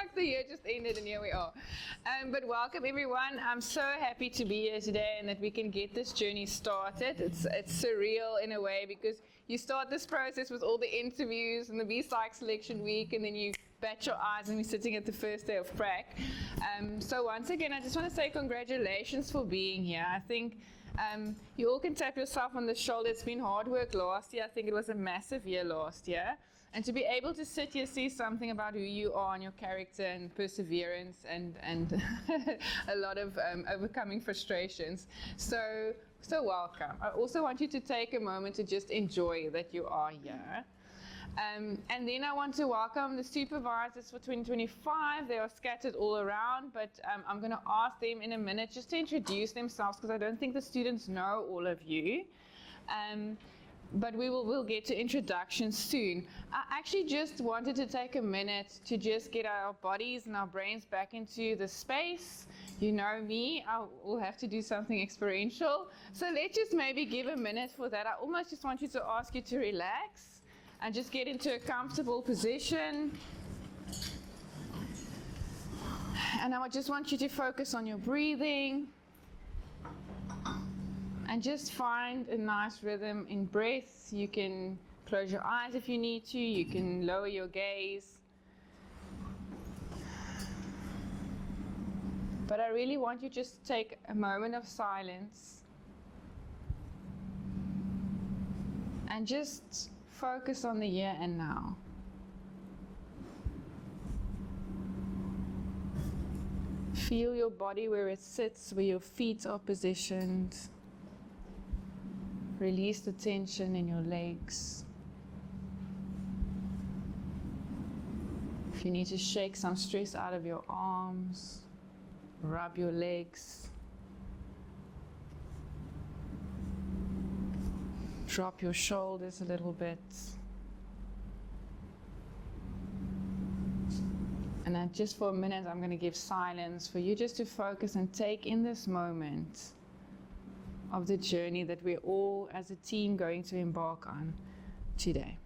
like the year just ended and here we are. But welcome everyone. I'm so happy to be here today and that we can get this journey started. It's surreal in a way because you start this process with all the interviews and the Psych selection week, and then you bat your eyes and we're sitting at the first day of Prac. So once again, I just want to say congratulations for being here. I think you all can tap yourself on the shoulder. It's been hard work last year. I think it was a massive year last year. And to be able to sit here, see something about who you are and your character and perseverance and a lot of overcoming frustrations. So welcome. I also want you to take a moment to just enjoy that you are here. And then I want to welcome the supervisors for 2025. They are scattered all around, but I'm going to ask them in a minute just to introduce themselves because I don't think the students know all of you. But we'll get to introductions soon. I actually just wanted to take a minute to just get our bodies and our brains back into the space. You know me, I will have to do something experiential. So let's just maybe give a minute for that. I almost just want you to ask you to relax and just get into a comfortable position. And I just want you to focus on your breathing. And just find a nice rhythm in breath. You can close your eyes if you need to. You can lower your gaze. But I really want you to just take a moment of silence and just focus on the here and now. Feel your body where it sits, where your feet are positioned. Release the tension in your legs. If you need to shake some stress out of your arms, rub your legs. Drop your shoulders a little bit. And then just for a minute, I'm going to give silence for you just to focus and take in this moment of the journey that we're all as a team going to embark on today.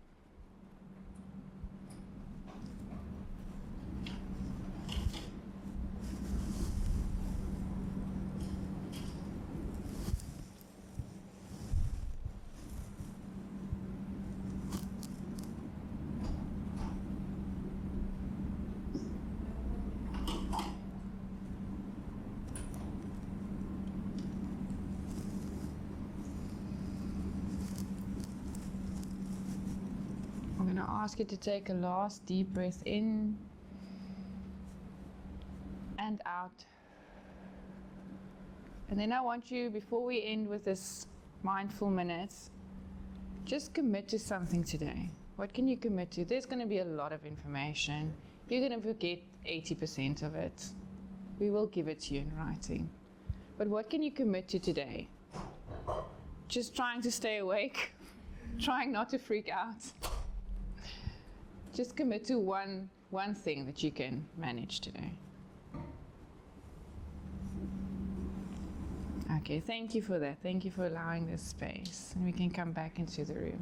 I'm going to ask you to take a last deep breath in and out. And then I want you, before we end with this mindful minutes, just commit to something today. What can you commit to? There's going to be a lot of information. You're going to forget 80% of it. We will give it to you in writing. But what can you commit to today? Just trying to stay awake, trying not to freak out. Just commit to one thing that you can manage today. Okay, thank you for that. Thank you for allowing this space. And we can come back into the room.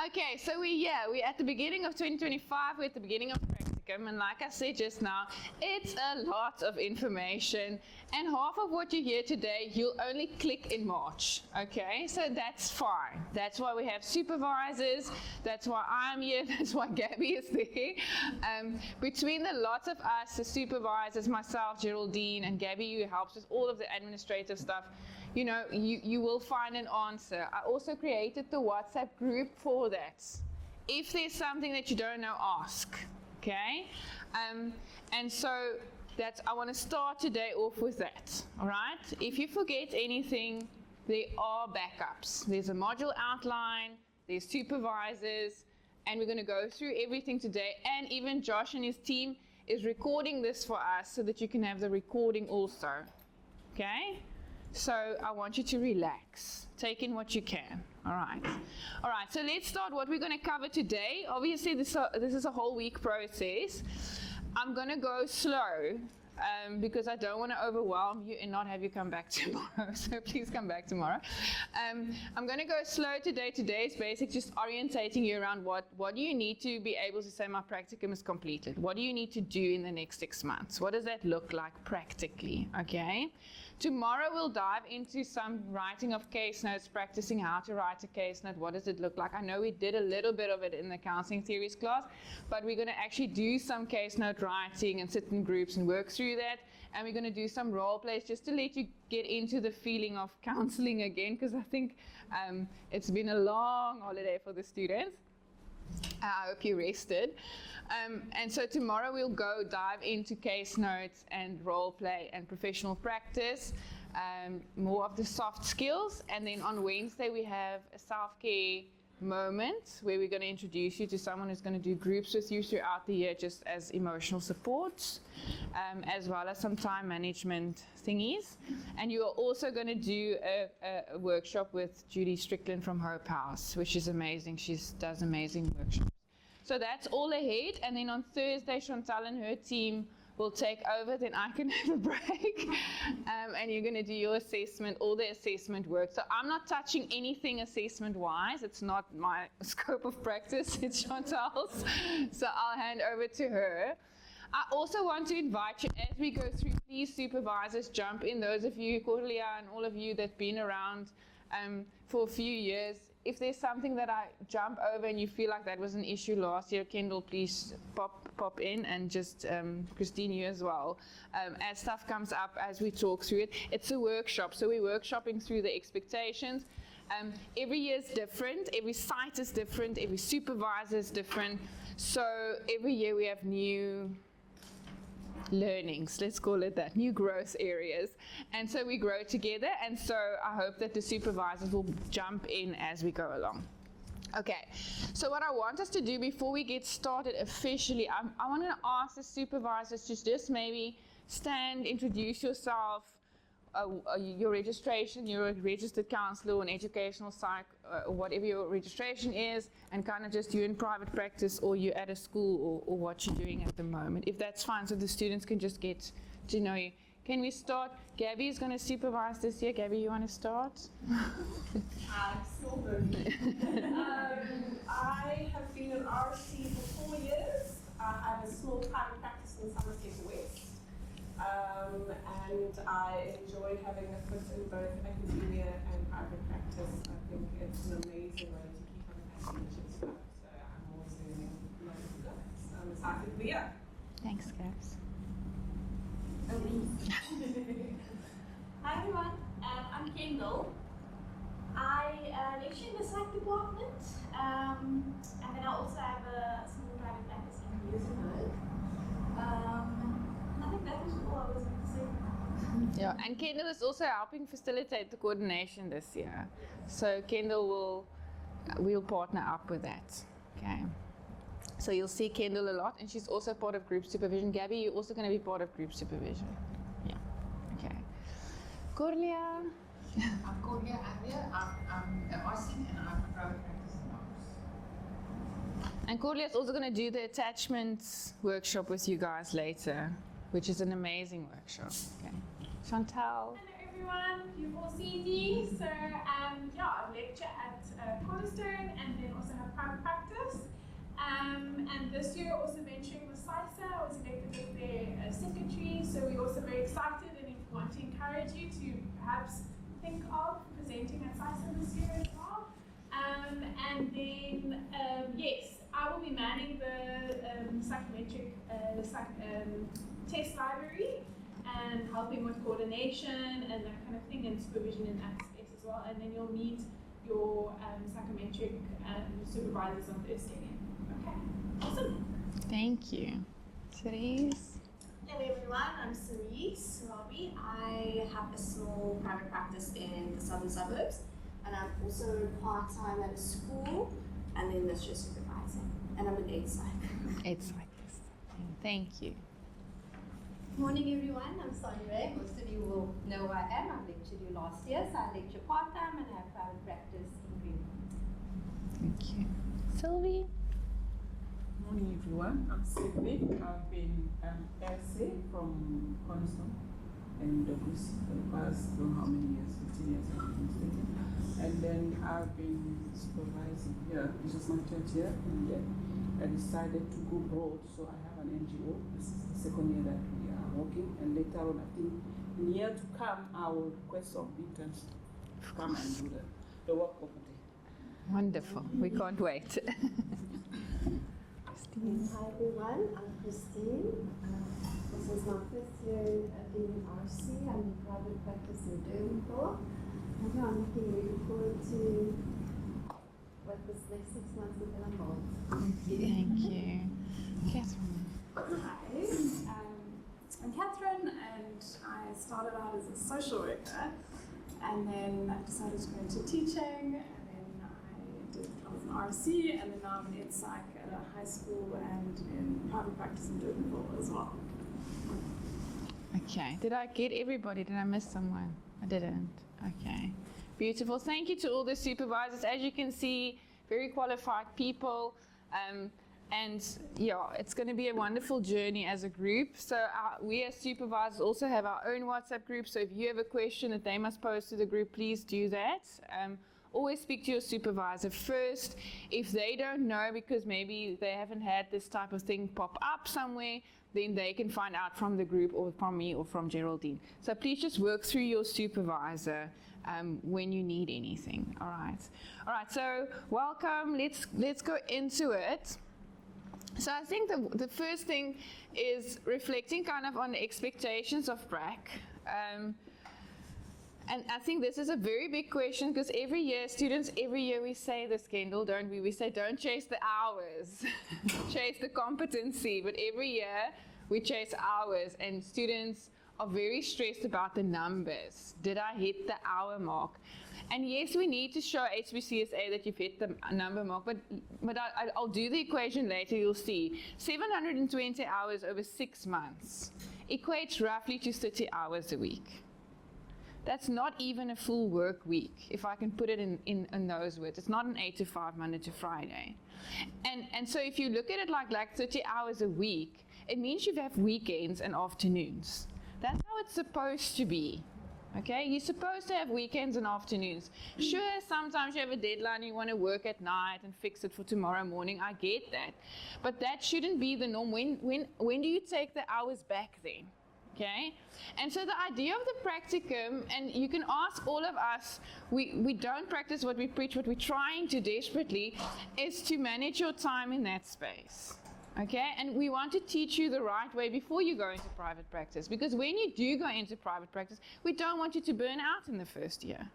Okay, so we're at the beginning of 2025. We're at the beginning of Practicum. And like I said just now, it's a lot of information. And half of what you hear today, you'll only click in March. Okay, so that's fine. That's why we have supervisors. That's why I'm here. That's why Gabby is there. Between the lots of us, the supervisors, myself, Geraldine, and Gabby, who helps with all of the administrative stuff, you know, you will find an answer. I also created the WhatsApp group for that. If there's something that you don't know, ask. Okay? And so I want to start today off with that. All right? If you forget anything, there are backups. There's a module outline, there's supervisors, and we're going to go through everything today. And even Josh and his team is recording this for us so that you can have the recording also. Okay? So I want you to relax. Take in what you can. All right, so let's start what we're going to cover today. Obviously, this is a whole week process. I'm going to go slow because I don't want to overwhelm you and not have you come back tomorrow. So please come back tomorrow. I'm going to go slow today. Today's basic, just orientating you around what do you need to be able to say my practicum is completed. What do you need to do in the next 6 months? What does that look like practically? Okay. Tomorrow we'll dive into some writing of case notes, practicing how to write a case note. What does it look like? I know we did a little bit of it in the counseling theories class, but we're going to actually do some case note writing and sit in groups and work through that. And we're going to do some role plays just to let you get into the feeling of counseling again, because I think it's been a long holiday for the students. I hope you rested. And so tomorrow we'll go dive into case notes and role play and professional practice, more of the soft skills. And then on Wednesday we have a self-care moment where we're going to introduce you to someone who's going to do groups with you throughout the year just as emotional support, as well as some time management thingies. And you are also going to do a workshop with Judy Strickland from Hope House, which is amazing. She does amazing workshops. So that's all ahead, and then on Thursday, Chantal and her team will take over, then I can have a break, and you're going to do your assessment, all the assessment work. So I'm not touching anything assessment-wise. It's not my scope of practice, it's Chantal's. So I'll hand over to her. I also want to invite you, as we go through, please supervisors jump in. Those of you, Cordelia, and all of you that've been around for a few years, if there's something that I jump over and you feel like that was an issue last year, Kendall, please pop in, and just Christine, you as well. As stuff comes up, as we talk through it, it's a workshop, so we're workshopping through the expectations. Every year is different, every site is different, every supervisor is different, so every year we have new learnings, let's call it that, new growth areas, and so we grow together, and so I hope that the supervisors will jump in as we go along. Okay, so what I want us to do before we get started officially, I want to ask the supervisors to just maybe stand, introduce yourself, your registration, you're a registered counselor or an educational psych, whatever your registration is, and kind of just you in private practice or you at a school or what you're doing at the moment, if that's fine, so the students can just get to know you. Can we start? Gabby is going to supervise this year. Gabby, you want to start? Small version. I have been an RC for 4 years. I have a small private practice in Somerset West. And I enjoy having a foot in both academia and private practice. I think it's an amazing way to keep on passing stuff. So I'm always doing lots of stuff. So I'm excited to be here. Thanks, Gabs. Hi everyone, I'm Kendall. I lecture in the Psych department, and then I also have a small private practice in Luxembourg. I think that was all I was going to say. Yeah, and Kendall is also helping facilitate the coordination this year. So Kendall we'll partner up with that. Okay. So you'll see Kendall a lot, and she's also part of group supervision. Gabby, you're also going to be part of group supervision. Yeah. Okay. Cordelia. I'm Cordelia Avia. I'm an RC and I'm a private practice in Oaks. And Cordelia is also going to do the attachments workshop with you guys later, which is an amazing workshop. Okay. Chantal. Hello everyone, you've all seen me. So I lecture at Cornerstone and then also have private practice. And this year also venturing with Psych, I was elected as their secretary, so we're also very excited and want to encourage you to perhaps think of presenting at Psych this year as well. And then, yes, I will be manning the psychometric test library and helping with coordination and that kind of thing, and supervision in that space as well. And then you'll meet your psychometric supervisors on Thursday. Okay, awesome. Thank you. Cerise. Hello everyone, I'm Cerise Robbie. I have a small private practice in the southern suburbs, and I'm also part-time at a school, and then that's just supervising. And I'm an aid psych. It's like this. Thank you. Morning everyone, I'm Sandra. Most of you will know who I am. I lectured you last year, so I lecture part-time and I have private practice in Greenville. Thank you. Sylvie. Morning everyone, I'm Sylvie. I've been LC from Cornerstone and WC for the past don't know how many years, 15 years if I'm not mistaken. And then I've been supervising here. This is my third year, and then I decided to go broad, so I have an NGO. This is the second year that we are working, and later on I think in the year to come I will request some interns to come and do the work over there. Wonderful. We can't wait. Hi everyone, I'm Christine. This is my first year being in RC. I'm in private practice in Durbanville. And I'm looking really forward to what this next 6 months is going to hold. Thank you. Catherine. Hi, I'm Catherine, and I started out as a social worker, and then I decided to go into teaching, and then I was an RC, and then now I'm in Psych at a high school and in private practice in Durbanville as well. Okay. Did I get everybody? Did I miss someone? I didn't. Okay. Beautiful. Thank you to all the supervisors. As you can see, very qualified people. And yeah, it's going to be a wonderful journey as a group. So we as supervisors also have our own WhatsApp group. So if you have a question that they must pose to the group, please do that. Always speak to your supervisor first. If they don't know, because maybe they haven't had this type of thing pop up somewhere, then they can find out from the group or from me or from Geraldine. So please just work through your supervisor when you need anything. All right. So welcome. Let's go into it. So I think the first thing is reflecting kind of on the expectations of Prac. And I think this is a very big question because every year we say this, Kendall, don't we? We say don't chase the hours, chase the competency. But every year we chase hours, and students are very stressed about the numbers. Did I hit the hour mark? And yes, we need to show HBCSA that you've hit the number mark, but I'll do the equation later, you'll see. 720 hours over 6 months equates roughly to 30 hours a week. That's not even a full work week, if I can put it in those words. It's not an 8 to 5, Monday to Friday. And so if you look at it like 30 hours a week, it means you have weekends and afternoons. That's how it's supposed to be. Okay, you're supposed to have weekends and afternoons. Sure, sometimes you have a deadline, you want to work at night and fix it for tomorrow morning. I get that. But that shouldn't be the norm. When do you take the hours back then? Okay, and so the idea of the practicum, and you can ask all of us, we don't practice what we preach, what we're trying to desperately, is to manage your time in that space. Okay, and we want to teach you the right way before you go into private practice, because when you do go into private practice, we don't want you to burn out in the first year.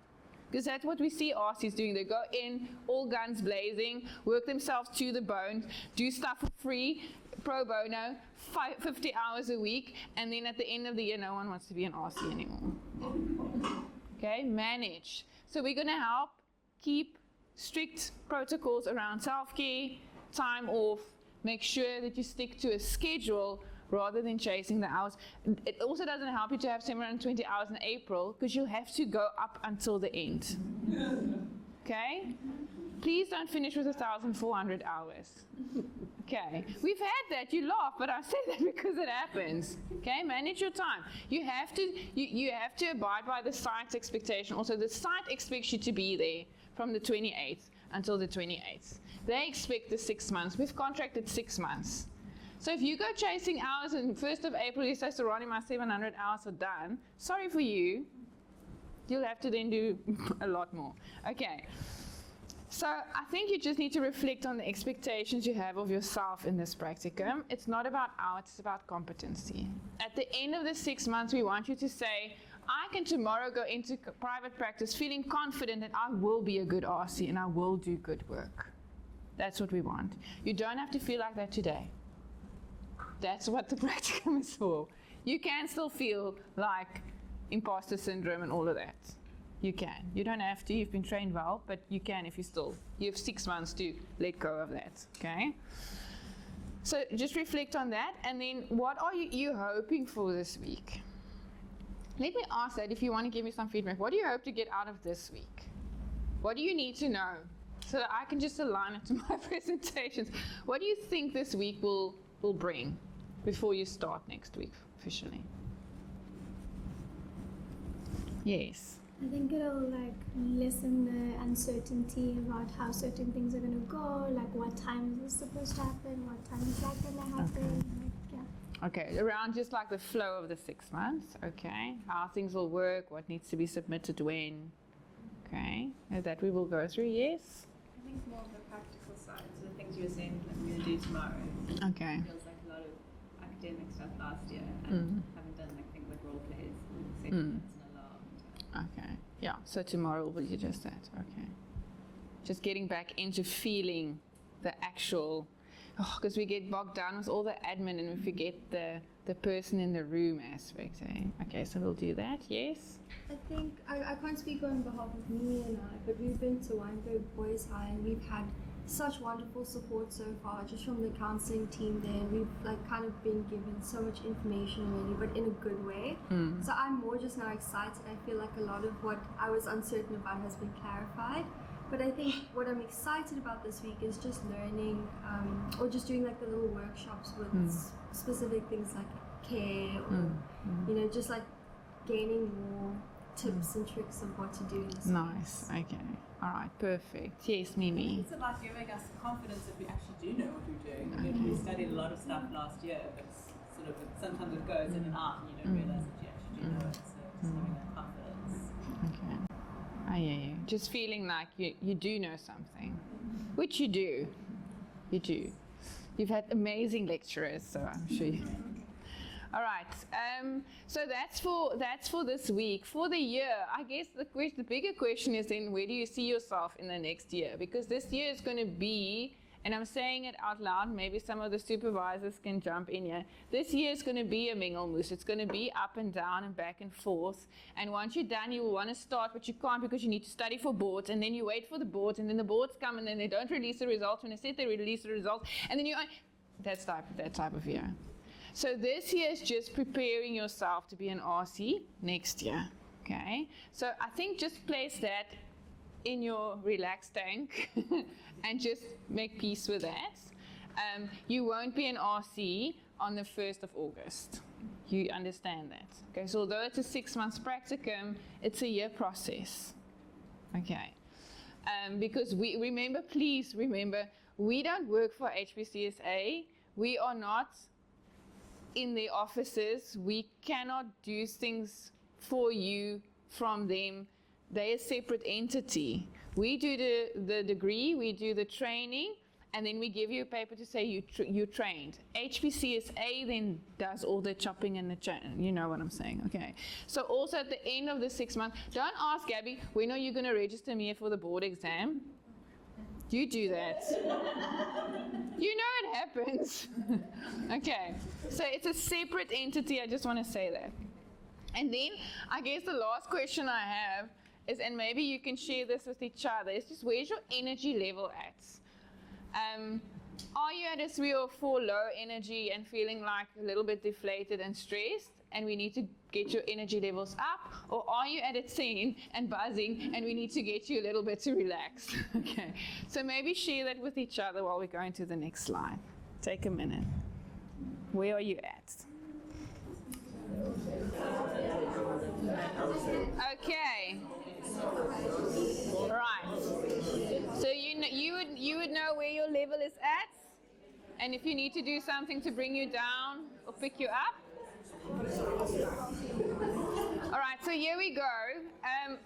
Because that's what we see RCs doing. They go in, all guns blazing, work themselves to the bone, do stuff for free, pro bono, 50 hours a week, and then at the end of the year, no one wants to be an RC anymore. Okay, manage. So we're going to help keep strict protocols around self-care, time off, make sure that you stick to a schedule rather than chasing the hours. It also doesn't help you to have 720 hours in April, because you'll have to go up until the end. Okay? Please don't finish with 1,400 hours. Okay, we've had that, you laugh, but I say that because it happens. Okay, manage your time. You have to abide by the site's expectation. Also, the site expects you to be there from the 28th until the 28th. They expect the 6 months. We've contracted 6 months. So if you go chasing hours and 1st of April you say, Ronnie, my 700 hours are done, sorry for you. You'll have to then do a lot more. Okay. So I think you just need to reflect on the expectations you have of yourself in this practicum. It's not about hours, it's about competency. At the end of the 6 months, we want you to say, I can tomorrow go into private practice feeling confident that I will be a good RC and I will do good work. That's what we want. You don't have to feel like that today. That's what the practicum is for. You can still feel like imposter syndrome and all of that. You can. You don't have to. You've been trained well, but you can if you have 6 months to let go of that. Okay? So just reflect on that, and then what are you hoping for this week? Let me ask that if you want to give me some feedback. What do you hope to get out of this week? What do you need to know? So I can just align it to my presentations. What do you think this week will bring before you start next week officially? Yes. I think it'll like lessen the uncertainty about how certain things are gonna go, like what time is this supposed to happen, what time is that gonna happen, like, yeah. Okay, around just like the flow of the 6 months, okay? How things will work, what needs to be submitted when, okay? And that we will go through, yes? I think more of the practical side, so the things you were saying that we're going to do tomorrow. Okay. It feels like a lot of academic stuff last year and haven't done like things like role plays and segments in a long time. Okay, yeah, so tomorrow will be just that, okay. Just getting back into feeling the actual, because we get bogged down with all the admin and we forget the person in the room aspect, eh? Okay, so we'll do that, yes? I think, I can't speak on behalf of me and I, but we've been to Weinberg Boys High and we've had such wonderful support so far, just from the counselling team there. We've like kind of been given so much information already, but in a good way. So I'm more just now excited. I feel like a lot of what I was uncertain about has been clarified. But I think what I'm excited about this week is just learning, or just doing like the little workshops with specific things like care, or you know, just like gaining more tips and tricks of what to do in this Nice, okay. All right, perfect. Yes, Mimi. It's about giving us confidence that we actually do know what we're doing. I mean, we studied a lot of stuff last year, but sort of sometimes it goes in and out and you don't realize that you actually do know it. So just having that confidence. Okay. I hear you. Just feeling like you do know something, which you do. You do. You've had amazing lecturers, so I'm sure you. All right. So that's for this week. For the year, I guess the bigger question is then, where do you see yourself in the next year? Because this year is going to be, and I'm saying it out loud, maybe some of the supervisors can jump in here. This year is going to be a mingelmoes. It's going to be up and down and back and forth. And once you're done, you will want to start, but you can't because you need to study for boards. And then you wait for the boards, and then the boards come, and then they don't release the results. When they said they release the results, and then that type of year. So this year is just preparing yourself to be an RC next year. Okay. So I think just place that in your relaxed tank and just make peace with that. You won't be an RC on the 1st of August. You understand that. Okay, so although it's a 6 months practicum, it's a year process. Okay. Because please remember, we don't work for HPCSA. We are not in their offices. We cannot do things for you from them. They're a separate entity. We do the degree, we do the training, and then we give you a paper to say you trained. HPCSA then does all the chopping and you know what I'm saying, okay? So also at the end of the 6 months, don't ask Gabby, when are you going to register me for the board exam? You do that. You know it happens. Okay, so it's a separate entity, I just want to say that. And then I guess the last question I have is, and maybe you can share this with each other, is just where's your energy level at? Are you at a 3 or 4 low energy and feeling like a little bit deflated and stressed, and we need to get your energy levels up? Or are you at a 10 and buzzing and we need to get you a little bit to relax? Okay, so maybe share that with each other while we're going to the next slide. Take a minute. Where are you at? Okay. Right. So you would know where your level is at, and if you need to do something to bring you down or pick you up. All right, so here we go.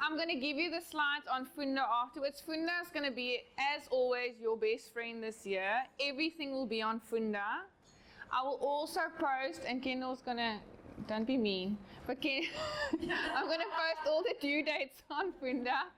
I'm going to give you the slides on Funda afterwards. Funda is going to be, as always, your best friend this year. Everything will be on Funda. I will also post, and Kendall's going to, don't be mean, but I'm going to post all the due dates on Funda.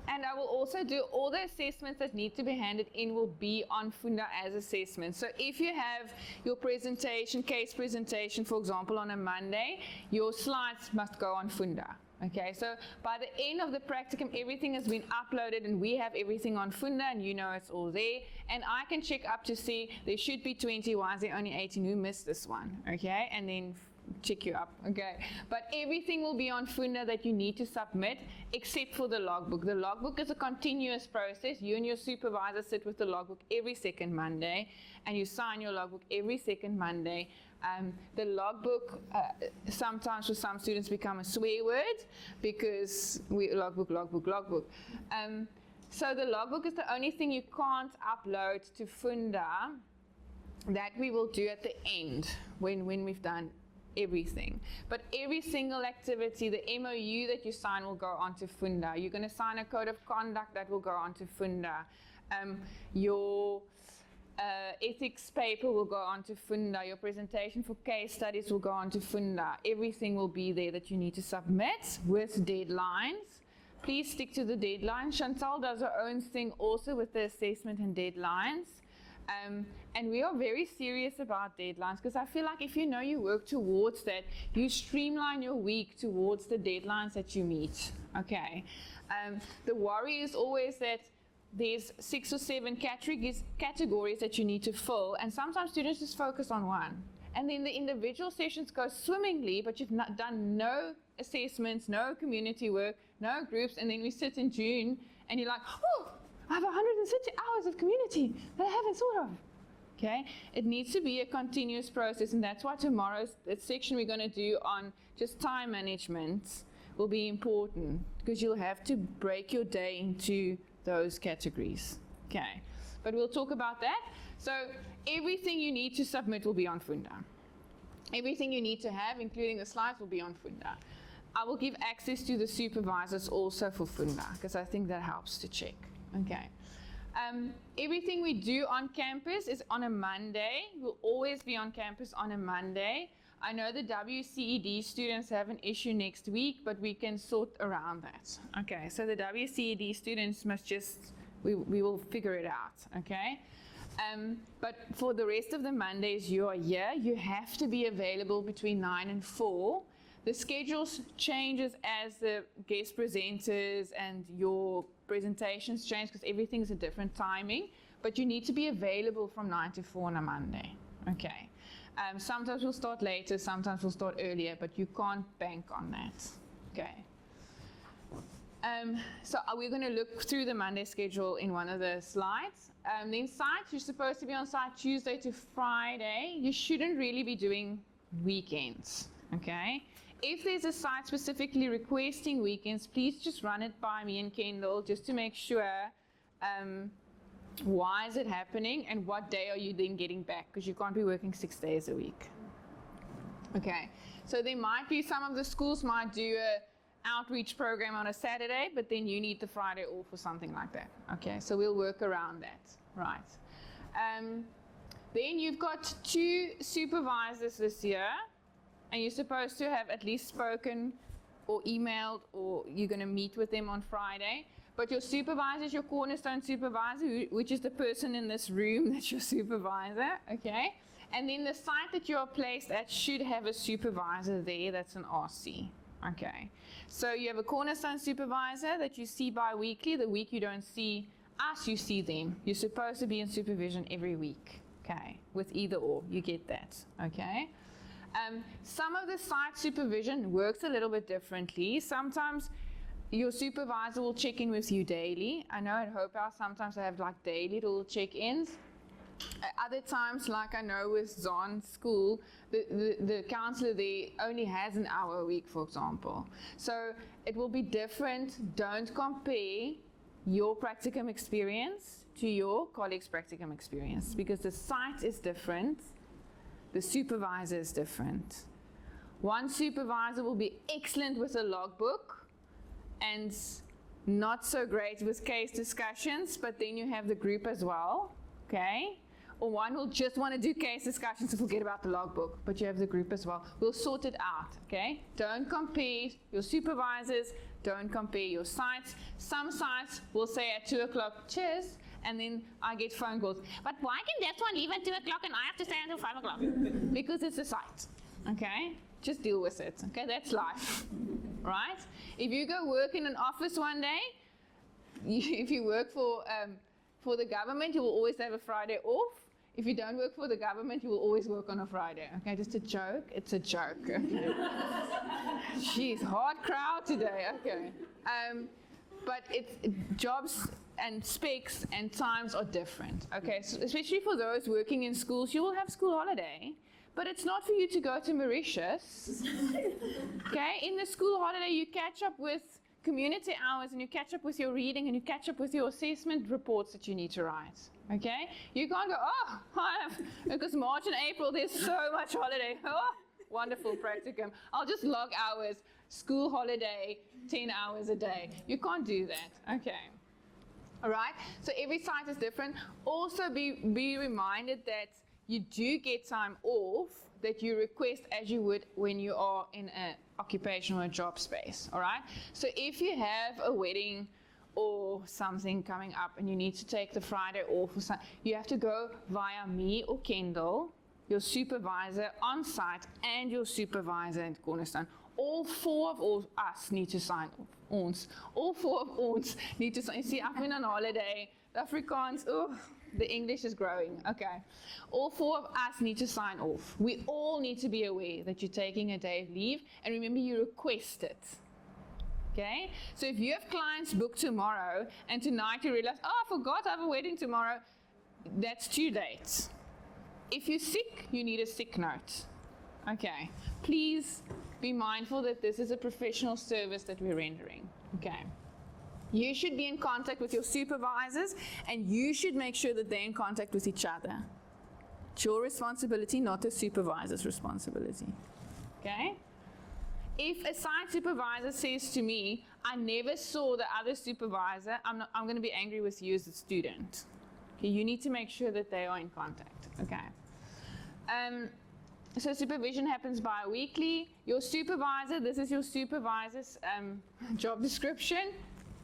And I will also do all the assessments that need to be handed in will be on Funda as assessments. So if you have your presentation, case presentation, for example, on a Monday, your slides must go on Funda. Okay, so by the end of the practicum, everything has been uploaded and we have everything on Funda, and you know it's all there. And I can check up to see there should be 20, why is there only 18, who missed this one? Okay, and then check you up, okay? But everything will be on Funda that you need to submit, except for the logbook. The logbook is a continuous process. You and your supervisor sit with the logbook every second Monday, and you sign your logbook every second Monday. The logbook sometimes for some students become a swear word because we logbook. So the logbook is the only thing you can't upload to Funda that we will do at the end when we've done everything. But every single activity, the MOU that you sign will go onto Funda. You're going to sign a code of conduct that will go onto Funda. Your ethics paper will go onto Funda. Your presentation for case studies will go onto Funda. Everything will be there that you need to submit with deadlines. Please stick to the deadlines. Chantal does her own thing also with the assessment and deadlines. And we are very serious about deadlines because I feel like if you know you work towards that, you streamline your week towards the deadlines that you meet. Okay. The worry is always that there's 6 or 7 categories that you need to fill, and sometimes students just focus on one. And then the individual sessions go swimmingly, but you've not done no assessments, no community work, no groups, and then we sit in June and you're like, oh, I have 160 hours of community that I haven't thought of. Okay, it needs to be a continuous process, and that's why tomorrow's section we're going to do on just time management will be important, because you'll have to break your day into those categories. Okay, but we'll talk about that. So everything you need to submit will be on Funda. Everything you need to have, including the slides, will be on Funda. I will give access to the supervisors also for Funda, because I think that helps to check. Okay. Everything we do on campus is on a Monday. We'll always be on campus on a Monday. I know the WCED students have an issue next week, but we can sort around that. Okay, so the WCED students must just, we will figure it out, okay? But for the rest of the Mondays you are here, you have to be available between 9 and 4. The schedule changes as the guest presenters and your presentations change because everything's a different timing, but you need to be available from 9 to 4 on a Monday, okay? Sometimes we'll start later, sometimes we'll start earlier, but you can't bank on that, okay? So we're going to look through the Monday schedule in one of the slides. Then Psych, you're supposed to be on site Tuesday to Friday. You shouldn't really be doing weekends, okay? If there's a site specifically requesting weekends, please just run it by me and Kendall just to make sure why is it happening and what day are you then getting back, because you can't be working 6 days a week. Okay, so there might be some of the schools might do a outreach program on a Saturday, but then you need the Friday off or something like that. Okay, so we'll work around that, right? Then you've got 2 supervisors this year, and you're supposed to have at least spoken or emailed, or you're going to meet with them on Friday. But your supervisor is your cornerstone supervisor, which is the person in this room that's your supervisor, okay? And then the site that you're placed at should have a supervisor there that's an RC, okay? So you have a cornerstone supervisor that you see bi-weekly. The week you don't see us, you see them. You're supposed to be in supervision every week, okay? With either or, you get that, okay? Some of the site supervision works a little bit differently. Sometimes your supervisor will check in with you daily. I know at Hope House sometimes they have like daily little check-ins. Other times, like I know with Zon School, the counselor there only has an hour a week, for example. So it will be different. Don't compare your practicum experience to your colleague's practicum experience, because the site is different, the supervisor is different. One supervisor will be excellent with a logbook and not so great with case discussions, but then you have the group as well, okay? Or one will just want to do case discussions and forget about the logbook, but you have the group as well. We'll sort it out, okay? Don't compare your supervisors, don't compare your sites. Some sites will say at 2 o'clock, cheers, and then I get phone calls. But why can that one leave at 2 o'clock and I have to stay until 5 o'clock? Because it's a site, okay? Just deal with it, okay? That's life, right? If you go work in an office one day, if you work for the government, you will always have a Friday off. if you don't work for the government, you will always work on a Friday. Okay, just a joke. It's a joke. Okay. Jeez, hard crowd today. Okay. But it's jobs and specs and times are different. Okay, so especially for those working in schools, you will have school holiday, but it's not for you to go to Mauritius. Okay, in the school holiday, you catch up with community hours and you catch up with your reading and you catch up with your assessment reports that you need to write. Okay, you can't go, because March and April there's so much holiday. Oh, wonderful practicum. I'll just log hours, school holiday, 10 hours a day. You can't do that. Okay. All right. So every site is different. Also be reminded that you do get time off that you request as you would when you are in an occupational or job space. All right. So if you have a wedding or something coming up and you need to take the Friday off or something, you have to go via me or Kendall, your supervisor on site and your supervisor at Cornerstone. All four of us need to sign off. All four of ons need to sign. You see, I've been on holiday. The Afrikaans, the English is growing. Okay. All four of us need to sign off. We all need to be aware that you're taking a day of leave. And remember, you request it. Okay? So if you have clients booked tomorrow and tonight you realize, I forgot I have a wedding tomorrow, that's 2 dates. If you're sick, you need a sick note. Okay. Please be mindful that this is a professional service that we're rendering. Okay. You should be in contact with your supervisors and you should make sure that they're in contact with each other. It's your responsibility, not the supervisor's responsibility. Okay? If a site supervisor says to me, I never saw the other supervisor, I'm going to be angry with you as a student. Okay, you need to make sure that they are in contact. Okay. So supervision happens bi-weekly. Your supervisor, this is your supervisor's job description.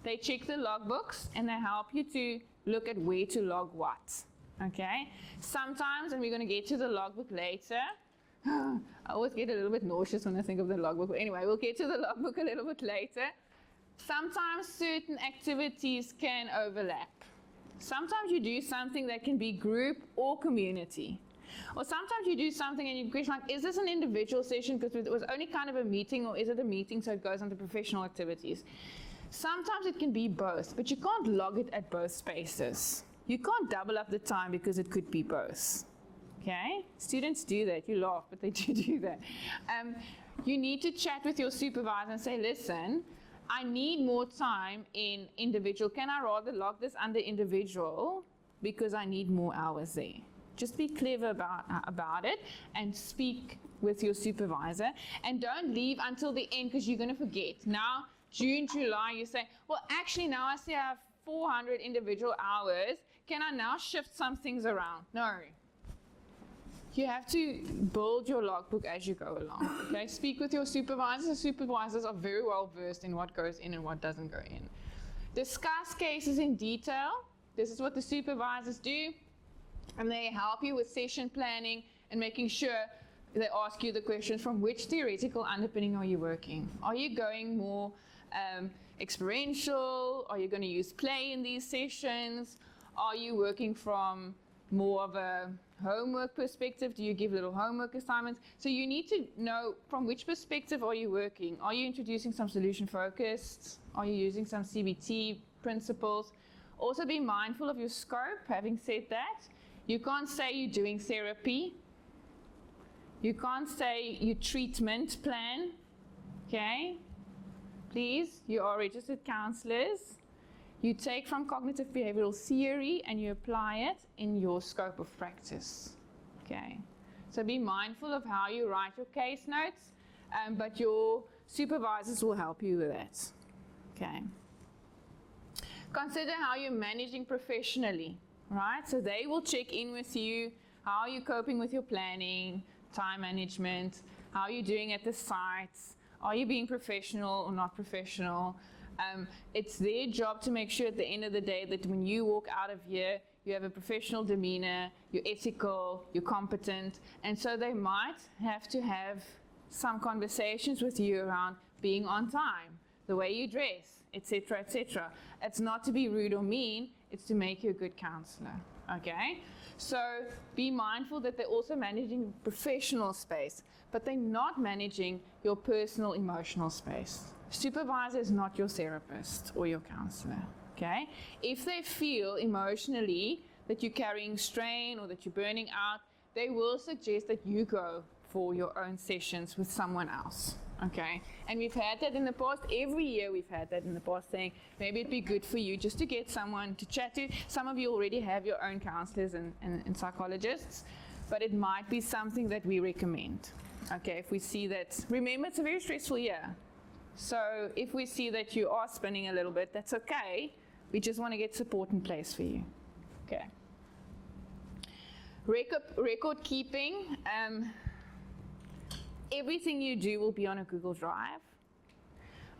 They check the logbooks and they help you to look at where to log what. Okay? Sometimes, and we're going to get to the logbook later, I always get a little bit nauseous when I think of the logbook. But anyway, we'll get to the logbook a little bit later. Sometimes certain activities can overlap. Sometimes you do something that can be group or community. Or sometimes you do something and you question like, is this an individual session because it was only kind of a meeting, or is it a meeting so it goes on to professional activities? Sometimes it can be both, but you can't log it at both spaces. You can't double up the time because it could be both. Okay? Students do that. You laugh, but they do that. You need to chat with your supervisor and say, listen, I need more time in individual. Can I rather log this under individual because I need more hours there? Just be clever about it and speak with your supervisor. And don't leave until the end because you're going to forget. Now, June, July, you say, well, actually, now I see I have 400 individual hours. Can I now shift some things around? No. You have to build your logbook as you go along. Okay? Speak with your supervisors. Supervisors are very well versed in what goes in and what doesn't go in. Discuss cases in detail. This is what the supervisors do. And they help you with session planning and making sure they ask you the questions, from which theoretical underpinning are you working? Are you going more experiential? Are you going to use play in these sessions? Are you working from more of a homework perspective? Do you give little homework assignments? So you need to know from which perspective are you working. Are you introducing some solution focused? Are you using some CBT principles? Also be mindful of your scope. Having said that, you can't say you're doing therapy. You can't say you treatment plan. Okay? Please, you are registered counselors. You take from cognitive behavioral theory and you apply it in your scope of practice. Okay? So be mindful of how you write your case notes, but your supervisors will help you with that. Okay? Consider how you're managing professionally, right? So they will check in with you. How are you coping with your planning, time management? How are you doing at the sites? Are you being professional or not professional? It's their job to make sure at the end of the day that when you walk out of here, you have a professional demeanor, you're ethical, you're competent, and so they might have to have some conversations with you around being on time, the way you dress, etc., etc. It's not to be rude or mean, it's to make you a good counselor, okay? So be mindful that they're also managing professional space, but they're not managing your personal emotional space. Supervisor is not your therapist or your counselor, okay? If they feel emotionally that you're carrying strain or that you're burning out, they will suggest that you go for your own sessions with someone else, okay? And we've had that in the past. Every year we've had that in the past, saying maybe it'd be good for you just to get someone to chat to. Some of you already have your own counselors and psychologists, but it might be something that we recommend, okay? If we see that, remember, it's a very stressful year. So if we see that you are spinning a little bit, that's okay. We just want to get support in place for you, okay? Record keeping. Everything you do will be on a Google Drive.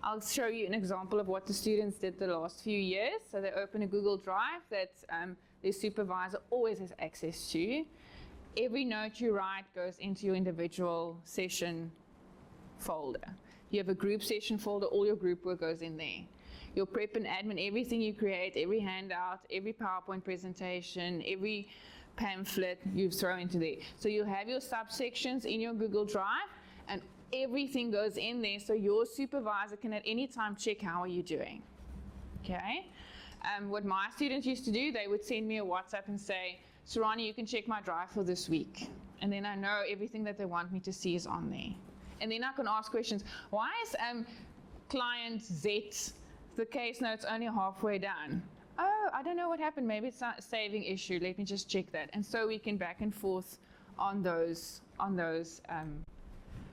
I'll show you an example of what the students did the last few years. So they open a Google Drive that their supervisor always has access to. Every note you write goes into your individual session folder. You have a group session folder, all your group work goes in there. Your prep and admin, everything you create, every handout, every PowerPoint presentation, every pamphlet you throw into there. So you'll have your subsections in your Google Drive, and everything goes in there, so your supervisor can at any time check how are you doing, okay? What my students used to do, they would send me a WhatsApp and say, Sarani, you can check my drive for this week. And then I know everything that they want me to see is on there. And then I can ask questions. Why is client Z, the case notes only halfway done? Oh, I don't know what happened. Maybe it's a saving issue. Let me just check that. And so we can back and forth on those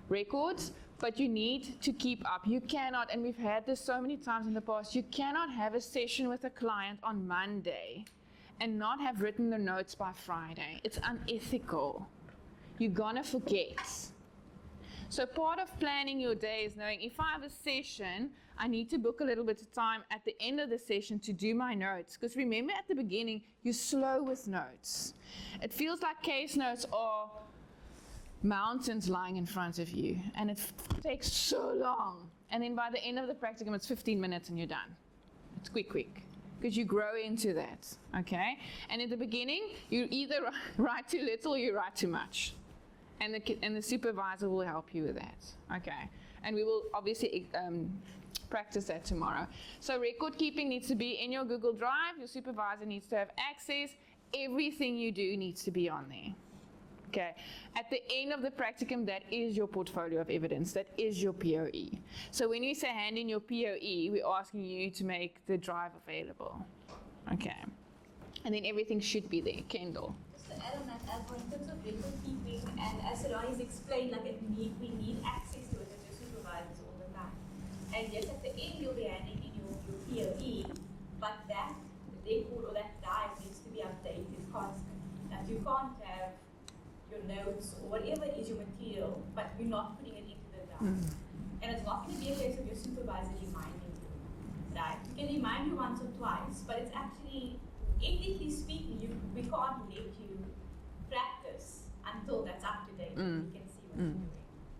records. But you need to keep up. You cannot, and we've had this so many times in the past, you cannot have a session with a client on Monday and not have written the notes by Friday. It's unethical. You're gonna forget. So part of planning your day is knowing if I have a session, I need to book a little bit of time at the end of the session to do my notes. Because remember, at the beginning, you're slow with notes. It feels like case notes are mountains lying in front of you, and it takes so long. And then by the end of the practicum, it's 15 minutes and you're done. It's quick, because you grow into that, okay? And at the beginning, you either write too little or you write too much. And the supervisor will help you with that, okay? And we will obviously practice that tomorrow. So record keeping needs to be in your Google Drive. Your supervisor needs to have access. Everything you do needs to be on there, okay? At the end of the practicum, that is your portfolio of evidence. That is your POE. So when you say hand in your POE, we're asking you to make the drive available, okay? And then everything should be there. Kendall. To add on that as well, in terms of record keeping, and as Sarani's explained, like we need access to it as your supervisors all the time. And yes, at the end you'll be handing in your POE, but that record or that dive needs to be updated constantly. That you can't have your notes or whatever is your material, but you're not putting it into the dive. And it's not going to be a case of your supervisor reminding you, right? You can remind you once or twice, but it's actually, ethically speaking, we can't let you practice until that's up to date and you can see what you're doing.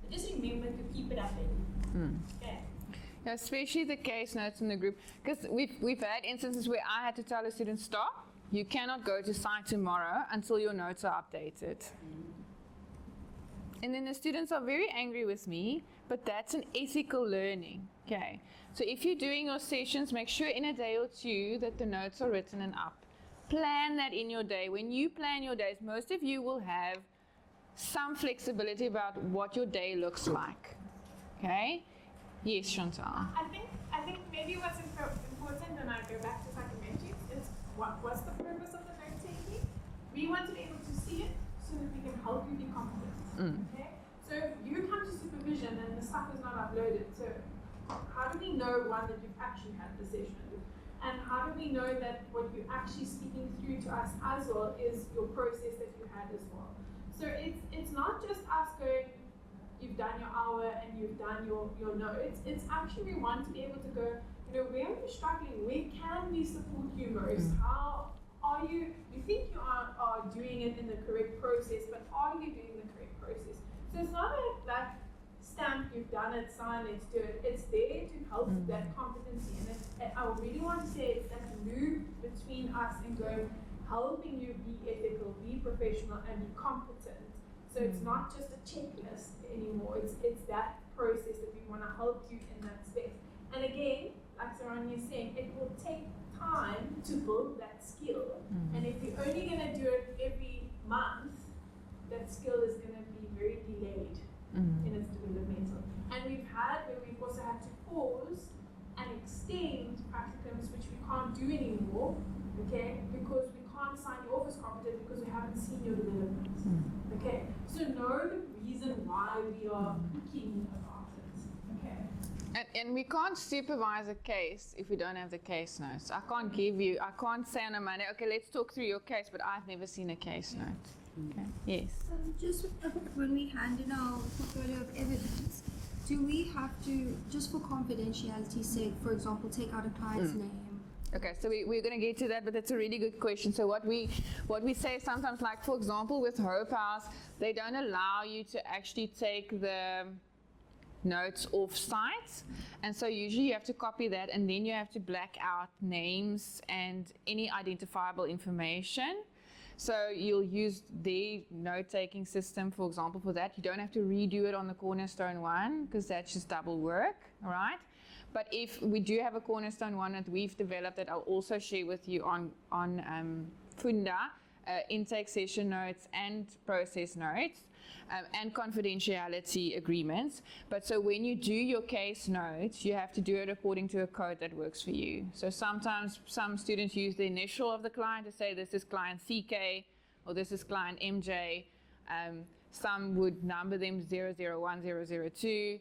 So just remember to keep it updated. Okay. Yeah, especially the case notes in the group, because we've had instances where I had to tell a student, stop, you cannot go to Psych tomorrow until your notes are updated. And then the students are very angry with me, but that's an ethical learning, okay? So if you're doing your sessions, make sure in a day or two that the notes are written and up. Plan that in your day. When you plan your days, most of you will have some flexibility about what your day looks like, okay? Yes, Chantal. I think maybe what's important, and I go back to psychometrics, is what's the purpose of the note taking? We want to be able to see it so that we can help you be confident. Okay? So if you come to supervision and the stuff is not uploaded, so how do we know, one, that you've actually had the session? And how do we know that what you're actually speaking through to us as well is your process that you had as well? So it's not just us going, you've done your hour and you've done your notes. It's actually we want to be able to go, where are you struggling? Where can we support you most? How are you think you are doing it in the correct process, but are you doing the correct process? So it's not that stamp, you've done it, sign, let's do it. It's there to help that competency. And I really want to say it's that loop between us and going, helping you be ethical, be professional, and be competent. So it's not just a checklist anymore. It's that process that we want to help you in that space. And again, like Saranya is saying, it will take time to build that skill. And if you're only going to do it every month, that skill is going to be very delayed in its developmental. And we've also had to pause and extend practicums, which we can't do anymore, okay, because we can't sign you off as competent because we haven't seen your development. Okay, so know the reason why we are keen about it. Okay. And we can't supervise a case if we don't have the case notes. I can't say on a Monday, okay, let's talk through your case, but I've never seen a case note. Okay. Yes. Just when we hand in our portfolio of evidence, do we have to, just for confidentiality's sake, for example, take out a client's name? Okay, so we're going to get to that, but that's a really good question. So what we say sometimes, like for example with Hope House, they don't allow you to actually take the notes off site, and so usually you have to copy that, and then you have to black out names and any identifiable information. So you'll use the note-taking system, for example, for that. You don't have to redo it on the Cornerstone one, because that's just double work, all right? But if we do have a Cornerstone one that we've developed that I'll also share with you on Funda, intake session notes and process notes, and confidentiality agreements. But so when you do your case notes, you have to do it according to a code that works for you. So sometimes some students use the initial of the client to say this is client CK or this is client MJ. Some would number them 001, 002.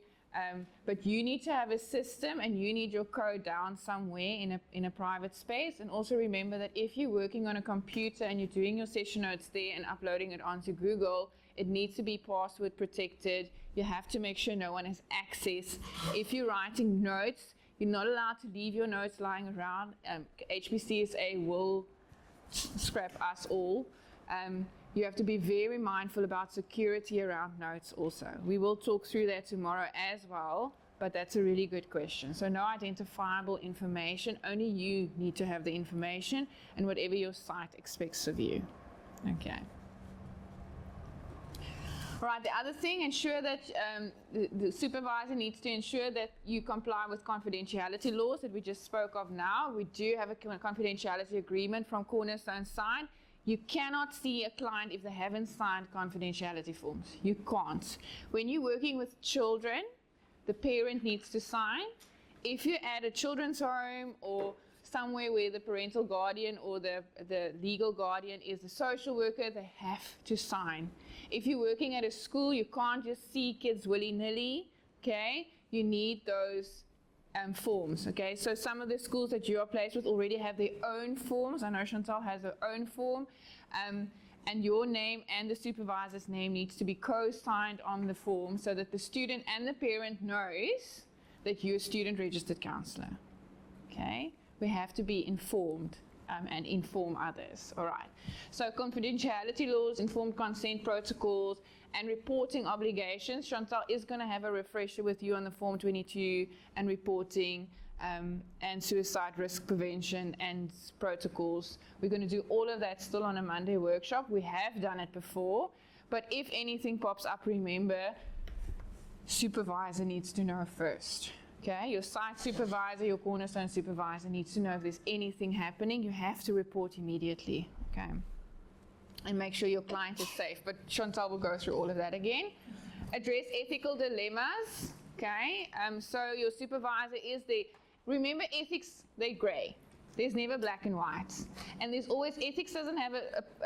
But you need to have a system, and you need your code down somewhere in a private space. And also remember that if you're working on a computer and you're doing your session notes there and uploading it onto Google, it needs to be password protected. You have to make sure no one has access. If you're writing notes, you're not allowed to leave your notes lying around. HPCSA will scrap us all. You have to be very mindful about security around notes also. We will talk through that tomorrow as well, but that's a really good question. So no identifiable information, only you need to have the information and whatever your site expects of you. Okay. All right, the other thing, ensure that the supervisor needs to ensure that you comply with confidentiality laws that we just spoke of now. We do have a confidentiality agreement from Cornerstone's side. You cannot see a client if they haven't signed confidentiality forms. You can't. When you're working with children, the parent needs to sign. If you're at a children's home or somewhere where the parental guardian or the legal guardian is the social worker, they have to sign. If you're working at a school, you can't just see kids willy-nilly, okay? You need those forms, okay? So some of the schools that you are placed with already have their own forms. I know Chantal has her own form. And your name and the supervisor's name needs to be co-signed on the form so that the student and the parent knows that you're a student registered counselor, okay? We have to be informed and inform others, all right? So confidentiality laws, informed consent protocols, and reporting obligations. Chantal is going to have a refresher with you on the Form 22 and reporting and suicide risk prevention and protocols. We're going to do all of that still on a Monday workshop. We have done it before, but if anything pops up, remember, supervisor needs to know first. Okay, your site supervisor, your Cornerstone supervisor needs to know if there's anything happening. You have to report immediately, okay? And make sure your client is safe. But Chantal will go through all of that again. Address ethical dilemmas, okay? So your supervisor is there. Remember, ethics, they're gray. There's never black and white. And there's always, ethics doesn't have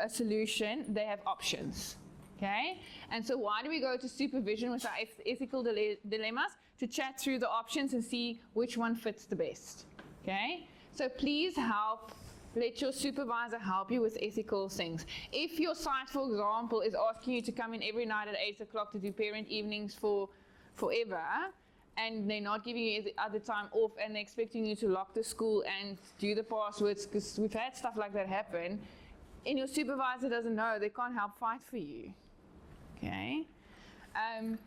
a solution, they have options, okay? And so why do we go to supervision with our ethical dilemmas? To chat through the options and see which one fits the best, okay? So please help, let your supervisor help you with ethical things. If your site, for example, is asking you to come in every night at 8 o'clock to do parent evenings for forever, and they're not giving you the other time off, and they're expecting you to lock the school and do the passwords, because we've had stuff like that happen, and your supervisor doesn't know, they can't help fight for you, okay?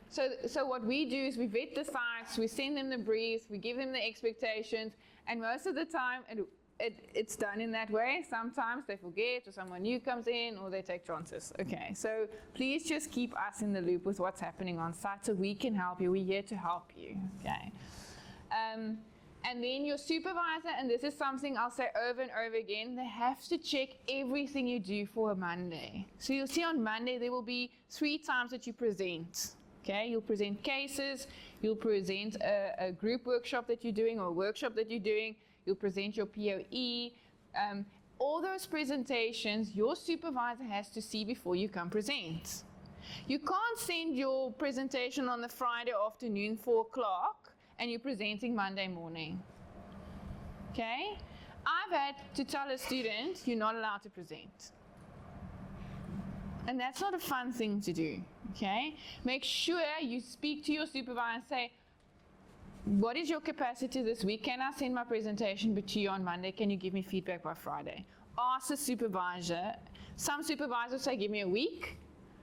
So what we do is we vet the sites, we send them the briefs, we give them the expectations, and most of the time, and it's done in that way. Sometimes they forget, or someone new comes in, or they take chances. Okay, so please just keep us in the loop with what's happening on site so we can help you. We're here to help you. Okay. And then your supervisor, and this is something I'll say over and over again, they have to check everything you do for a Monday. So you'll see on Monday there will be 3 times that you present. Okay, you'll present cases, you'll present a group workshop that you're doing or a workshop that you're doing, you'll present your POE. All those presentations your supervisor has to see before you come present. You can't send your presentation on the Friday afternoon, 4 o'clock, and you're presenting Monday morning. Okay? I've had to tell a student, you're not allowed to present. And that's not a fun thing to do. Okay? Make sure you speak to your supervisor and say, what is your capacity this week? Can I send my presentation to you on Monday? Can you give me feedback by Friday? Ask the supervisor. Some supervisors say, give me a week.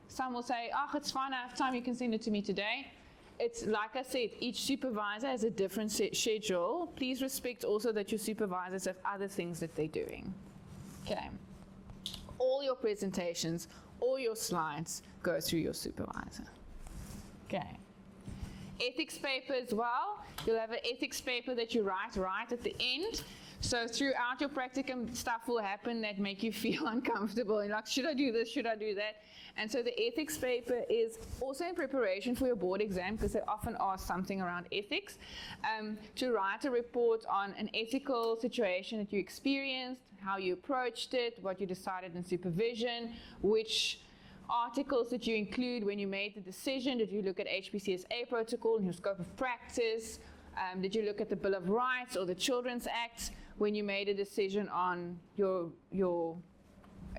Some will say, oh, it's fine, I have time, you can send it to me today. It's like I said, each supervisor has a different schedule. Please respect also that your supervisors have other things that they're doing. Okay. All your presentations, all your slides go through your supervisor. Okay. Ethics paper as well. You'll have an ethics paper that you write right at the end. So throughout your practicum, stuff will happen that make you feel uncomfortable. You're like, should I do this? Should I do that? And so the ethics paper is also in preparation for your board exam, because they often ask something around ethics, to write a report on an ethical situation that you experienced, how you approached it, what you decided in supervision, which articles that you include when you made the decision. Did you look at HPCSA protocol and your scope of practice? Did you look at the Bill of Rights or the Children's Act when you made a decision on your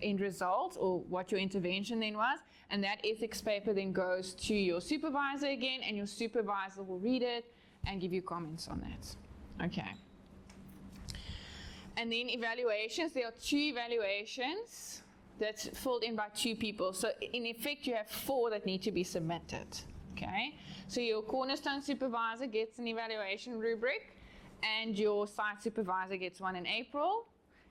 end result or what your intervention then was? And that ethics paper then goes to your supervisor again, and your supervisor will read it and give you comments on that. Okay. And then evaluations. There are 2 evaluations that's filled in by 2 people. So in effect, you have 4 that need to be submitted. Okay, so your cornerstone supervisor gets an evaluation rubric, and your site supervisor gets one in April,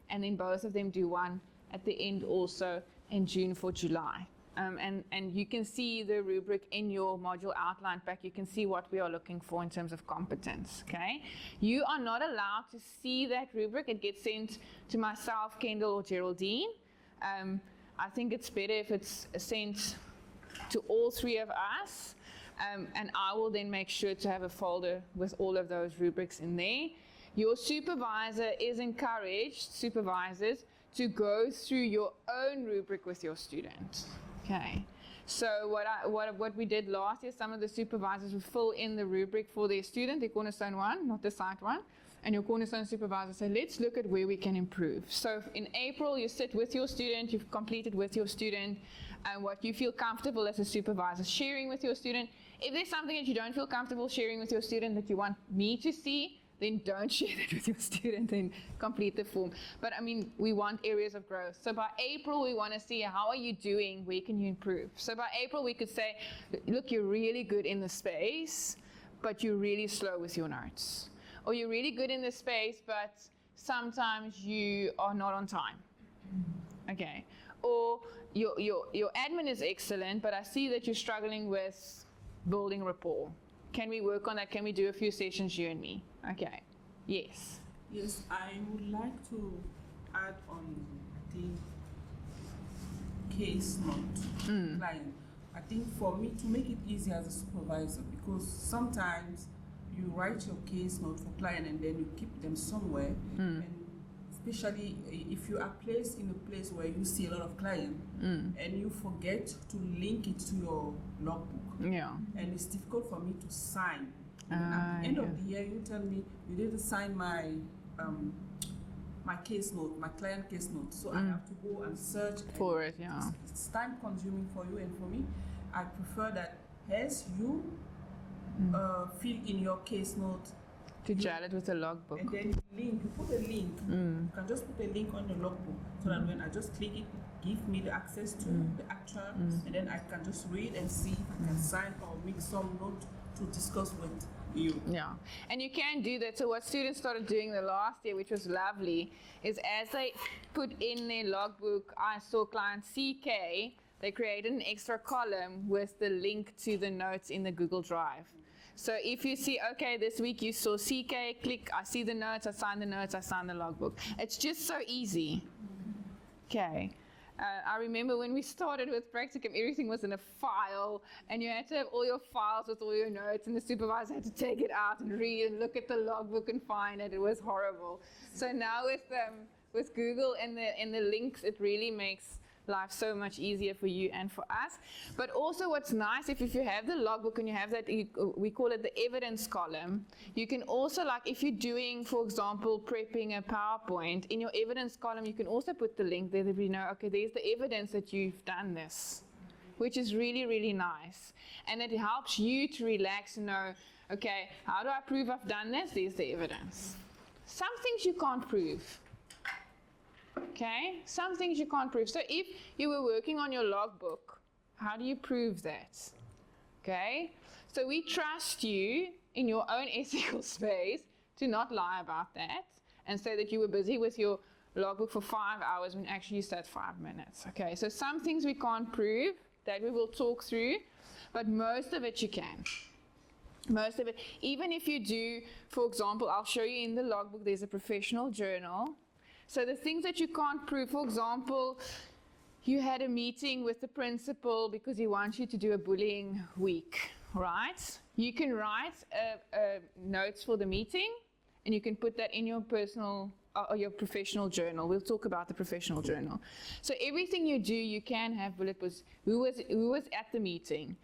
and then both of them do one at the end also in June for July. And you can see the rubric in your module outline pack. You can see what we are looking for in terms of competence. Okay, you are not allowed to see that rubric. It gets sent to myself, Kendall, or Geraldine. I think it's better if it's sent to all 3 of us. And I will then make sure to have a folder with all of those rubrics in there. Your supervisor is encouraged, supervisors, to go through your own rubric with your student. Okay. So what we did last year, some of the supervisors would fill in the rubric for their student, their cornerstone one, not the site one. And your cornerstone supervisor say, let's look at where we can improve. So in April, you sit with your student, you've completed with your student, and what you feel comfortable as a supervisor sharing with your student. If there's something that you don't feel comfortable sharing with your student that you want me to see, then don't share that with your student and complete the form. But I mean, we want areas of growth. So by April, we want to see how are you doing, where can you improve? So by April, we could say, look, you're really good in the space, but you're really slow with your notes. Or you're really good in the space, but sometimes you are not on time. Okay. Or your admin is excellent, but I see that you're struggling with building rapport. Can we work on that? Can we do a few sessions, you and me? Okay. Yes. Yes, I would like to add on the case note client. I think for me to make it easy as a supervisor, because sometimes you write your case note for client and then you keep them somewhere, and especially if you are placed in a place where you see a lot of clients and you forget to link it to your logbook. Yeah. And it's difficult for me to sign. And at the end of the year, you tell me you didn't sign my my case note, my client case note. So I have to go and search for it. Yeah. It's time consuming for you and for me. I prefer that as you fill in your case note to chat it with a logbook. And then you put a link. You can just put a link on the logbook so that when I just click it, give me the access to the actual, and then I can just read and see if I can sign or make some note to discuss with you. Yeah, and you can do that. So what students started doing the last year, which was lovely, is as they put in their logbook, I saw client CK, they created an extra column with the link to the notes in the Google Drive. So if you see, okay, this week you saw CK, click, I see the notes, I sign the notes, I sign the logbook. It's just so easy. Okay. I remember when we started with Practicum, everything was in a file, and you had to have all your files with all your notes, and the supervisor had to take it out and read and look at the logbook and find it. It was horrible. So now with Google and the links, it really makes life so much easier for you and for us. But also what's nice, if you have the logbook and you have that, we call it the evidence column, you can also, like if you're doing, for example, prepping a PowerPoint, in your evidence column you can also put the link there that we know, okay, there's the evidence that you've done this, which is really, really nice. And it helps you to relax and know, okay, how do I prove I've done this? There's the evidence. Some things you can't prove. Okay, some things you can't prove. So if you were working on your logbook, how do you prove that? Okay, so we trust you in your own ethical space to not lie about that and say that you were busy with your logbook for 5 hours when actually you said 5 minutes. Okay, so some things we can't prove that we will talk through, but most of it you can. Most of it, even if you do, for example, I'll show you in the logbook, there's a professional journal. So the things that you can't prove, for example, you had a meeting with the principal because he wants you to do a bullying week, right? You can write notes for the meeting, and you can put that in your personal or your professional journal. We'll talk about the professional journal. So everything you do, you can have bullet points. Who was at the meeting?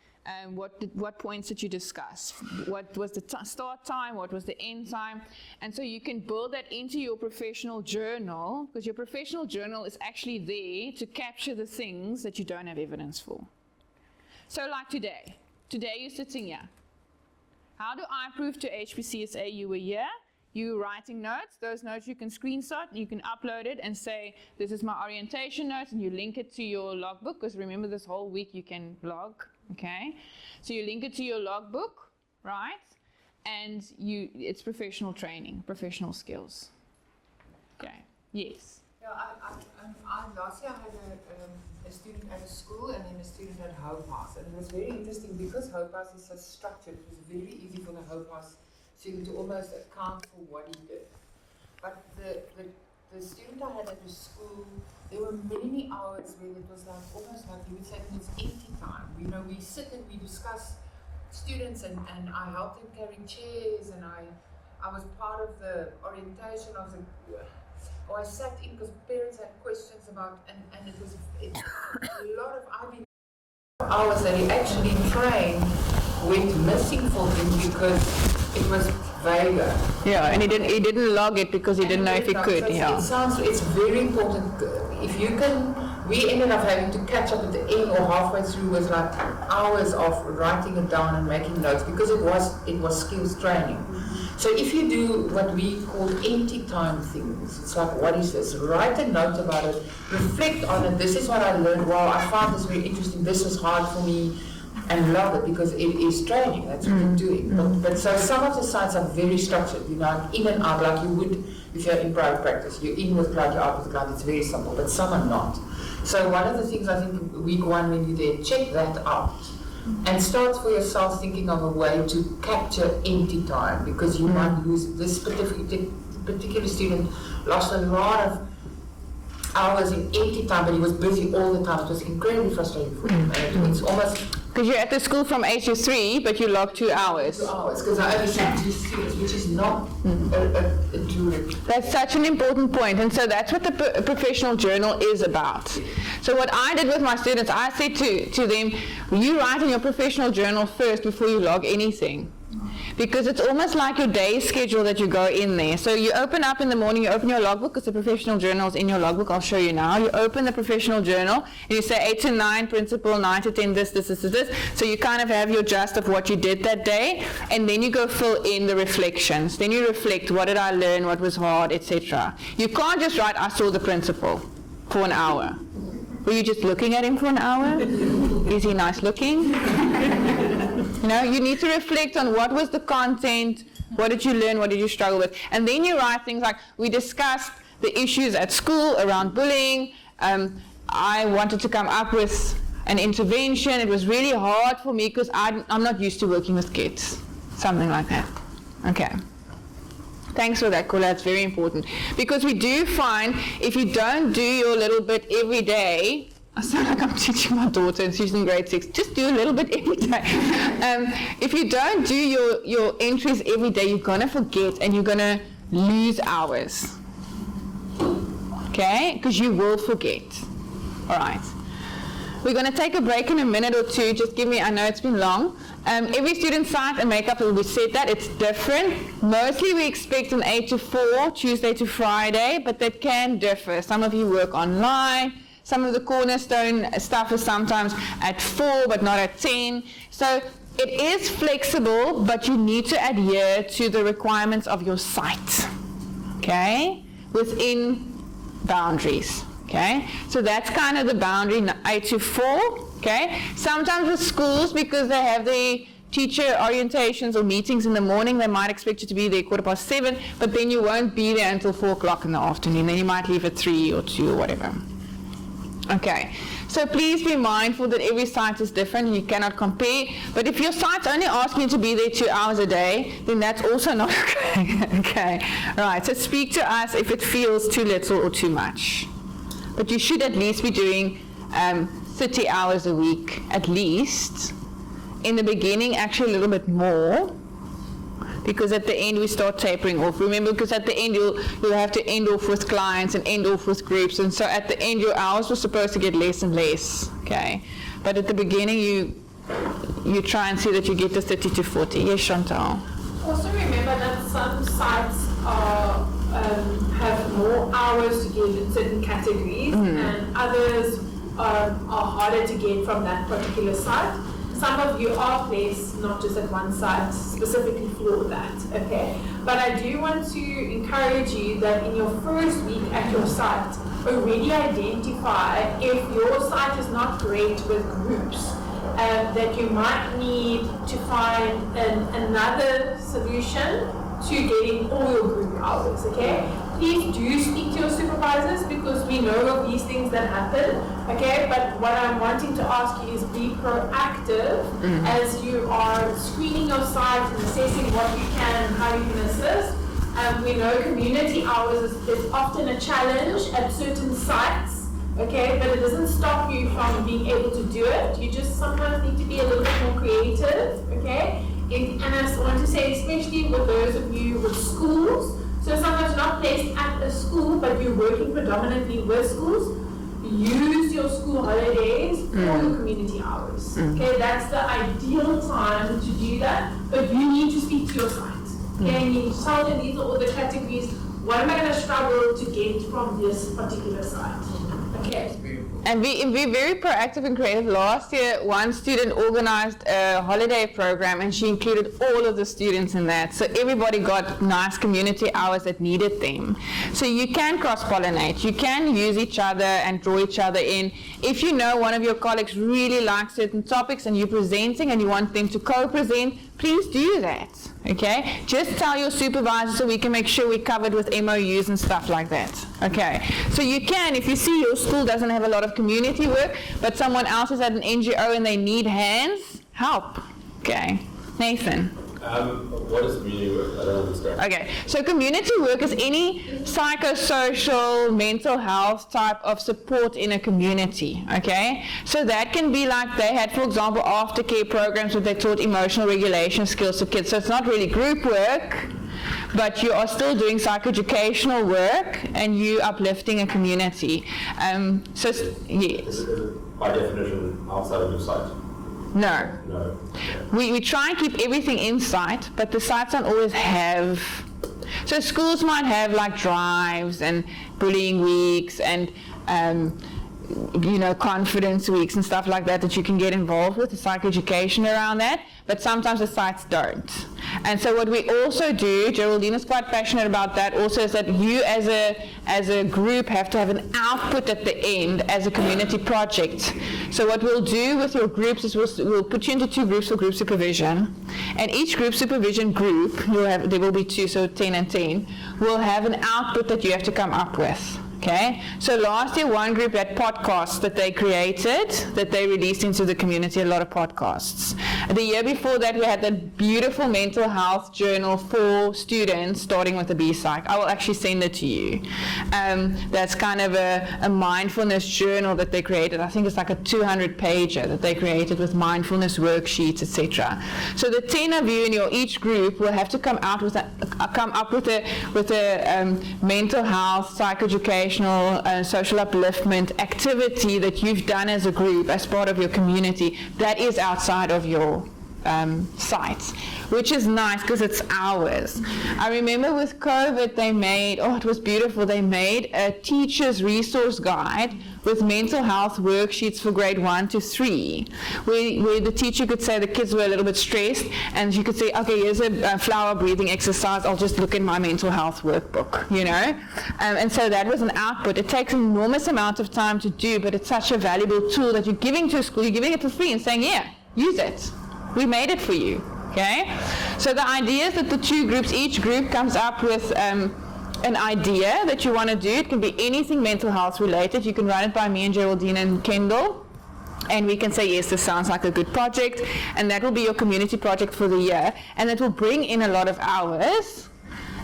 What points did you discuss? What was the start time? What was the end time? And so you can build that into your professional journal, because your professional journal is actually there to capture the things that you don't have evidence for. So like today you're sitting here. How do I prove to HPCSA you were here? You writing notes, those notes you can screenshot, you can upload it and say, this is my orientation notes, and you link it to your logbook, because remember this whole week you can log, okay? So you link it to your logbook, right? And it's professional training, professional skills. Okay, yes? Yeah, last year I had a student at a school and then a student at Hope House, and it was very interesting because Hope House is so structured. It was very easy for the Hope House student to almost account for what he did. But the student I had at the school, there were many hours where it was like almost like you would say it's empty time. You know, we sit and we discuss students, and I helped them carry chairs, and I was part of the orientation of the. Or I sat in because parents had questions about, and it's a lot of hours that he actually trained went missing for him because it was vaguer. Yeah, and he didn't log it because he didn't know if he could. So Yeah. It's very important. If you can, we ended up having to catch up at the end or halfway through with like hours of writing it down and making notes because it was skills training. So if you do what we call empty time things, it's like, what is this? Write a note about it, reflect on it. This is what I learned. Wow, I found this very interesting. This was hard for me. And love it because it is training. That's what you're doing. But so some of the sites are very structured, you know, in and out, like you would if you're in private practice. You're in with client, you're out with client. It's very simple, but some are not. So one of the things I think week one when you're there, check that out and start for yourself thinking of a way to capture empty time, because you might lose. This particular student lost a lot of hours in empty time, but he was busy all the time. It was incredibly frustrating for him. And it's almost. Because you're at the school from 8 to 3, but you log 2 hours. 2 hours, because I only sent 2 students, which is not a true. That's such an important point, and so that's what the professional journal is about. So what I did with my students, I said to them, you write in your professional journal first before you log anything. Because it's almost like your day schedule that you go in there. So you open up in the morning, you open your logbook, because the professional journal is in your logbook. I'll show you now. You open the professional journal, and you say 8 to 9 principal, 9 to 10 this. So you kind of have your gist of what you did that day, and then you go fill in the reflections. Then you reflect, what did I learn, what was hard, etc. You can't just write, I saw the principal for an hour. Were you just looking at him for an hour? Is he nice looking? You know, you need to reflect on what was the content, what did you learn, what did you struggle with, and then you write things like, we discussed the issues at school around bullying. I wanted to come up with an intervention. It was really hard for me because I'm not used to working with kids. Something like that. Okay. Thanks for that, Kula. That's very important. Because we do find if you don't do your little bit every day, I sound like I'm teaching my daughter and she's in grade 6, just do a little bit every day. If you don't do your entries every day, you're going to forget and you're going to lose hours. Okay? Because you will forget. All right. We're going to take a break in a minute or two. Just give me, I know it's been long. Every student site and makeup, we said that, it's different. Mostly we expect an 8 to 4, Tuesday to Friday, but that can differ. Some of you work online. Some of the cornerstone stuff is sometimes at 4, but not at 10. So it is flexible, but you need to adhere to the requirements of your site, okay, within boundaries. Okay, so that's kind of the boundary, 8 to 4, okay. Sometimes with schools, because they have the teacher orientations or meetings in the morning, they might expect you to be there 7:15, but then you won't be there until 4 o'clock in the afternoon. Then you might leave at 3 or 2 or whatever. Okay, so please be mindful that every site is different and you cannot compare. But if your site's only asking you to be there 2 hours a day, then that's also not okay. Okay, right, so speak to us if it feels too little or too much. But you should at least be doing 30 hours a week, at least. In the beginning, actually a little bit more, because at the end we start tapering off. Remember, because at the end you'll have to end off with clients and end off with groups, and so at the end your hours were supposed to get less and less, okay? But at the beginning you try and see that you get to 30 to 40. Yes, Chantal? Also remember that some sites are have more hours to give in certain categories, and others are harder to get from that particular site. Some of you are placed not just at one site specifically for that, okay? But I do want to encourage you that in your first week at your site, already identify if your site is not great with groups, that you might need to find another solution to getting all your group hours, okay? Please do speak to your supervisors because we know of these things that happen, okay? But what I'm wanting to ask you is be proactive as you are screening your site and assessing what you can and how you can assist. We know community hours is often a challenge at certain sites, okay? But it doesn't stop you from being able to do it. You just sometimes need to be a little bit more creative, okay? And I want to say, especially with those of you with schools, so sometimes you're not placed at a school, but you're working predominantly with schools, use your school holidays for your community hours. Okay, that's the ideal time to do that, but you need to speak to your site. Okay, and you need to tell them these are all the categories. What am I going to struggle to get from this particular site? Okay. And we're very proactive and creative. Last year, one student organized a holiday program and she included all of the students in that. So everybody got nice community hours that needed them. So you can cross-pollinate. You can use each other and draw each other in. If you know one of your colleagues really likes certain topics and you're presenting and you want them to co-present, please do that, okay? Just tell your supervisor so we can make sure we're covered with MOUs and stuff like that, okay? So you can, if you see your school doesn't have a lot of community work, but someone else is at an NGO and they need hands, help, okay? Nathan? What is community work? I don't understand. Okay, so community work is any psychosocial, mental health type of support in a community, okay? So that can be like they had, for example, aftercare programs where they taught emotional regulation skills to kids. So it's not really group work, but you are still doing psychoeducational work and you uplifting a community. So, yes. Is it by definition outside of your site? No. No. We try and keep everything in sight, but the sites don't always have. So schools might have like drives and bullying weeks and confidence weeks and stuff like that you can get involved with, the psychoeducation around that, but sometimes the sites don't. And so what we also do, Geraldine is quite passionate about that also, is that you as a group have to have an output at the end as a community project. So what we'll do with your groups is we'll put you into 2 groups for group supervision, and each group supervision group, there will be 2, so 10 and 10, will have an output that you have to come up with. Okay, so last year one group had podcasts that they created, that they released into the community, a lot of podcasts. The year before that we had that beautiful mental health journal for students, starting with the Psych. I will actually send it to you. That's kind of a mindfulness journal that they created. I think it's like a 200-pager that they created with mindfulness worksheets, etc. So the 10 of you in your each group will have to come up with a mental health, psychoeducation, social upliftment activity that you've done as a group, as part of your community, that is outside of your sites, which is nice because it's ours. I remember with COVID they made, it was beautiful, they made a teacher's resource guide with mental health worksheets for grade 1 to 3, where the teacher could say the kids were a little bit stressed, and she could say, okay, here's a flower breathing exercise, I'll just look in my mental health workbook, and so that was an output. It takes an enormous amount of time to do, but it's such a valuable tool that you're giving to a school, you're giving it for free and saying, yeah, use it. We made it for you, okay? So the idea is that the 2 groups, each group comes up with an idea that you want to do. It can be anything mental health related. You can run it by me and Geraldine and Kendall, and we can say, yes, this sounds like a good project, and that will be your community project for the year, and it will bring in a lot of hours.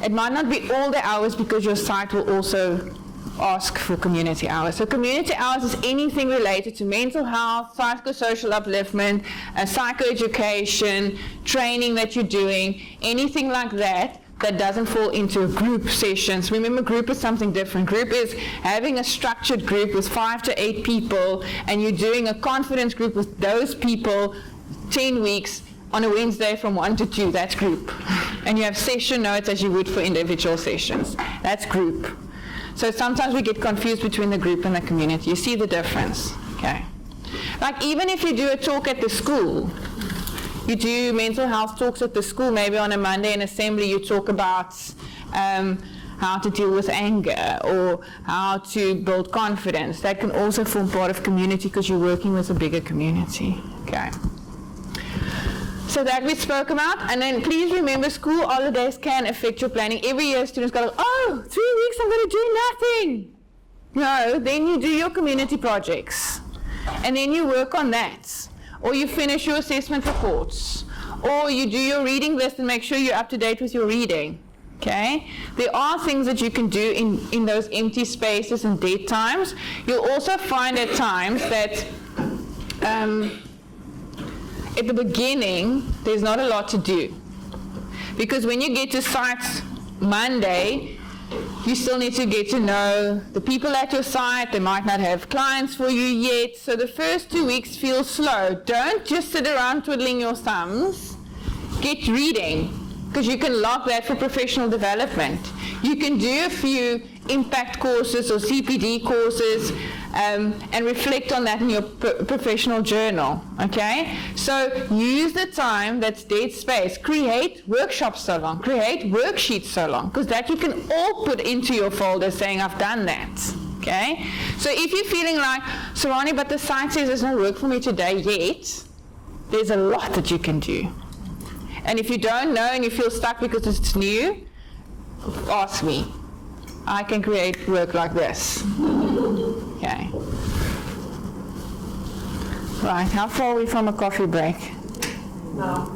It might not be all the hours because your site will also ask for community hours. So community hours is anything related to mental health, psychosocial upliftment, psychoeducation, training that you're doing, anything like that doesn't fall into group sessions. Remember, group is something different. Group is having a structured group with 5 to 8 people, and you're doing a confidence group with those people 10 weeks on a Wednesday from 1 to 2. That's group. And you have session notes as you would for individual sessions. That's group. So sometimes we get confused between the group and the community. You see the difference, okay? Like even if you do a talk at the school, you do mental health talks at the school, maybe on a Monday in assembly you talk about how to deal with anger or how to build confidence. That can also form part of community because you're working with a bigger community, okay? So that we spoke about, and then please remember school holidays can affect your planning. Every year students go, 3 weeks I'm going to do nothing. No, then you do your community projects, and then you work on that, or you finish your assessment reports, or you do your reading list and make sure you're up to date with your reading. Okay? There are things that you can do in those empty spaces and dead times. You'll also find at times that at the beginning, there's not a lot to do. Because when you get to sites Monday, you still need to get to know the people at your site. They might not have clients for you yet. So the first 2 weeks feel slow. Don't just sit around twiddling your thumbs. Get reading, because you can log that for professional development. You can do a few impact courses or CPD courses and reflect on that in your professional journal, okay? So use the time that's dead space. Create workshops so long, create worksheets so long, because that you can all put into your folder saying, I've done that, okay? So if you're feeling like, Sarani, but the site says there's no work for me today yet, there's a lot that you can do. And if you don't know and you feel stuck because it's new, ask me. I can create work like this. Okay. Right, how far are we from a coffee break? No.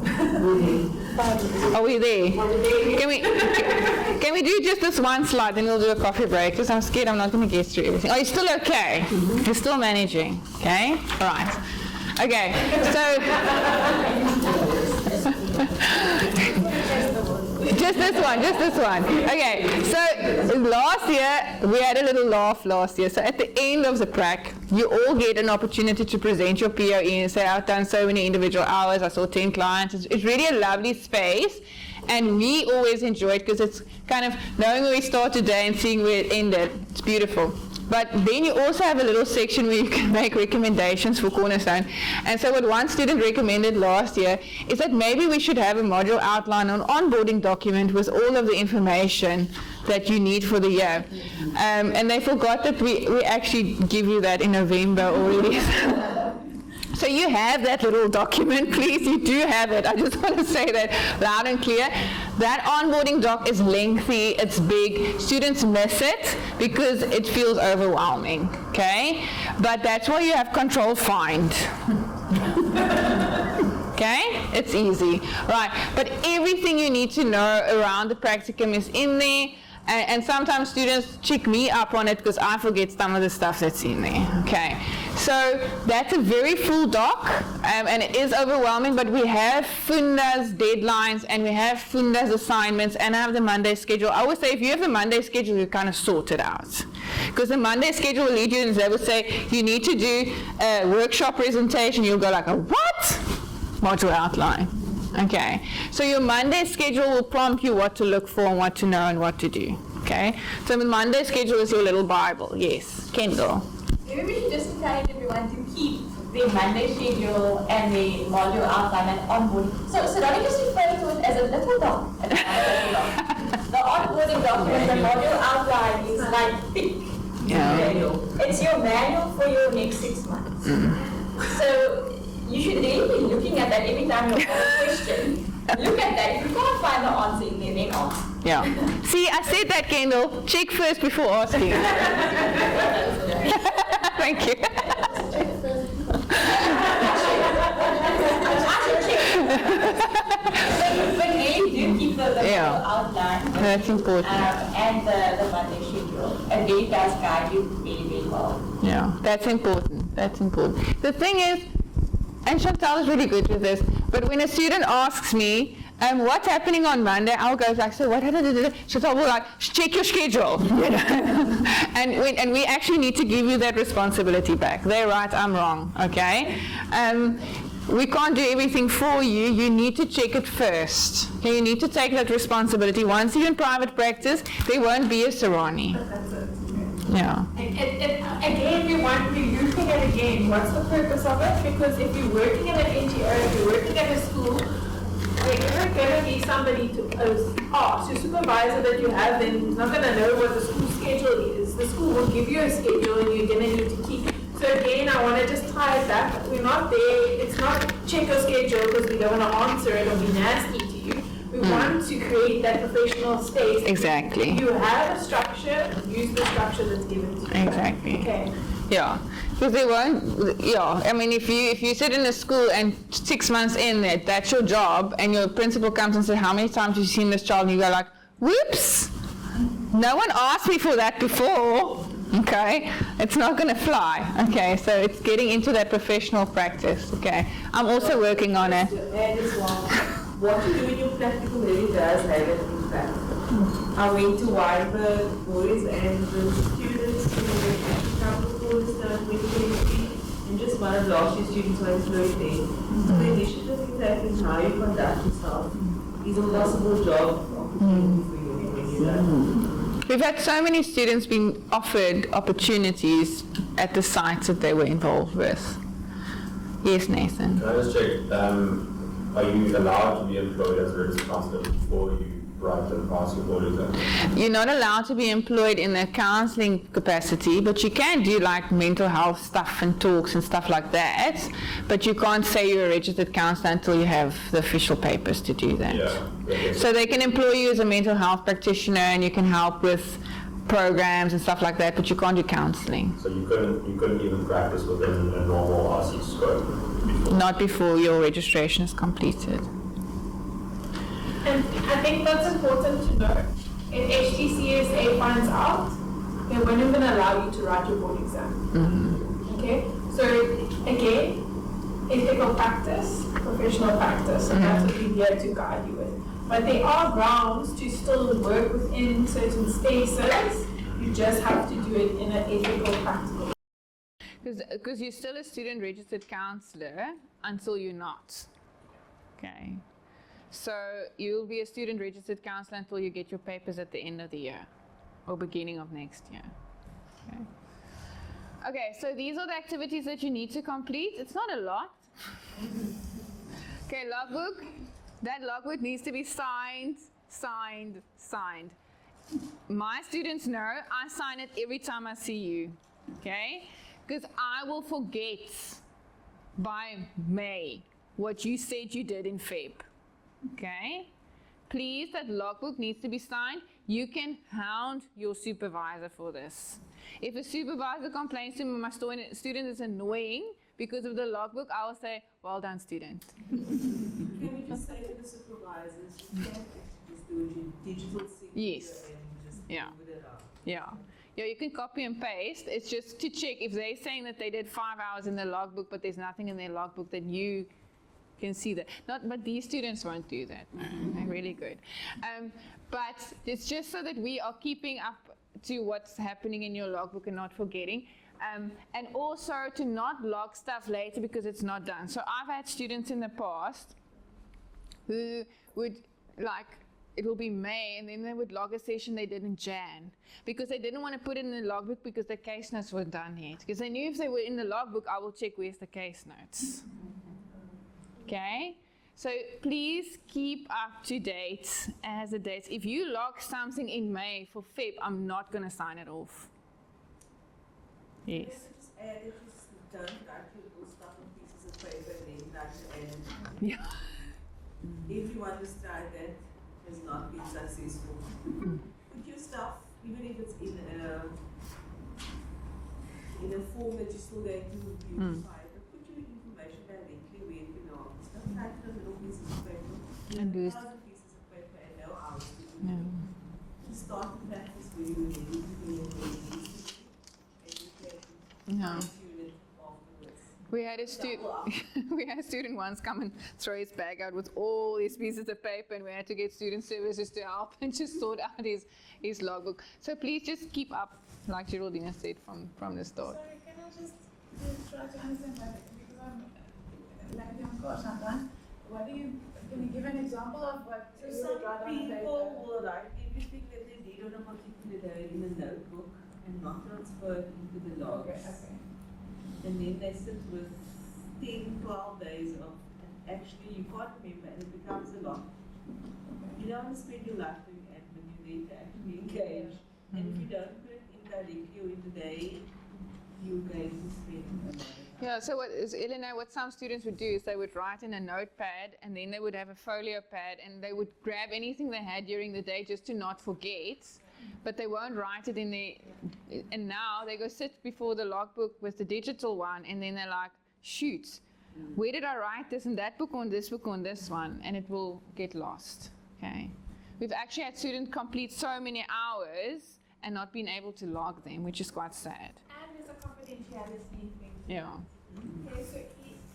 Are we there? Can we do just this one slide, then we'll do a coffee break? Because I'm scared I'm not going to get through everything. Are you still okay? You're still managing, okay? All right. Okay, so just this one. Okay, so last year, we had a little laugh last year. So at the end of the prac, you all get an opportunity to present your POE and say, I've done so many individual hours, I saw 10 clients. It's really a lovely space. And we always enjoy it because it's kind of knowing where we start today and seeing where it ended. It's beautiful. But then you also have a little section where you can make recommendations for Cornerstone. And so what one student recommended last year is that maybe we should have a module outline, an onboarding document with all of the information that you need for the year. And they forgot that we actually give you that in November already. So you have that little document, please, you do have it. I just want to say that loud and clear. That onboarding doc is lengthy, it's big. Students miss it because it feels overwhelming, okay? But that's why you have control find. Okay, it's easy, right? But everything you need to know around the practicum is in there. And sometimes students check me up on it because I forget some of the stuff that's in there. Okay, so that's a very full doc, and it is overwhelming, but we have Funda's deadlines and we have Funda's assignments, and I have the Monday schedule. I always say if you have the Monday schedule, you kind of sort it out. Because the Monday schedule will lead you, and they will say, you need to do a workshop presentation. You'll go like, a what? Module outline. Okay, so your Monday schedule will prompt you what to look for and what to know and what to do. Okay, so the Monday schedule is your little Bible. Yes, Kendall. Maybe we should just encourage everyone to keep the Monday schedule and the module outline and onboarding. So don't just refer to it as a little doc. The onboarding document, the module outline is like thick. Yeah. It's your manual for your next 6 months. So you should really be looking at that every time you have a question. Look at that. If you can't find the answer in there, then ask. Yeah. See, I said that, Kendall. Check first before asking. Thank you. But really do keep the outline. That's important. And the Monday schedule. And really does guide you really, really well. Yeah, that's important. That's important. The thing is, and Chantal is really good with this, but when a student asks me, what's happening on Monday, I'll go like, so what? Chantal will like, check your schedule. You know? and we actually need to give you that responsibility back. They're right, I'm wrong, okay? We can't do everything for you. You need to check it first. Okay, you need to take that responsibility. Once you're in private practice, there won't be a Sarani. Yeah. Again, we want to be looking at again, what's the purpose of it? Because if you're working at an NGO, if you're working at a school, there isn't going to be somebody to ask. Your supervisor that you have then is not going to know what the school schedule is. The school will give you a schedule and you're going to need to keep. So again, I want to just tie it back. We're not there. It's not check your schedule because we don't want to answer it or be nasty to you. We want to create that professional space. Exactly. You have a structure, use the structure that's given to you. Exactly. Okay. Yeah. Because they won't, I mean, if you sit in a school and 6 months in it, that's your job, and your principal comes and says, how many times have you seen this child? And you go like, whoops, no one asked me for that before. Okay, it's not going to fly. Okay, so it's getting into that professional practice. Okay, I'm also working on it. What you do in your practical really does have an impact. I went to Weinberg boys and the students who were at the capital Cornerstone 2023 and just one of last year's students who was very there. So the initiative is that in how you conduct yourself is a possible job opportunity for you when you're done. We've had so many students being offered opportunities at the sites that they were involved with. Yes, Nathan. Can I just check, are you allowed to be employed as a registered counselor before you write and pass your board exam? You're not allowed to be employed in a counseling capacity, but you can do like mental health stuff and talks and stuff like that, but you can't say you're a registered counselor until you have the official papers to do that. Yeah. Okay. So they can employ you as a mental health practitioner and you can help with programs and stuff like that, but you can't do counseling. So you couldn't even practice within a normal RC scope before? Not before your registration is completed. And I think that's important to know. If HTCSA finds out, they won't even allow you to write your board exam. Okay? So again, ethical practice, professional practice, and that's what we're here to guide you with. But there are grounds to still work within certain spaces. You just have to do it in an ethical, practical. Because you're still a student registered counselor until you're not. Okay. So you'll be a student registered counselor until you get your papers at the end of the year or beginning of next year. Okay. Okay, so these are the activities that you need to complete. It's not a lot. Okay, logbook. That logbook needs to be signed. My students know I sign it every time I see you. Okay? Because I will forget by May what you said you did in Feb. Okay? Please, that logbook needs to be signed. You can hound your supervisor for this. If a supervisor complains to me, my student is annoying because of the logbook, I will say, well done, student. Can you just say to the supervisors, you can't just do it in digital signature Yes. and just Yeah. move it out? Yeah. Yeah, you can copy and paste. It's just to check if they're saying that they did 5 hours in the logbook, but there's nothing in their logbook, then you can see that. But these students won't do that. They're really good. But it's just so that we are keeping up to what's happening in your logbook and not forgetting. And also to not log stuff later because it's not done. So I've had students in the past who would it will be May, and then they would log a session they did in Jan because they didn't want to put it in the logbook because the case notes weren't done yet. Because they knew if they were in the logbook, I will check where's the case notes. Okay? So please keep up to date as the dates. If you log something in May for Feb, I'm not going to sign it off. Yes. Just add it, just don't write your little stuff on pieces of paper and then write it Yeah. Everyone who's tried that has not been successful. Put your stuff, even if it's in a form that you're still going to beautify, but put your information directly where it belongs. Don't write it on little pieces of paper. And do it. 1,000 pieces of paper and no hours to do No. it. Just start the practice where you need to be and where you need to be. And you can No. fine-tune it afterwards. We had a student once come and throw his bag out with all these pieces of paper, and we had to get student services to help and just sort out his logbook. So please just keep up, like Geraldine said, from the start. Sorry, can I just try to understand that? Because I'm like the course I'm done. What do you, can you give an example of what So you some would write on paper? people will write everything that they did on a particular day in a notebook and not transfer it into the logs. Okay. And then they sit with 10, 12 days of, and actually you can't remember and it becomes a lot. You don't want to spend your life doing admin, you need to actually engage. And if you don't put it in directly or in the day, you're going to spend a lot of time. Yeah, so what some students would do is they would write in a notepad, and then they would have a folio pad, and they would grab anything they had during the day just to not forget, but they won't write it in there. And now they go sit before the logbook with the digital one, and then they're like, shoot, where did I write this in that book on this one? And it will get lost, okay? We've actually had students complete so many hours and not been able to log them, which is quite sad. And there's a confidentiality thing. Yeah. Okay,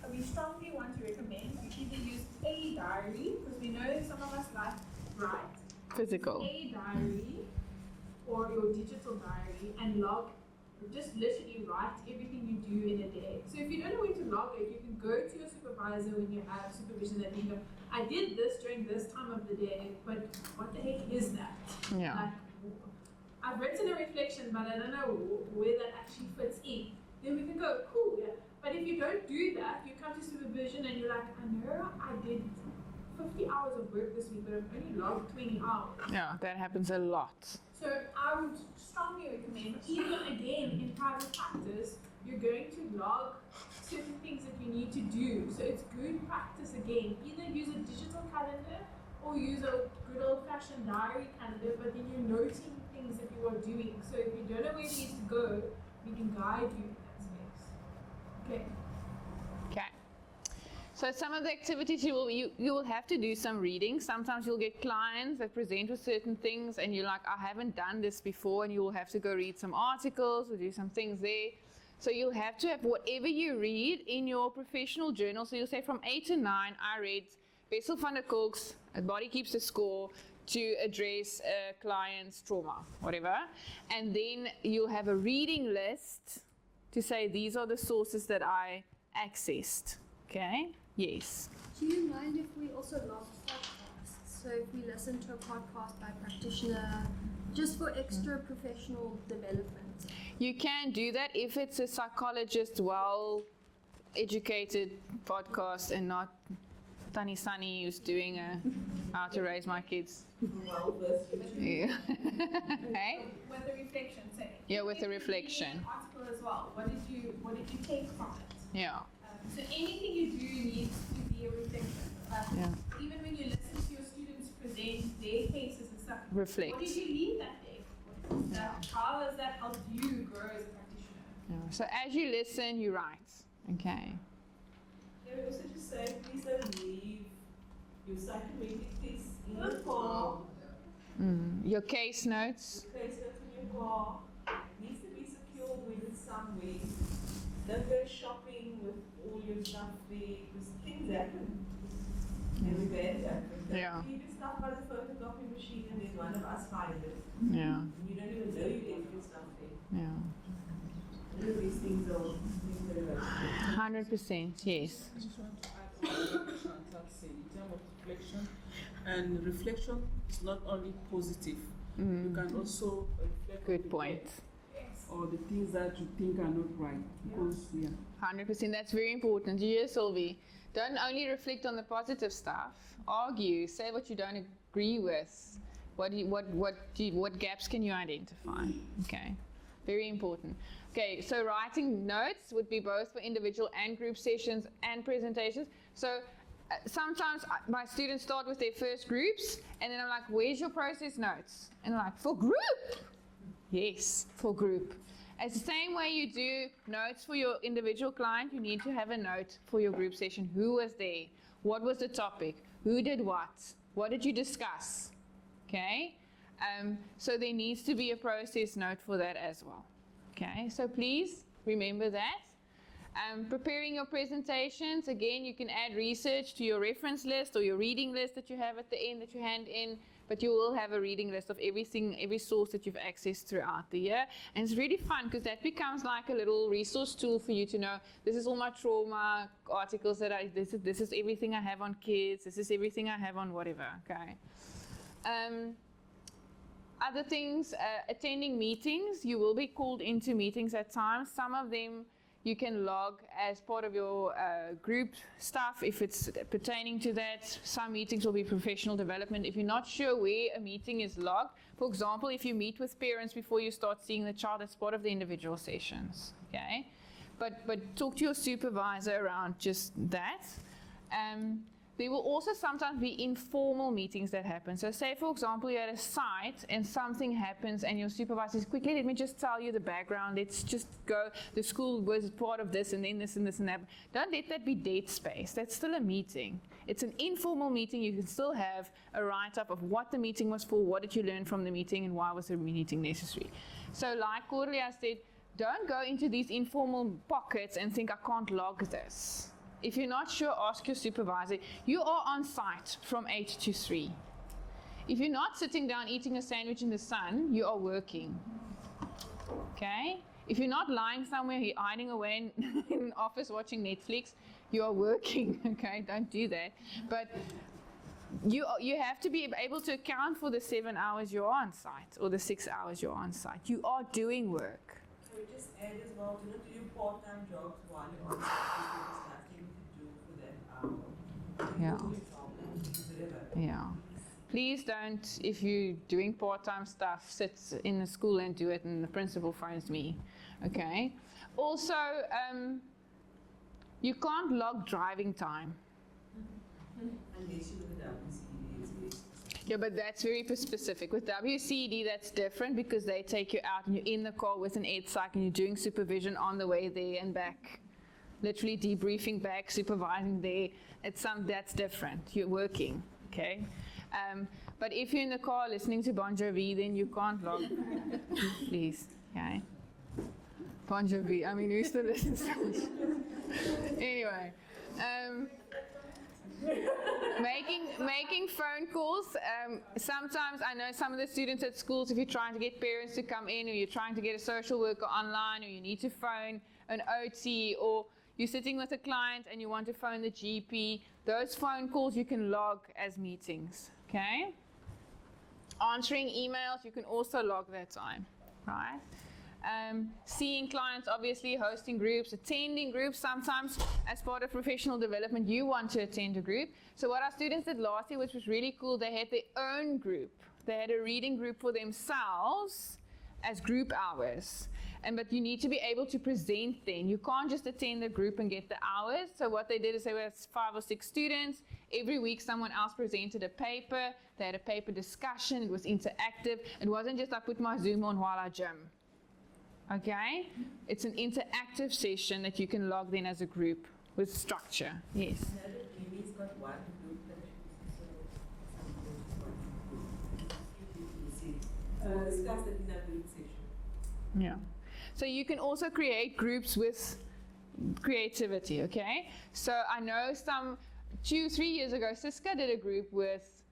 so we strongly want to recommend you either use a diary, because we know some of us like write. Physical. A diary or your digital diary and log, just literally write everything you do in a day. So if you don't know where to log it, you can go to your supervisor when you have supervision that you go, I did this during this time of the day, but what the heck is that? Yeah. Like, I've written a reflection, but I don't know where that actually fits in. Then we can go, cool, yeah. But if you don't do that, you come to supervision and you're like, I know I did 50 hours of work this week, but I've only logged 20 hours. Yeah, that happens a lot. So I would strongly recommend, even again in private practice, you're going to log certain things that you need to do. So it's good practice again. Either use a digital calendar or use a good old-fashioned diary calendar, but then you're noting things that you are doing. So if you don't know where it needs to go, we can guide you in that space. Okay. Okay. So some of the activities you will have to do some reading. Sometimes you'll get clients that present with certain things and you're like, I haven't done this before, and you will have to go read some articles or do some things there. So you'll have to have whatever you read in your professional journal. So you'll say from 8 to 9, I read Bessel van der Kolk's Body Keeps the Score to address a client's trauma, whatever. And then you'll have a reading list to say these are the sources that I accessed. Okay? Yes. Do you mind if we also log podcasts? So if we listen to a podcast by a practitioner, just for extra professional development. You can do that if it's a psychologist, well-educated podcast and not Tani Sunny who's doing a how to raise my kids. Yeah. Hey? With the reflection, say. Yeah, with the If you read reflection. an article as well. What did you take from it? Yeah. So anything you do needs to be a reflection. Yeah. Even when you listen to your students present their cases and stuff. Reflect. What did you learn that day? How has that helped you grow as a practitioner? Yeah. So as you listen, you write. Okay. Can we also just say, please don't leave your psychometric test in the car, Your case notes. your case notes in your car. It needs to be secure when it's somewhere. Don't go shopping with all your stuff there, because things happen. Every bad happen. Yeah. You do stuff by the photocopy machine and then one of us finds it. Yeah. And you don't even know you left your stuff there. Yeah. All of these things are things that are 100%. Yes. I just want to add on what Chantal said in terms of reflection. And reflection is not only positive. You can also reflect Good on the point. bad or the things that you think are not right. Because, 100%. That's very important. You hear, Sylvie? Don't only reflect on the positive stuff. Argue. Say what you don't agree with. What gaps can you identify? Okay. Very important. Okay, so writing notes would be both for individual and group sessions and presentations. So sometimes my students start with their first groups, and then I'm like, where's your process notes? And they're like, for group? Yes, for group. It's the same way you do notes for your individual client, you need to have a note for your group session. Who was there? What was the topic? Who did what? What did you discuss? Okay? So there needs to be a process note for that as well. Okay, so please remember that. Preparing your presentations, again, you can add research to your reference list or your reading list that you have at the end that you hand in, but you will have a reading list of every source that you've accessed throughout the year. And it's really fun because that becomes like a little resource tool for you to know, this is all my trauma articles that this is everything I have on kids, this is everything I have on whatever, okay? Other things, attending meetings, you will be called into meetings at times. Some of them you can log as part of your group stuff if it's pertaining to that. Some meetings will be professional development. If you're not sure where a meeting is logged, for example, if you meet with parents before you start seeing the child, that's part of the individual sessions, okay? But talk to your supervisor around just that. There will also sometimes be informal meetings that happen. So say, for example, you're at a site and something happens and your supervisor says, quickly, let me just tell you the background. Let's just go, the school was part of this and then this and this and that. Don't let that be dead space. That's still a meeting. It's an informal meeting. You can still have a write-up of what the meeting was for, what did you learn from the meeting, and why was the meeting necessary. So like Cordelia said, don't go into these informal pockets and think, I can't log this. If you're not sure, ask your supervisor. You are on site from 8 to 3. If you're not sitting down eating a sandwich in the sun, you are working. Okay? If you're not lying somewhere, you're hiding away in an office watching Netflix, you are working. Okay? Don't do that. But you have to be able to account for the 7 hours you're on site or the 6 hours you're on site. You are doing work. So we just add as well, do not do your part-time jobs while you're on site. Yeah. Yeah. Please don't, if you're doing part-time stuff, sit in the school and do it and the principal phones me. Okay? Also, you can't log driving time. Unless you look at WCD. Yeah, but that's very specific. With WCD, that's different because they take you out and you're in the car with an ed psych and you're doing supervision on the way there and back. Literally debriefing back, supervising there. That's different. You're working, okay? But if you're in the car listening to Bon Jovi, then you can't log. Please, okay? Bon Jovi. I mean, who still listens to it? Anyway, making phone calls. Sometimes I know some of the students at schools, if you're trying to get parents to come in, or you're trying to get a social worker online, or you need to phone an OT, or you're sitting with a client and you want to phone the GP, those phone calls you can log as meetings, okay? Answering emails, you can also log that time, right? seeing clients, obviously, hosting groups, attending groups. Sometimes as part of professional development, you want to attend a group. So what our students did last year, which was really cool, they had their own group. They had a reading group for themselves as group hours. But you need to be able to present then. You can't just attend a group and get the hours. So what they did is they were 5 or 6 students. Every week someone else presented a paper. They had a paper discussion. It was interactive. It wasn't just I put my Zoom on while I gym. Okay? It's an interactive session that you can log then as a group with structure. Yes? Discuss it in a group session. Yeah. So you can also create groups with creativity, okay? So I know 2-3 years ago, Siska did a group with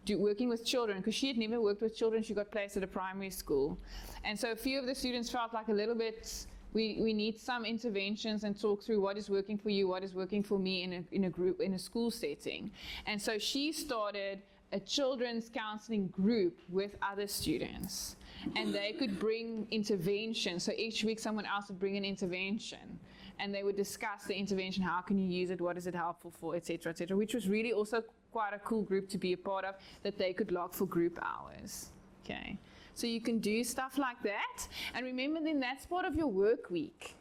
working with children, because she had never worked with children. She got placed at a primary school. And so a few of the students felt like a little bit, we need some interventions and talk through what is working for you, what is working for me in a group, in a school setting. And so she started a children's counseling group with other students, and they could bring intervention. So each week someone else would bring an intervention, and they would discuss the intervention, how can you use it, what is it helpful for, etc., which was really also quite a cool group to be a part of, that they could log for group hours. Okay, so you can do stuff like that, and remember then that's part of your work week,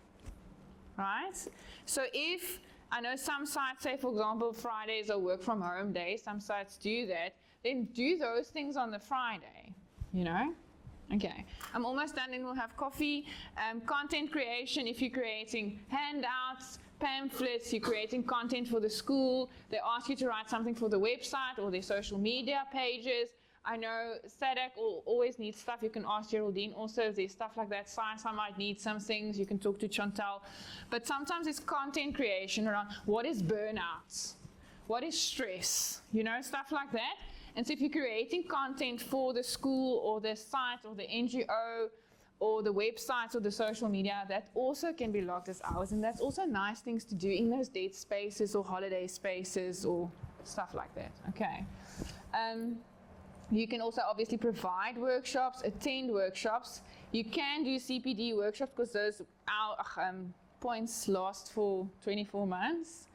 right? So if I know some sites say, for example, Fridays are work from home days, some sites do that, then do those things on the Friday, you know? Okay, I'm almost done, and we'll have coffee. Content creation, if you're creating handouts, pamphlets, you're creating content for the school, they ask you to write something for the website or their social media pages. I know SADC will always need stuff. You can ask Geraldine also if there's stuff like that. Science, I might need some things. You can talk to Chantal. But sometimes it's content creation around what is burnout? What is stress? You know, stuff like that. And so if you're creating content for the school or the site or the NGO or the websites or the social media, that also can be logged as hours. And that's also nice things to do in those dead spaces or holiday spaces or stuff like that. Okay. You can also obviously provide workshops, attend workshops. You can do CPD workshops because those points last for 24 months.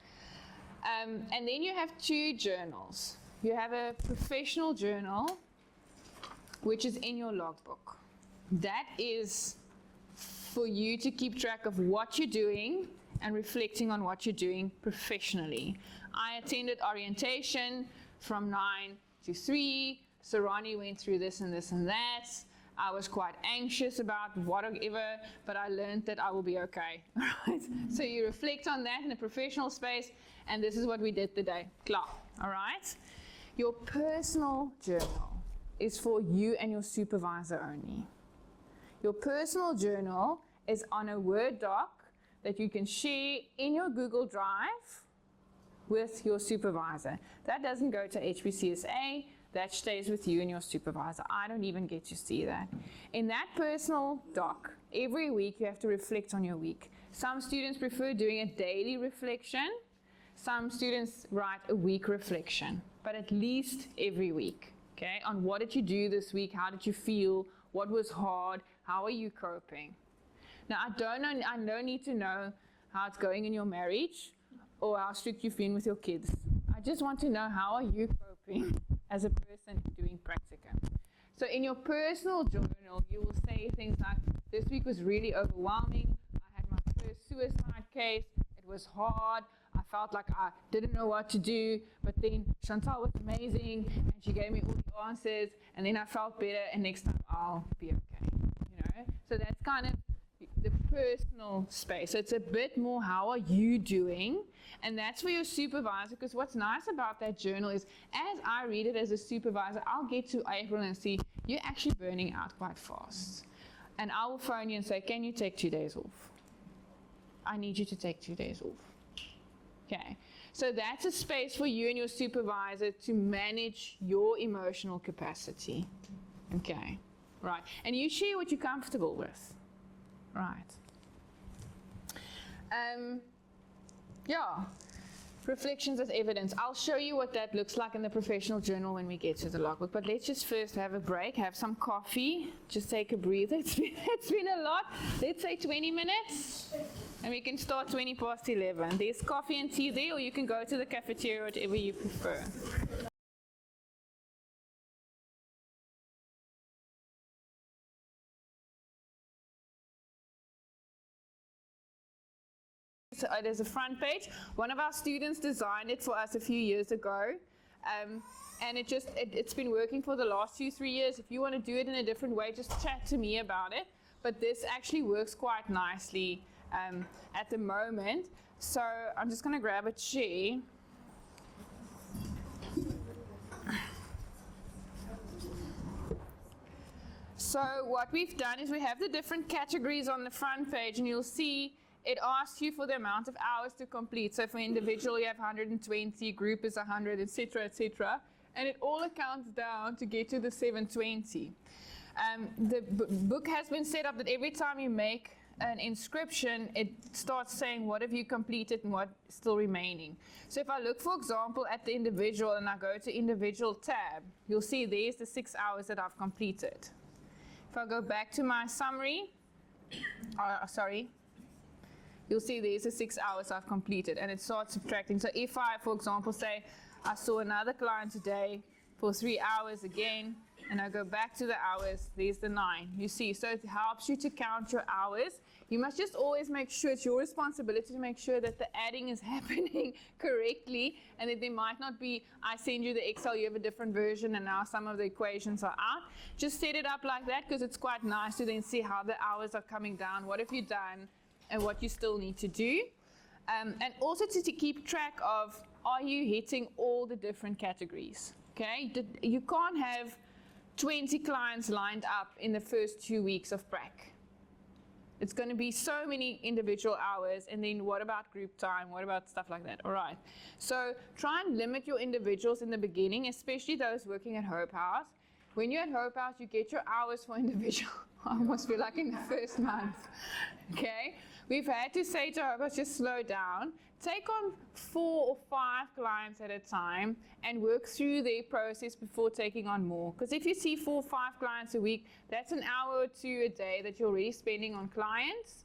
And then you have 2 journals. You have a professional journal, which is in your logbook. That is for you to keep track of what you're doing and reflecting on what you're doing professionally. I attended orientation from 9 to 3. Sarani went through this and this and that. I was quite anxious about whatever, but I learned that I will be okay. Right? So you reflect on that in a professional space, and this is what we did today. Klaar. All right? Your personal journal is for you and your supervisor only. Your personal journal is on a Word doc that you can share in your Google Drive with your supervisor. That doesn't go to HPCSA. That stays with you and your supervisor. I don't even get to see that. In that personal doc, every week you have to reflect on your week. Some students prefer doing a daily reflection. Some students write a week reflection, but at least every week, okay? On what did you do this week? How did you feel? What was hard? How are you coping? Now, I don't need to know how it's going in your marriage or how strict you've been with your kids. I just want to know, how are you coping as a person doing practicum? So in your personal journal, you will say things like, this week was really overwhelming. I had my first suicide case. It was hard. I felt like I didn't know what to do, but then Chantal was amazing, and she gave me all the answers, and then I felt better, and next time I'll be okay, you know? So that's kind of the personal space. So it's a bit more, how are you doing? And that's for your supervisor, because what's nice about that journal is, as I read it as a supervisor, I'll get to April and see, you're actually burning out quite fast. And I will phone you and say, can you take 2 days off? I need you to take 2 days off. Okay, so that's a space for you and your supervisor to manage your emotional capacity. Okay, right. And you share what you're comfortable with. Right. Yeah. Reflections as evidence. I'll show you what that looks like in the professional journal when we get to the logbook. But let's just first have a break, have some coffee, just take a breather. It's been a lot. Let's say 20 minutes, and we can start 20 past 11. There's coffee and tea there, or you can go to the cafeteria, whatever you prefer. So there's a front page. One of our students designed it for us a few years ago, and it's been working for the last 2-3 years. If you want to do it in a different way, just chat to me about it. But this actually works quite nicely at the moment. So I'm just going to grab a chair. So what we've done is we have the different categories on the front page, and you'll see it asks you for the amount of hours to complete. So for individual, you have 120, group is 100, etc., etc. And it all accounts down to get to the 720. The book has been set up that every time you make an inscription, it starts saying what have you completed and what's still remaining. So if I look, for example, at the individual and I go to individual tab, you'll see there's the 6 hours that I've completed. If I go back to my summary, you'll see there's the 6 hours I've completed, and it starts subtracting. So if I, for example, say I saw another client today for 3 hours again, and I go back to the hours, there's the 9. You see, so it helps you to count your hours. You must just always make sure it's your responsibility to make sure that the adding is happening correctly, and that there might not be, I send you the Excel, you have a different version, and now some of the equations are out. Just set it up like that, because it's quite nice to then see how the hours are coming down, what have you done, and what you still need to do. And also to keep track of, are you hitting all the different categories? Okay, you can't have 20 clients lined up in the first 2 weeks of prac. It's going to be so many individual hours, and then what about group time? What about stuff like that? All right. So try and limit your individuals in the beginning, especially those working at Hope House. When you're at Hope House, you get your hours for individual. I almost feel like in the first month. Okay? We've had to say to Hope House, just slow down. Take on 4 or 5 clients at a time and work through their process before taking on more. Because if you see 4 or 5 clients a week, that's an hour or 2 a day that you're already spending on clients.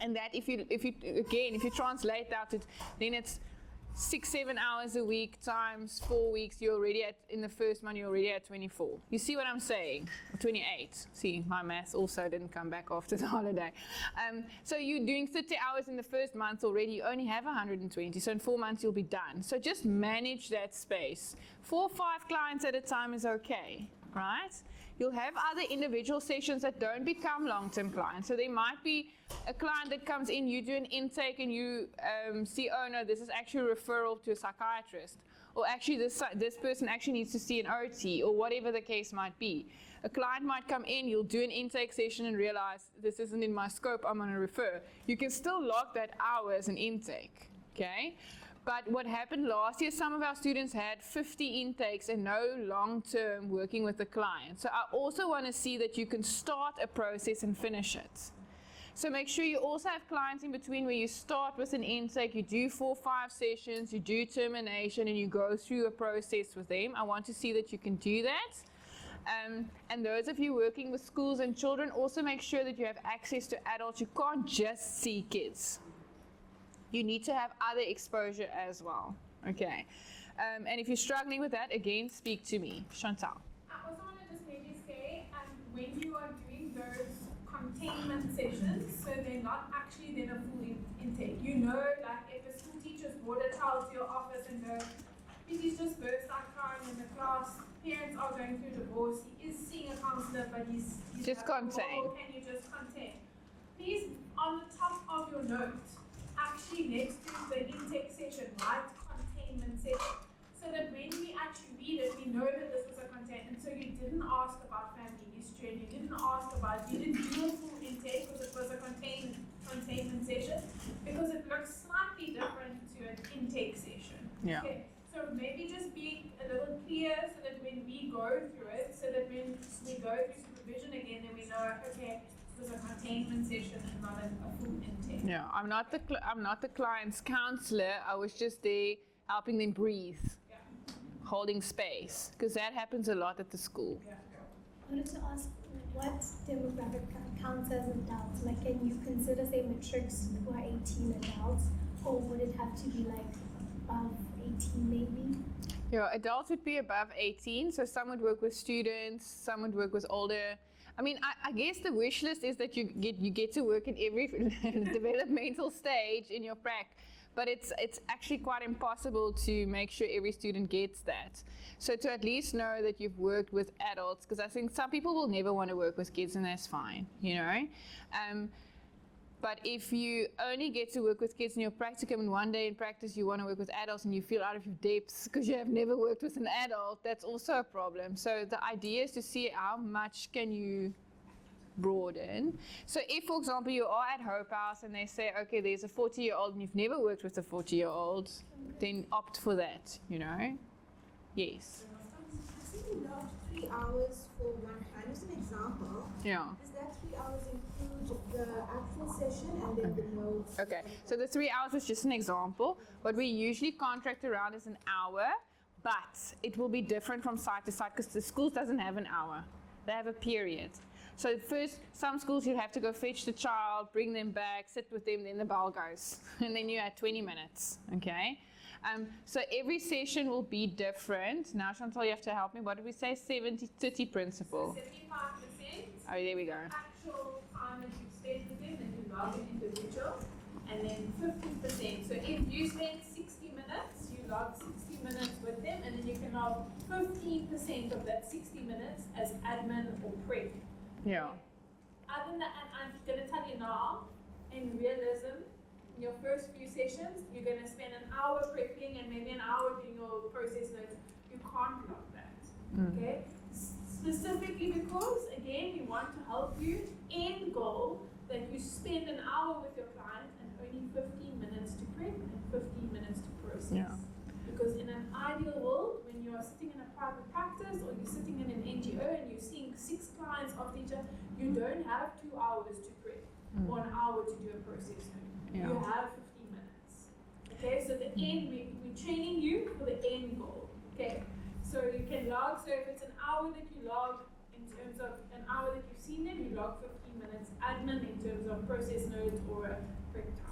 And that if you translate that, then it's 6-7 hours a week times 4 weeks, you're already in the first month, you're already at 24. You see what I'm saying? 28. See, my math also didn't come back after the holiday. So you're doing 30 hours in the first month already, you only have 120. So in 4 months, you'll be done. So just manage that space. 4 or 5 clients at a time is okay, right? You'll have other individual sessions that don't become long-term clients. So there might be a client that comes in, you do an intake, and you see, oh no, this is actually a referral to a psychiatrist. Or actually this person actually needs to see an OT, or whatever the case might be. A client might come in, you'll do an intake session and realize this isn't in my scope, I'm going to refer. You can still log that hour as an intake, okay? But what happened last year, some of our students had 50 intakes and no long-term working with the client. So I also want to see that you can start a process and finish it. So make sure you also have clients in between where you start with an intake, you do 4 or 5 sessions, you do termination, and you go through a process with them. I want to see that you can do that. And those of you working with schools and children, also make sure that you have access to adults. You can't just see kids. You need to have other exposure as well. Okay. And if you're struggling with that, again, speak to me. Chantal. I also want to just maybe say, when you are doing those containment sessions, so they're not actually then a full intake. You know, like if a school teacher's brought a child to your office and goes, he's just burst out crying in the class, parents are going through divorce, he is seeing a counselor, but he's just contain. Can you just contain? Please, on the top of your notes, actually next to the intake session, write containment session, so that when we actually read it, we know that this was a containment. So you didn't ask about family history, and you didn't do a full intake because it was a containment session, because it looks slightly different to an intake session. Yeah. Okay. So maybe just be a little clear so that when we go through it, so that when we go through supervision again, then we know, okay, was a containment session and not a full intake. Yeah, I'm not the client's counselor. I was just there helping them breathe, holding space, because that happens a lot at the school. I wanted to ask, what demographic counts as adults? Like, can you consider, say, matrics who are 18 adults, or would it have to be like above 18 maybe? Yeah, adults would be above 18, so some would work with students, some would work with older. I mean, I guess the wish list is that you get to work in every developmental stage in your prac, but it's actually quite impossible to make sure every student gets that. So to at least know that you've worked with adults, because I think some people will never want to work with kids, and that's fine, you know. But if you only get to work with kids in your practicum and one day in practice you want to work with adults and you feel out of your depths because you have never worked with an adult, that's also a problem. So the idea is to see how much can you broaden. So if, for example, you are at Hope House and they say, okay, there's a 40-year-old and you've never worked with a 40-year-old, then opt for that, you know? Yes. I think you logged 3 hours for one client. As an example, Yeah. does that 3 hours include the actual session and then the notes? Okay, so the 3 hours was just an example. What we usually contract around is an hour, but it will be different from site to site because the school doesn't have an hour. They have a period. So first, some schools you have to go fetch the child, bring them back, sit with them, then the bell goes. And then you had 20 minutes, okay? So every session will be different. Now, Chantal, you have to help me. What did we say? 70-30 principle. 75%. Oh, there we go. Actual time that you've spent with them, then you log an individual, and then 15%. So if you spend 60 minutes, you log 60 minutes with them, and then you can log 15% of that 60 minutes as admin or prep. Yeah. Other than that, and I'm going to tell you now, in realism, in your first few sessions, you're going to spend an hour prepping and maybe an hour doing your process notes. You can't log that, okay? Specifically because, again, we want to help you. End goal, that you spend an hour with your client and only 15 minutes to prep and 15 minutes to process. Yeah. Because in an ideal world, when you are sitting in a private practice or you're sitting in an NGO and you're seeing 6 clients after each other, you don't have 2 hours to prep or an hour to do a process note. Yeah. You have 15 minutes. Okay, so the end, we're training you for the end goal. Okay, so you can log, so if it's an hour that you log in terms of an hour that you've seen them, you log 15 minutes admin in terms of process notes or a prep time.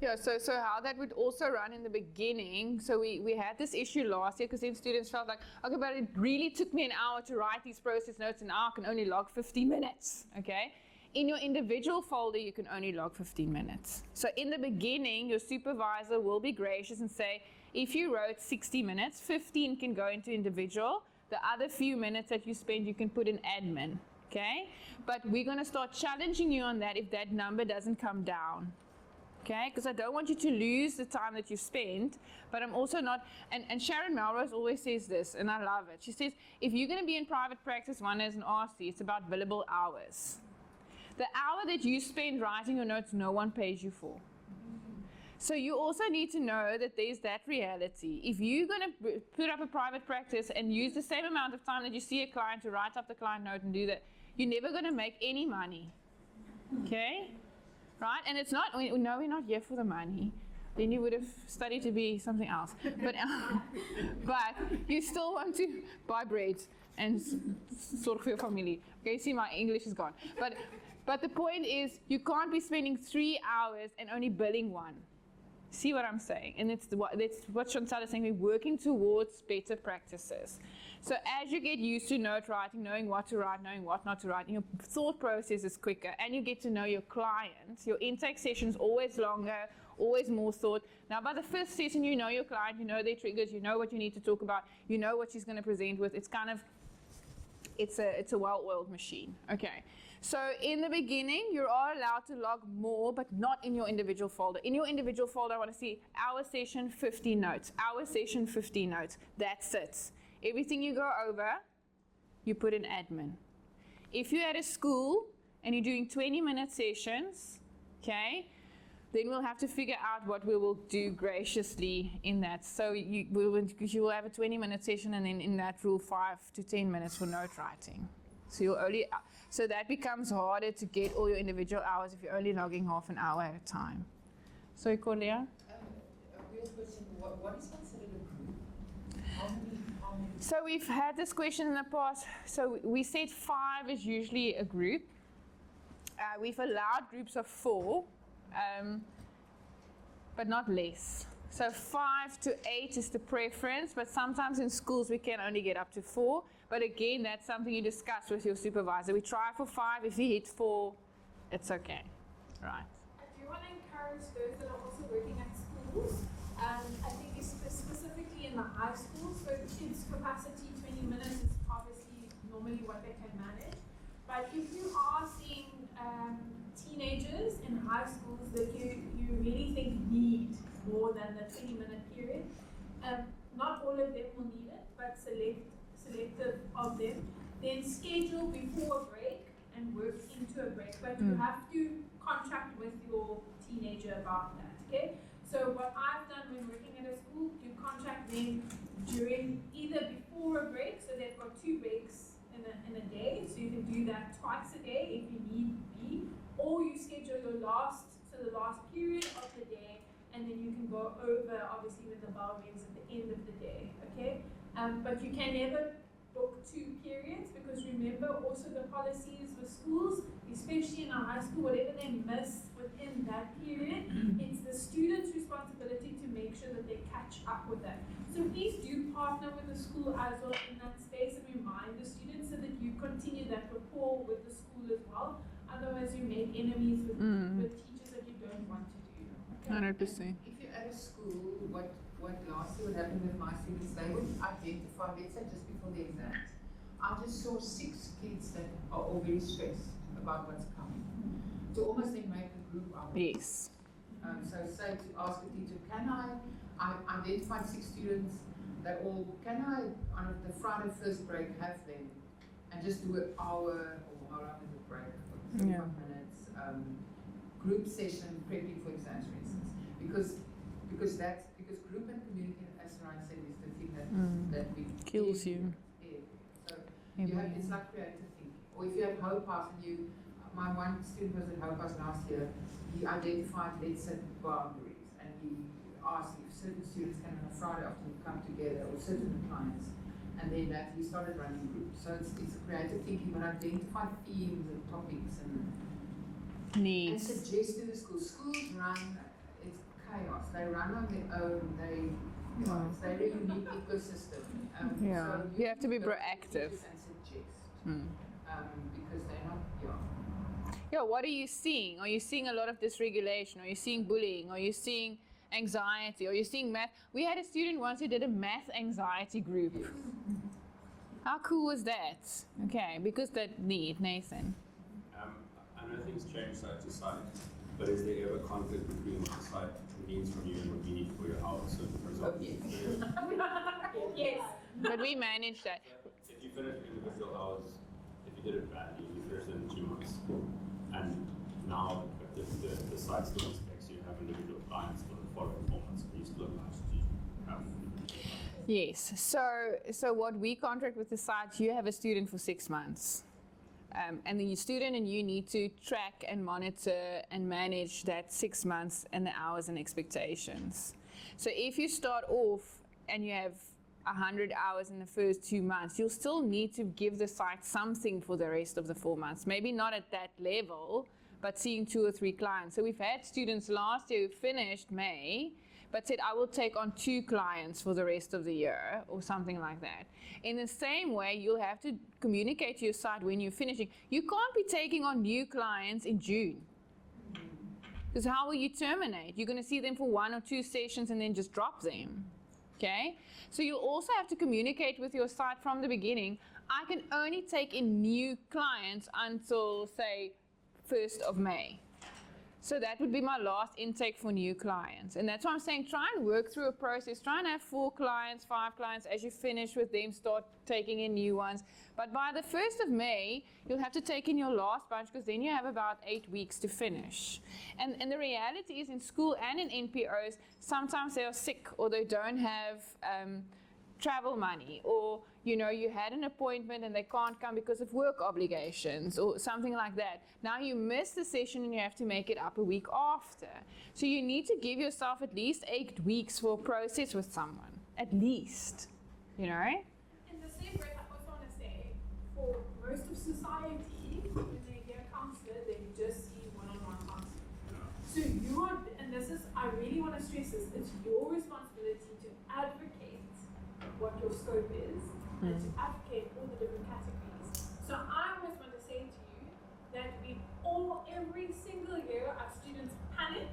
Yeah, so how that would also run in the beginning, so we had this issue last year because then students felt like, okay, but it really took me an hour to write these process notes and now I can only log 50 minutes, okay? In your individual folder, you can only log 15 minutes. So in the beginning, your supervisor will be gracious and say, if you wrote 60 minutes, 15 can go into individual, the other few minutes that you spend, you can put in admin, okay? But we're gonna start challenging you on that if that number doesn't come down. Okay, because I don't want you to lose the time that you've spent, but I'm also not, and Sharon Melrose always says this, and I love it. She says, if you're going to be in private practice, one as an RC, it's about billable hours. The hour that you spend writing your notes, no one pays you for. So you also need to know that there's that reality. If you're going to put up a private practice and use the same amount of time that you see a client to write up the client note and do that, you're never going to make any money. Okay? Right? And it's not, no, we're not here for the money. Then you would have studied to be something else. But you still want to buy bread and sort for your family. Okay, see, my English is gone. But the point is, you can't be spending 3 hours and only billing 1. See what I'm saying? And that's what Chantal is saying. We're working towards better practices. So as you get used to note writing, knowing what to write, knowing what not to write, your thought process is quicker, and you get to know your client. Your intake session's always longer, always more thought. Now, by the 5th session, you know your client, you know their triggers, you know what you need to talk about, you know what she's going to present with. It's kind of, it's a well-oiled machine. Okay. So in the beginning, you are allowed to log more, but not in your individual folder. In your individual folder, I want to see our session 50 notes, our session 50 notes. That's it. Everything you go over, you put in admin. If you're at a school and you're doing 20-minute sessions, okay, then we'll have to figure out what we will do graciously in that. So you will have a 20-minute session, and then in that rule, 5 to 10 minutes for note writing. So So that becomes harder to get all your individual hours if you're only logging half an hour at a time. So, Corlia? A weird question, what is considered a group? How many? So we've had this question in the past. So we said 5 is usually a group. We've allowed groups of 4, but not less. So 5 to 8 is the preference, but sometimes in schools we can only get up to 4. But again, that's something you discuss with your supervisor. We try for 5. If you hit 4, it's okay. Right. I do want to encourage those that are also working at schools. I think specifically in the high schools, so kids' capacity 20 minutes is obviously normally what they can manage. But if you are seeing teenagers in high schools that you really think need more than the 20-minute period, not all of them will need it, but selective of them, then schedule before a break and work into a break. But you have to contract with your teenager about that, okay? So what I've done when working at a school, you contract them during either before a break, so they've got 2 breaks in a day, so you can do that twice a day if you need be, or you schedule your the last period of the day, and then you can go over, obviously, with the bell rings at the end of the day, okay? But you can never book 2 periods, because remember also the policies with schools, especially in our high school, whatever they miss within that period, it's the student's responsibility to make sure that they catch up with that. So please do partner with the school as well in that space and remind the students so that you continue that rapport with the school as well. Otherwise you make enemies with teachers that you don't want to do. Okay? 100%. If you're at a school, what lastly would happen with my students, they would identify, let's say just before the exams, I just saw 6 kids that are all very stressed about what's coming. To almost then make a group out of it. Yes. So say to ask a teacher, I identified 6 students that all, can I, on the Friday first break, have them and just do an hour, or how long is the break? 35 minutes, group session prepping for exams, for instance. Because group and community, as Ryan said, is the thing that we kills you. Yeah. So it's like creative thinking. Or if you have Hope House and my one student was at Hope House last year, he identified, let's say, boundaries, and he asked if certain students can on a Friday afternoon come together, or certain clients, and then that he started running groups. So it's creative thinking, but identify themes and topics and needs. And suggest to the schools. Schools run, it's chaos. They run on their own. It's a very unique ecosystem. So you have to be proactive. And suggest. Because they're not, Yeah, what are you seeing? Are you seeing a lot of dysregulation? Are you seeing bullying? Are you seeing anxiety? Are you seeing math? We had a student once who did a math anxiety group. Yes. How cool was that? Okay, because that need, Nathan. I know things change side to side, but is there ever conflict between what the site needs from you and what you need for your house? So, for example, Yes. But we manage that. If you finish individual hours, if you did it badly, you finished it in 2 months, and now the site still expects you to have individual clients for the following 4 months, and you still have Yes. So what we contract with the site, you have a student for 6 months. And the student and you need to track and monitor and manage that 6 months and the hours and expectations. So if you start off and you have 100 hours in the first 2 months, you'll still need to give the site something for the rest of the 4 months. Maybe not at that level, but seeing 2 or 3 clients. So we've had students last year who finished May, but said, I will take on 2 clients for the rest of the year, or something like that. In the same way, you'll have to communicate to your site when you're finishing. You can't be taking on new clients in June. Because how will you terminate? You're going to see them for 1 or 2 sessions and then just drop them. Okay? So you'll also have to communicate with your site from the beginning. I can only take in new clients until, say, 1st of May. So that would be my last intake for new clients. And that's why I'm saying try and work through a process. Try and have 4 clients, 5 clients. As you finish with them, start taking in new ones. But by the 1st of May, you'll have to take in your last bunch, because then you have about 8 weeks to finish. And the reality is, in school and in NPOs, sometimes they are sick or they don't have travel money, or you had an appointment and they can't come because of work obligations or something like that. Now you miss the session and you have to make it up a week after. So you need to give yourself at least 8 weeks for a process with someone, at least, In the same breath, I also want to say, for most of society, when they hear counselor, they just see one-on-one counseling. So you are, and this is, I really want to stress this, it's your responsibility to advocate what your scope is and to advocate all the different categories. So I always want to say to you that every single year, our students panic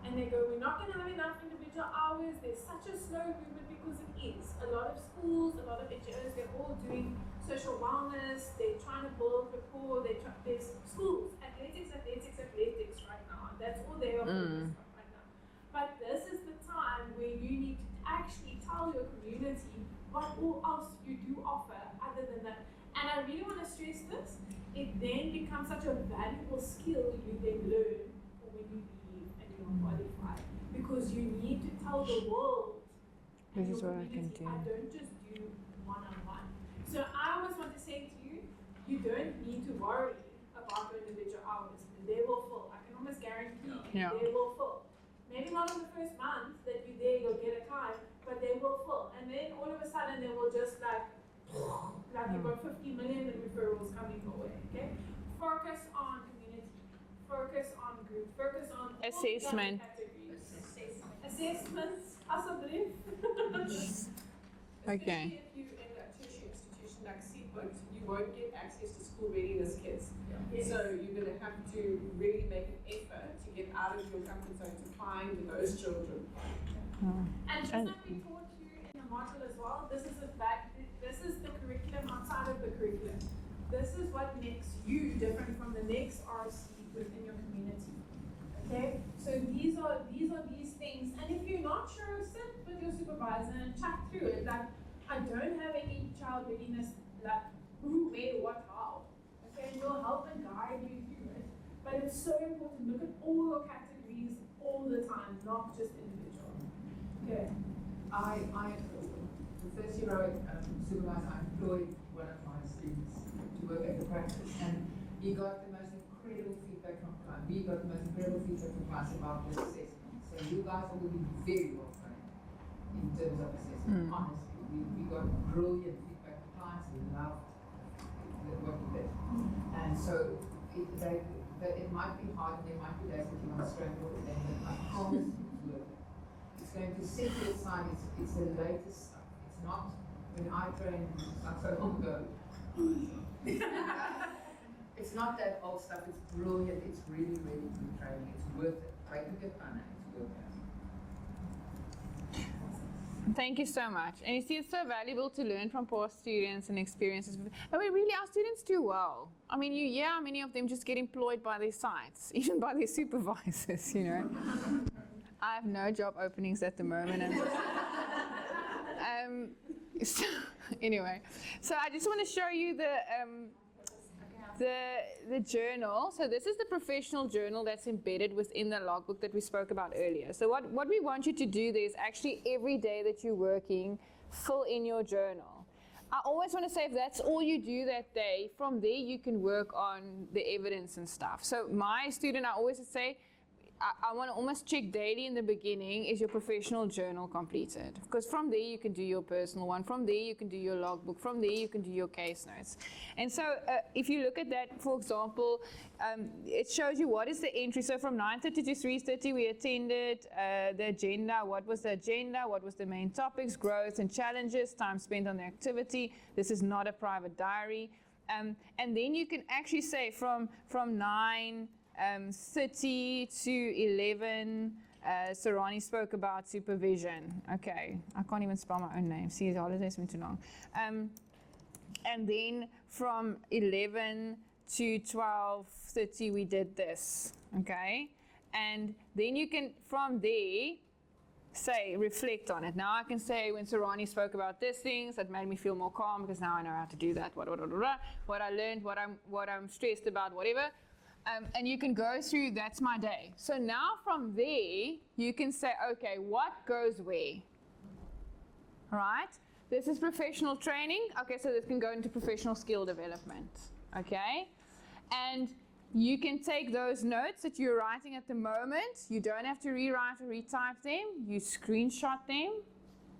and they go, we're not going to have enough individual hours, there's such a slow movement, because it is. A lot of schools, a lot of HOs, they're all doing social wellness, they're trying to build rapport, there's schools, athletics right now. That's all they are focused on right now. But this is the time where you need to actually tell your community what all else you do offer other than that. And I really want to stress this, it then becomes such a valuable skill you then learn for when you leave and you're qualified. Because you need to tell the world, this is what I can do. I don't just do one-on-one. So I always want to say to you, you don't need to worry about your individual hours. They will fill. I can almost guarantee you, they will fill. Maybe not in the first month that you're there, you'll get a client, but they will fill. And then all of a sudden they will just like you've got 50 million in referrals coming your way, okay? Focus on community, focus on group, focus on assessment. Assessments, asseblief. Okay. Especially if you're in a tertiary institution like Psych, you won't get access to school readiness kits. Yes. So you're going to have to really make an effort to get out of your comfort zone to find those children. And just like we taught you in the module as well, this is the curriculum outside of the curriculum. This is what makes you different from the next RC within your community. Okay? So these are these things. And if you're not sure, sit with your supervisor and chat through it. Like, I don't have any child readiness, like who, where, what, how. Okay, and we'll help and guide you through it. But it's so important to look at all your categories all the time, not just individual. Okay. The first year I supervised, I employed one of my students to work at the practice, and he got the most incredible feedback from clients. We got the most incredible feedback from clients about this assessment. So you guys will be very well trained in terms of assessment. Honestly, we got brilliant feedback from clients. They loved what you did, and so it might be hard. There might be days that you want to scramble with them, but I promise you it's worth it. It's going to set you aside. It's the latest stuff. It's not when I trained not so long ago. It's not that old stuff. It's brilliant. It's really, really good training. It's worth it. Try to get done. It's worth it. Thank you so much. And you see, it's so valuable to learn from past students and experiences. And our students do well. I mean, many of them just get employed by their sites, even by their supervisors, I have no job openings at the moment. So, anyway, so I just want to show you the journal. So this is the professional journal that's embedded within the logbook that we spoke about earlier. So what we want you to do there is actually every day that you're working, fill in your journal. I always want to say if that's all you do that day, from there you can work on the evidence and stuff. So my student, I always say, I want to almost check daily in the beginning, is your professional journal completed? Because from there you can do your personal one, from there you can do your logbook, from there you can do your case notes. And so if you look at that, for example, it shows you what is the entry. So from 9:30 to 3:30 we attended the agenda. What was the agenda? What was the main topics? Growth and challenges, time spent on the activity. This is not a private diary. And then you can actually say from 9:30 to 11, Sarani spoke about supervision. Okay, I can't even spell my own name. See, the holiday's been too long. And then from 11 to 12:30, we did this. Okay, and then you can, from there, say, reflect on it. Now I can say, when Sarani spoke about these things, that made me feel more calm because now I know how to do that. What I learned, what I'm stressed about, whatever. And you can go through, that's my day. So now from there, you can say, okay, what goes where? Right? This is professional training. Okay, so this can go into professional skill development. Okay? And you can take those notes that you're writing at the moment. You don't have to rewrite or retype them. You screenshot them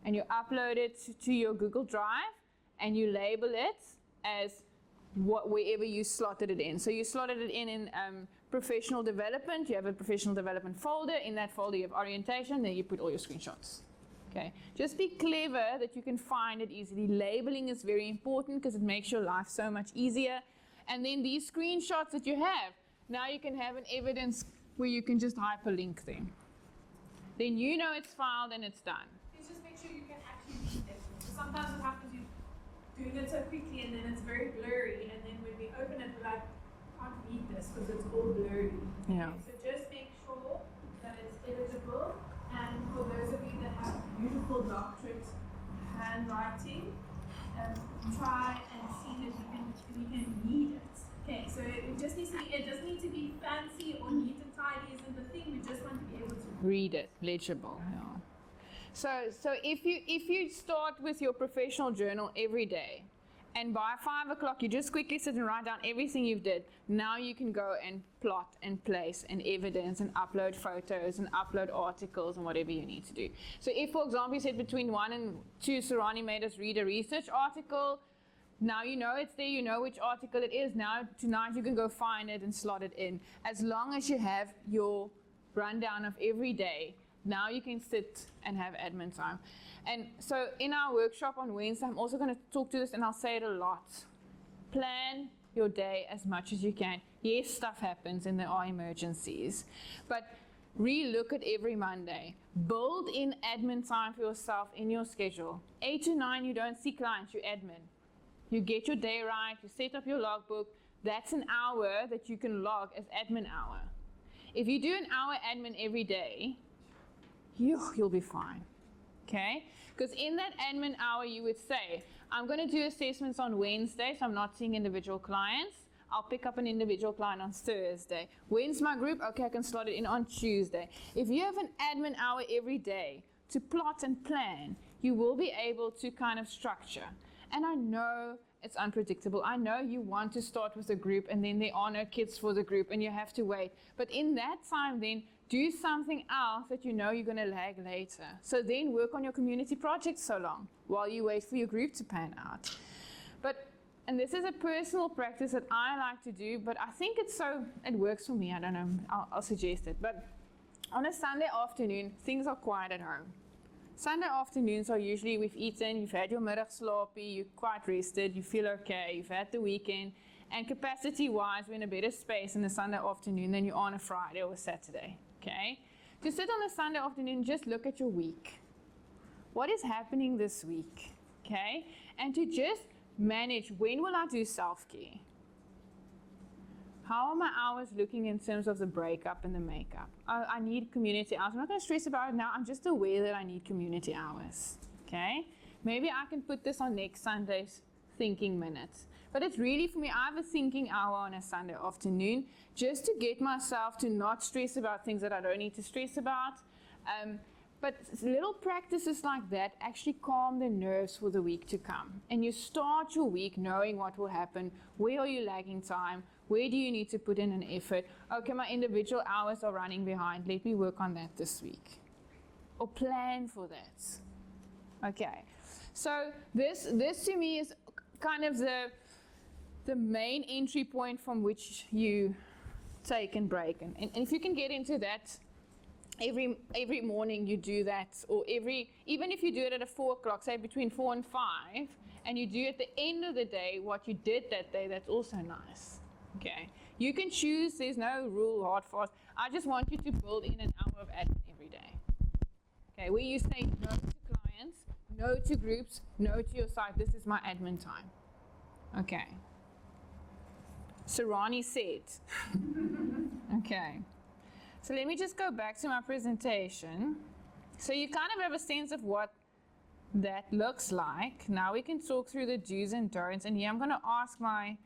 and you upload it to your Google Drive and you label it as wherever you slotted it in. So you slotted it in professional development. You have a professional development folder. In that folder you have orientation. Then you put all your screenshots. Okay. Just be clever that you can find it easily. Labeling is very important because it makes your life so much easier. And then these screenshots that you have, now you can have an evidence where you can just hyperlink them. Then you know it's filed and it's done. Please just make sure you can actually read it. Sometimes what happens is doing it so quickly and then it's very blurry, and then when we open it, we're like, can't read this because it's all blurry. Yeah. Okay, so just make sure that it's editable. And for those of you that have beautiful doctorate handwriting, try and see that we can read it. Okay, so it doesn't need to be fancy or neat and tidy isn't the thing. We just want to be able to Read it, legible. Yeah. So if you start with your professional journal every day, and by 5 o'clock you just quickly sit and write down everything you've did, now you can go and plot and place and evidence and upload photos and upload articles and whatever you need to do. So if, for example, you said between 1 and 2, Sarani made us read a research article, now you know it's there, you know which article it is. Now tonight you can go find it and slot it in. As long as you have your rundown of every day, now you can sit and have admin time. And so in our workshop on Wednesday, I'm also going to talk to this, and I'll say it a lot. Plan your day as much as you can. Yes, stuff happens and there are emergencies, but re-look at every Monday. Build in admin time for yourself in your schedule. 8 to 9, you don't see clients, you admin. You get your day right, you set up your logbook. That's an hour that you can log as admin hour. If you do an hour admin every day, you'll be fine, okay? Because in that admin hour, you would say, I'm going to do assessments on Wednesday, so I'm not seeing individual clients. I'll pick up an individual client on Thursday. When's my group? Okay, I can slot it in on Tuesday. If you have an admin hour every day to plot and plan, you will be able to kind of structure. And I know it's unpredictable. I know you want to start with a group and then there are no kids for the group and you have to wait. But in that time then, do something else that you know you're going to lag later. So then work on your community project so long while you wait for your group to pan out. And this is a personal practice that I like to do, but I think it works for me. I don't know, I'll suggest it. But on a Sunday afternoon, things are quiet at home. Sunday afternoons are usually we've eaten, you've had your middagslaapie, you're quite rested, you feel okay, you've had the weekend. And capacity-wise, we're in a better space on a Sunday afternoon than you are on a Friday or a Saturday, okay? To sit on a Sunday afternoon, just look at your week. What is happening this week, okay? And to just manage, when will I do self-care? How are my hours looking in terms of the breakup and the makeup? I need community hours. I'm not going to stress about it now. I'm just aware that I need community hours, okay? Maybe I can put this on next Sunday's thinking minutes. But it's really for me, I have a thinking hour on a Sunday afternoon just to get myself to not stress about things that I don't need to stress about. But little practices like that actually calm the nerves for the week to come. And you start your week knowing what will happen. Where are you lagging time? Where do you need to put in an effort? Okay, my individual hours are running behind. Let me work on that this week. Or plan for that. Okay. So this to me is kind of the main entry point from which you take and break. And if you can get into that, every morning you do that, or even if you do it at 4 o'clock, say between 4 and 5, and you do at the end of the day what you did that day, that's also nice. Okay, you can choose, there's no rule, hard, fast. I just want you to build in an hour of admin every day. Okay, where you say no to clients, no to groups, no to your site, this is my admin time. Okay. Sarani said. Okay. So let me just go back to my presentation. So you kind of have a sense of what that looks like. Now we can talk through the do's and don'ts. And here I'm going to ask my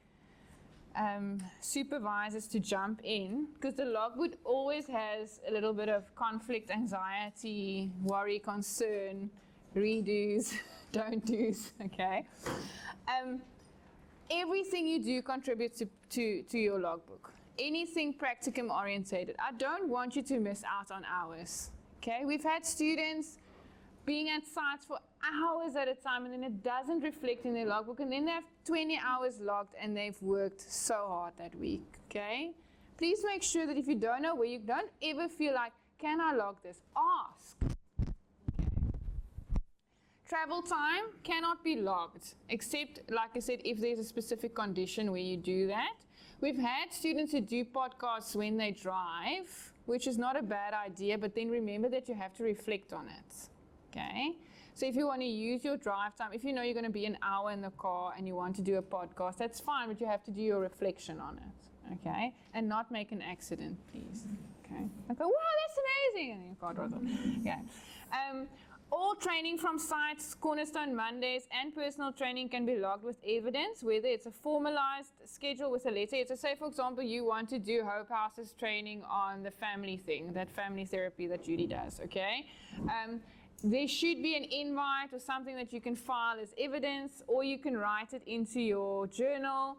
supervisors to jump in, because the logbook always has a little bit of conflict, anxiety, worry, concern, redos, don't do's, okay? Everything you do contributes to your logbook. Anything practicum orientated. I don't want you to miss out on hours, okay? We've had students being at sites for hours at a time, and then it doesn't reflect in their logbook, and then they have 20 hours logged and they've worked so hard that week, okay? Please make sure that if you don't know where, you don't ever feel like, can I log this? Ask. Okay. Travel time cannot be logged, except, like I said, if there's a specific condition where you do that. We've had students who do podcasts when they drive, which is not a bad idea, but then remember that you have to reflect on it. Okay? So if you want to use your drive time, if you know you're going to be an hour in the car and you want to do a podcast, that's fine, but you have to do your reflection on it. Okay? And not make an accident, please. Okay? Like, wow, that's amazing! And your car drives off. Okay. All training from sites, Cornerstone Mondays, and personal training can be logged with evidence, whether it's a formalized schedule with a letter. So say, for example, you want to do Hope House's training on the family thing, that family therapy that Judy does, okay? There should be an invite or something that you can file as evidence, or you can write it into your journal,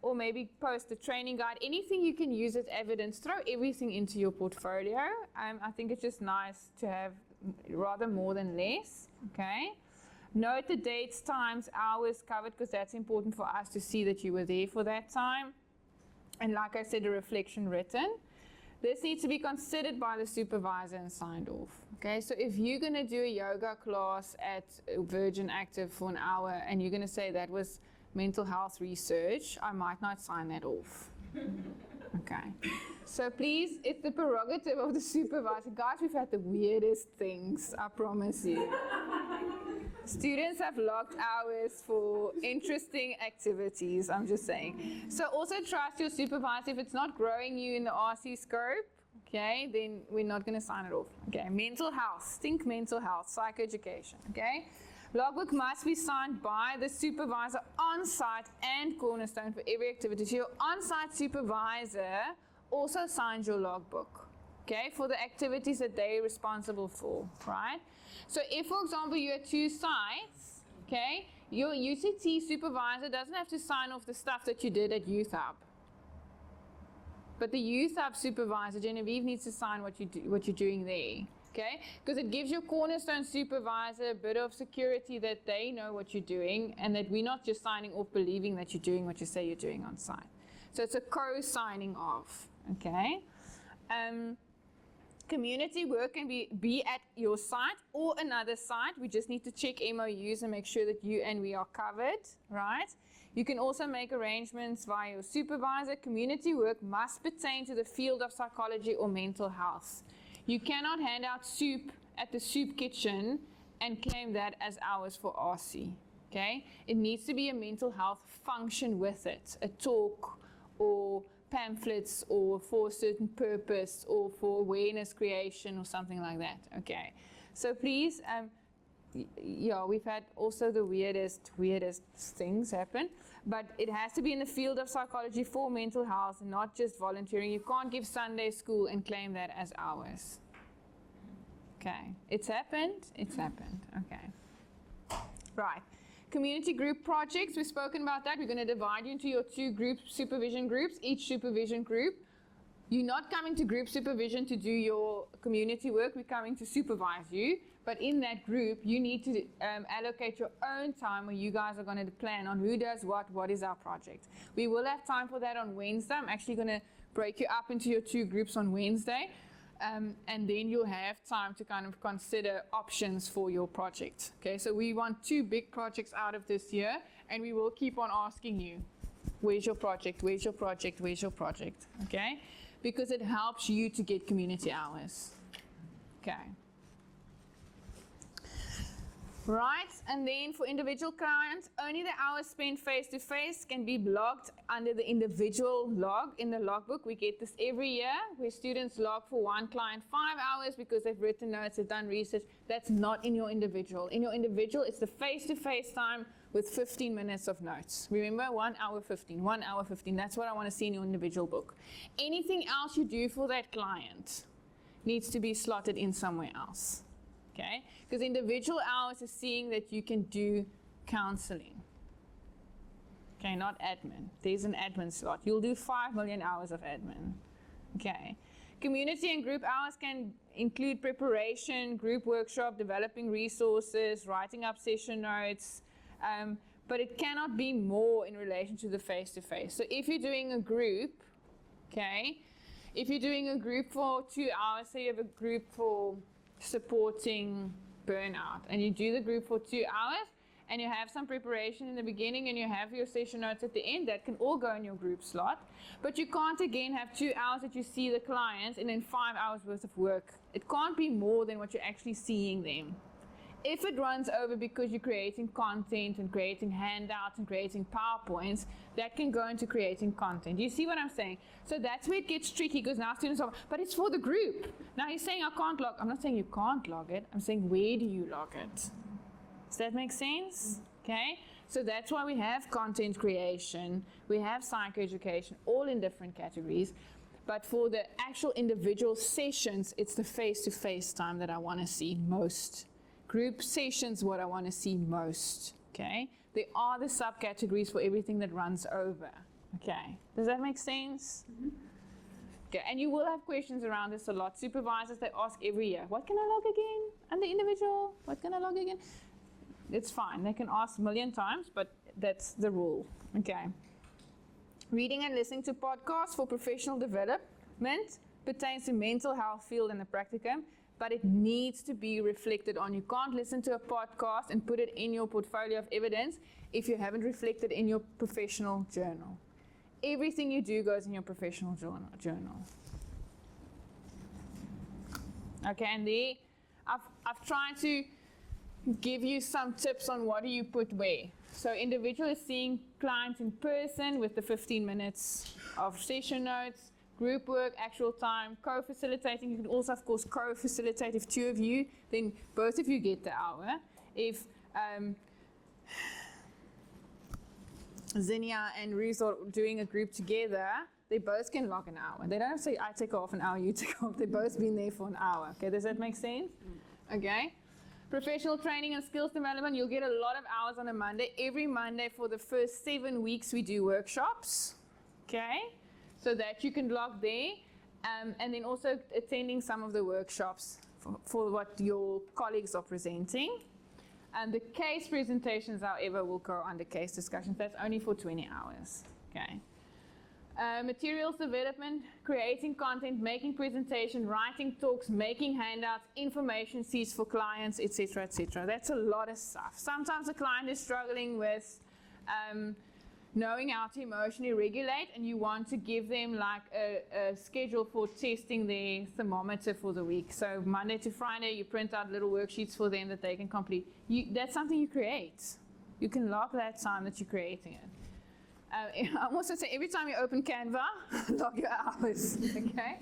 or maybe post a training guide. Anything you can use as evidence, throw everything into your portfolio. I think it's just nice to have rather more than less, okay? Note the dates, times, hours covered, because that's important for us to see that you were there for that time. And like I said, a reflection written. This needs to be considered by the supervisor and signed off, okay? So if you're going to do a yoga class at Virgin Active for an hour and you're going to say that was mental health research, I might not sign that off. Okay, so please, it's the prerogative of the supervisor. Guys, we've had the weirdest things, I promise you. Students have logged hours for interesting activities, I'm just saying. So also trust your supervisor. If it's not growing you in the RC scope, okay, then we're not going to sign it off. Okay, mental health, think mental health, psychoeducation, okay? Logbook must be signed by the supervisor on site and Cornerstone for every activity. So your on-site supervisor also signs your logbook, okay, for the activities that they're responsible for, right? So if, for example, you have 2 sites, okay, your UCT supervisor doesn't have to sign off the stuff that you did at Youth Hub. But the Youth Hub supervisor, Genevieve, needs to sign what you're doing there. Okay, because it gives your Cornerstone supervisor a bit of security that they know what you're doing and that we're not just signing off believing that you're doing what you say you're doing on site. So it's a co-signing off, okay? Community work can be at your site or another site. We just need to check MOUs and make sure that you and we are covered, right? You can also make arrangements via your supervisor. Community work must pertain to the field of psychology or mental health. You cannot hand out soup at the soup kitchen and claim that as hours for RC, okay? It needs to be a mental health function with it, a talk or pamphlets or for a certain purpose or for awareness creation or something like that, okay? So please, yeah, we've had also the weirdest things happen, but it has to be in the field of psychology for mental health, not just volunteering. You can't give Sunday school and claim that as hours. Okay, it's happened, okay. Right, community group projects, we've spoken about that. We're going to divide you into your 2 group supervision groups, each supervision group. You're not coming to group supervision to do your community work, we're coming to supervise you. But in that group, you need to allocate your own time where you guys are going to plan on who does what is our project. We will have time for that on Wednesday. I'm actually going to break you up into your 2 groups on Wednesday. And then you'll have time to kind of consider options for your project. Okay, so we want 2 big projects out of this year, and we will keep on asking you, where's your project, where's your project, where's your project, okay? Because it helps you to get community hours, okay? Right, and then for individual clients, only the hours spent face-to-face can be logged under the individual log in the logbook. We get this every year where students log for one client 5 hours because they've written notes, they've done research. That's not in your individual. In your individual, it's the face-to-face time with 15 minutes of notes. Remember, 1 hour 15, 1 hour 15. That's what I want to see in your individual book. Anything else you do for that client needs to be slotted in somewhere else. okay? Because individual hours is seeing that you can do counseling. Okay, not admin. There's an admin slot. You'll do 5 million hours of admin. Okay. Community and group hours can include preparation, group workshop, developing resources, writing up session notes, but it cannot be more in relation to the face-to-face. So if you're doing a group, okay, if you're doing a group for 2 hours, say you have a group for supporting burnout, and you do the group for 2 hours, and you have some preparation in the beginning and you have your session notes at the end, that can all go in your group slot. But you can't again have 2 hours that you see the clients and then 5 hours worth of work. It can't be more than what you're actually seeing them. If it runs over because you're creating content and creating handouts and creating PowerPoints, that can go into creating content. You see what I'm saying? So that's where it gets tricky, because now students are, but it's for the group. Now you're saying I can't log. I'm not saying you can't log it. I'm saying where do you log it? Does that make sense? Okay, so that's why we have content creation, we have psychoeducation, all in different categories. But for the actual individual sessions, it's the face-to-face time that I want to see most. Group sessions, what I want to see most. Okay, there are the subcategories for everything that runs over. Okay, does that make sense? Okay, and you will have questions around this a lot. Supervisors, they ask every year, what can I log again? And the individual, what can I log again? It's fine, they can ask a million times, but that's the rule. Okay. Reading and listening to podcasts for professional development pertains to mental health field and the practicum, but it needs to be reflected on. You can't listen to a podcast and put it in your portfolio of evidence if you haven't reflected in your professional journal. Everything you do goes in your professional journal. Okay, and there, I've tried to give you some tips on what do you put where. So individual is seeing clients in person with the 15 minutes of session notes, group work, actual time, co-facilitating. You can also, of course, co-facilitate. If 2 of you, then both of you get the hour. If Zinnia and Ruth are doing a group together, they both can log an hour. They don't have to say, I take off an hour, you take off. They've both been there for an hour. Okay, does that make sense? Okay. Professional training and skills development, you'll get a lot of hours on a Monday. Every Monday for the first 7 weeks we do workshops, okay? So that you can log there. And then also attending some of the workshops for what your colleagues are presenting. And the case presentations, however, will go under case discussions. That's only for 20 hours, okay? Materials development, creating content, making presentation, writing talks, making handouts, information sheets for clients, etc., etc. That's a lot of stuff. Sometimes a client is struggling with knowing how to emotionally regulate, and you want to give them like a schedule for testing their thermometer for the week. So Monday to Friday, you print out little worksheets for them that they can complete. That's something you create. You can log that time that you're creating it. I'm also saying every time you open Canva, log your hours, okay?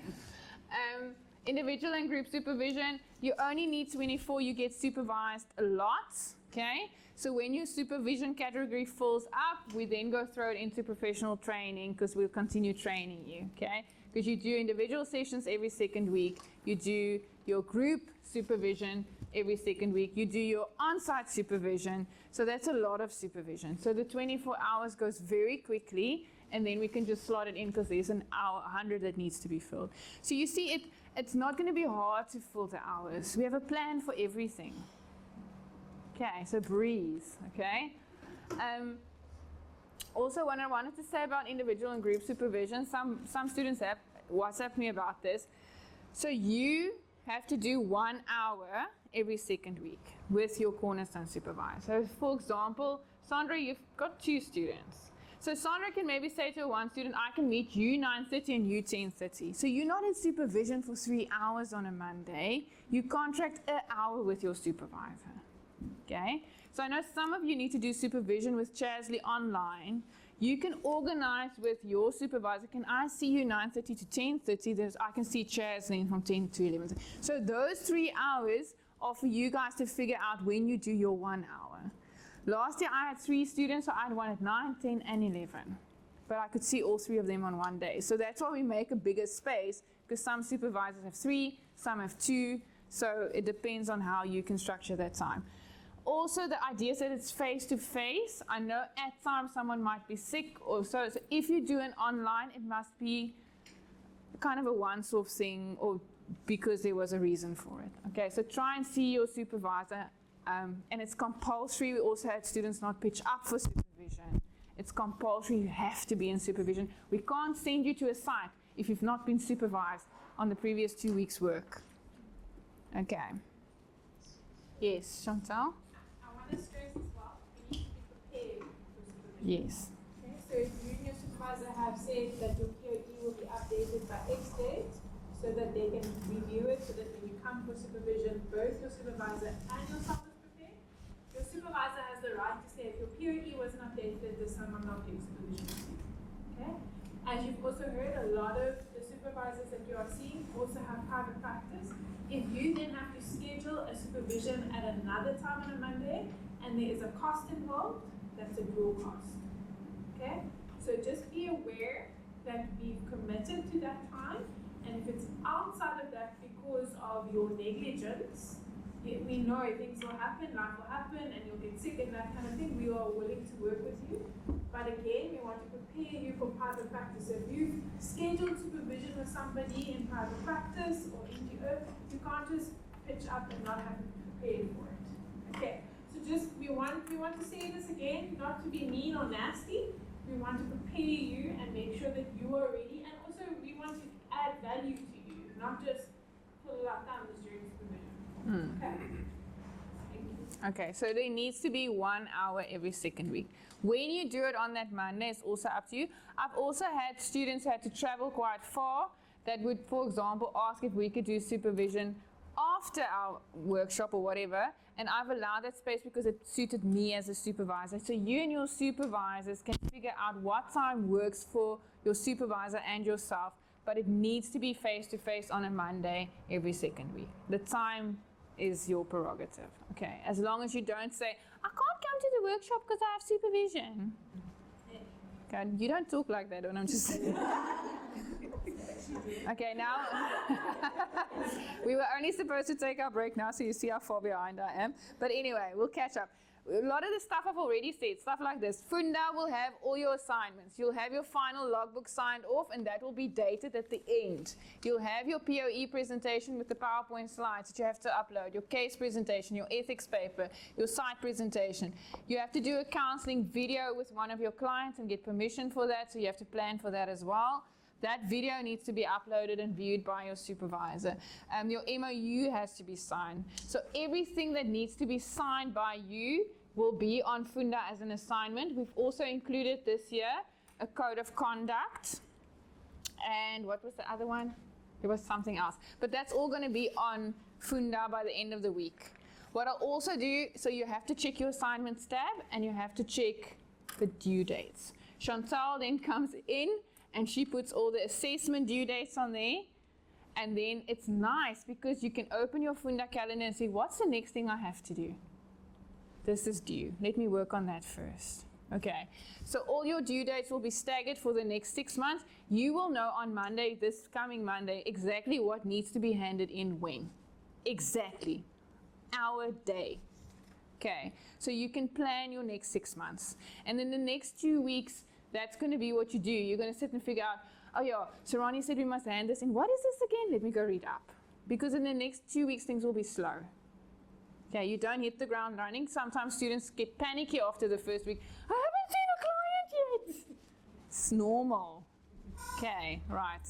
Individual and group supervision, you only need 24, you get supervised a lot, okay? So when your supervision category fills up, we then go throw it into professional training, because we'll continue training you, okay? Because you do individual sessions every second week, you do your group supervision every second week, you do your on-site supervision, so that's a lot of supervision. So the 24 hours goes very quickly, and then we can just slot it in because there's an hour, 100 that needs to be filled. So you see, it's not going to be hard to fill the hours. We have a plan for everything. Okay, so breathe, okay? Also, what I wanted to say about individual and group supervision, some students have WhatsApped me about this. So you have to do 1 hour every second week with your cornerstone supervisor. So for example, Sandra, you've got 2 students. So Sandra can maybe say to one student, I can meet you 9:30 and you 10:30. So you're not in supervision for 3 hours on a Monday. You contract an hour with your supervisor. Okay? So I know some of you need to do supervision with Chasley online. You can organize with your supervisor. Can I see you 9:30 to 10:30? I can see Chasley from 10 to 11. So those 3 hours are for you guys to figure out when you do your 1 hour. Last year I had 3 students, so I had one at 9, 10, and 11. But I could see all 3 of them on one day. So that's why we make a bigger space, because some supervisors have 3, some have 2, So it depends on how you can structure that time. Also, the idea is that it's face-to-face. I know at times someone might be sick or so if you do an online, it must be kind of a once-off thing or because there was a reason for it. Okay, so try and see your supervisor. And it's compulsory. We also had students not pitch up for supervision. It's compulsory. You have to be in supervision. We can't send you to a site if you've not been supervised on the previous 2 weeks' work. Okay. Yes, Chantal? I want to stress as well, we need to be prepared for supervision. Yes. Okay, so if you and your supervisor have said that your POE will be updated by X date, so that they can review it, so that when you come for supervision, both your supervisor and yourself is prepared. Your supervisor has the right to say, if your POE wasn't updated at this time, I'm not doing supervision with you. Okay? As you've also heard, a lot of the supervisors that you are seeing also have private practice. If you then have to schedule a supervision at another time on a Monday, and there is a cost involved, that's a dual cost. Okay? So just be aware that we've committed to that time, and if it's outside of that because of your negligence, we know things will happen, life will happen, and you'll get sick and that kind of thing. We are willing to work with you. But again, we want to prepare you for private practice. So if you've scheduled supervision with somebody in private practice or NGO, you can't just pitch up and not have it prepared for it. Okay, so just we want to say this again, not to be mean or nasty. We want to prepare you and make sure that you are ready, and also we want to add value to you, not just pull out thumbs during supervision. Okay. Thank you. Okay, so there needs to be 1 hour every second week. When you do it on that Monday, it's also up to you. I've also had students who had to travel quite far that would, for example, ask if we could do supervision after our workshop or whatever, and I've allowed that space because it suited me as a supervisor. So you and your supervisors can figure out what time works for your supervisor and yourself, but it needs to be face-to-face on a Monday every second week. The time is your prerogative, okay? As long as you don't say, I can't come to the workshop because I have supervision. Okay, you don't talk like that when I'm just... Okay, now we were only supposed to take our break now, so you see how far behind I am. But anyway, we'll catch up. A lot of the stuff I've already said, stuff like this. Funda will have all your assignments. You'll have your final logbook signed off, and that will be dated at the end. You'll have your POE presentation with the PowerPoint slides that you have to upload, your case presentation, your ethics paper, your site presentation. You have to do a counseling video with one of your clients and get permission for that, so you have to plan for that as well. That video needs to be uploaded and viewed by your supervisor. Your MOU has to be signed. So everything that needs to be signed by you will be on Funda as an assignment. We've also included this year a code of conduct. And what was the other one? There was something else. But that's all going to be on Funda by the end of the week. What I'll also do, so you have to check your assignments tab and you have to check the due dates. Chantal then comes in and she puts all the assessment due dates on there. And then it's nice because you can open your Funda calendar and see what's the next thing I have to do. This is due. Let me work on that first. Okay, so all your due dates will be staggered for the next 6 months. You will know on Monday, this coming Monday, exactly what needs to be handed in when. Exactly. Our day. Okay, so you can plan your next 6 months. And then the next 2 weeks, that's going to be what you do. You're going to sit and figure out, oh yeah, so Ronnie said we must hand this in. What is this again? Let me go read up. Because in the next 2 weeks, things will be slow. Okay, you don't hit the ground running. Sometimes students get panicky after the first week. I haven't seen a client yet. It's normal. Okay, right.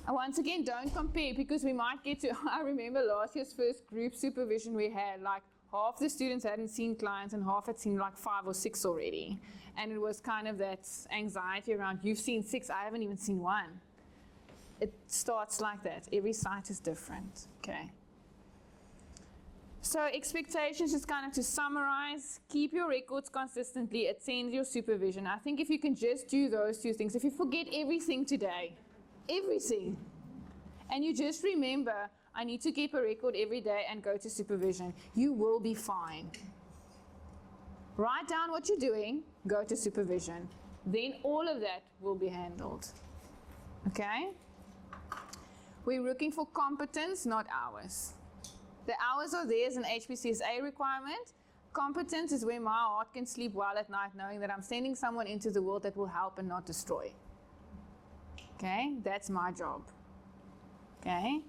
And once again, don't compare because we might get to, I remember last year's first group supervision we had, like half the students hadn't seen clients and half had seen like 5 or 6 already. And it was kind of that anxiety around, you've seen 6, I haven't even seen 1. It starts like that. Every site is different, okay? So expectations, just kind of to summarize, keep your records consistently, attend your supervision. I think if you can just do those 2 things, if you forget everything today, everything, and you just remember, I need to keep a record every day and go to supervision, you will be fine. Write down what you're doing, go to supervision. Then all of that will be handled. Okay? We're looking for competence, not hours. The hours are there as an HPCSA requirement. Competence is where my heart can sleep well at night knowing that I'm sending someone into the world that will help and not destroy. Okay, that's my job. Okay,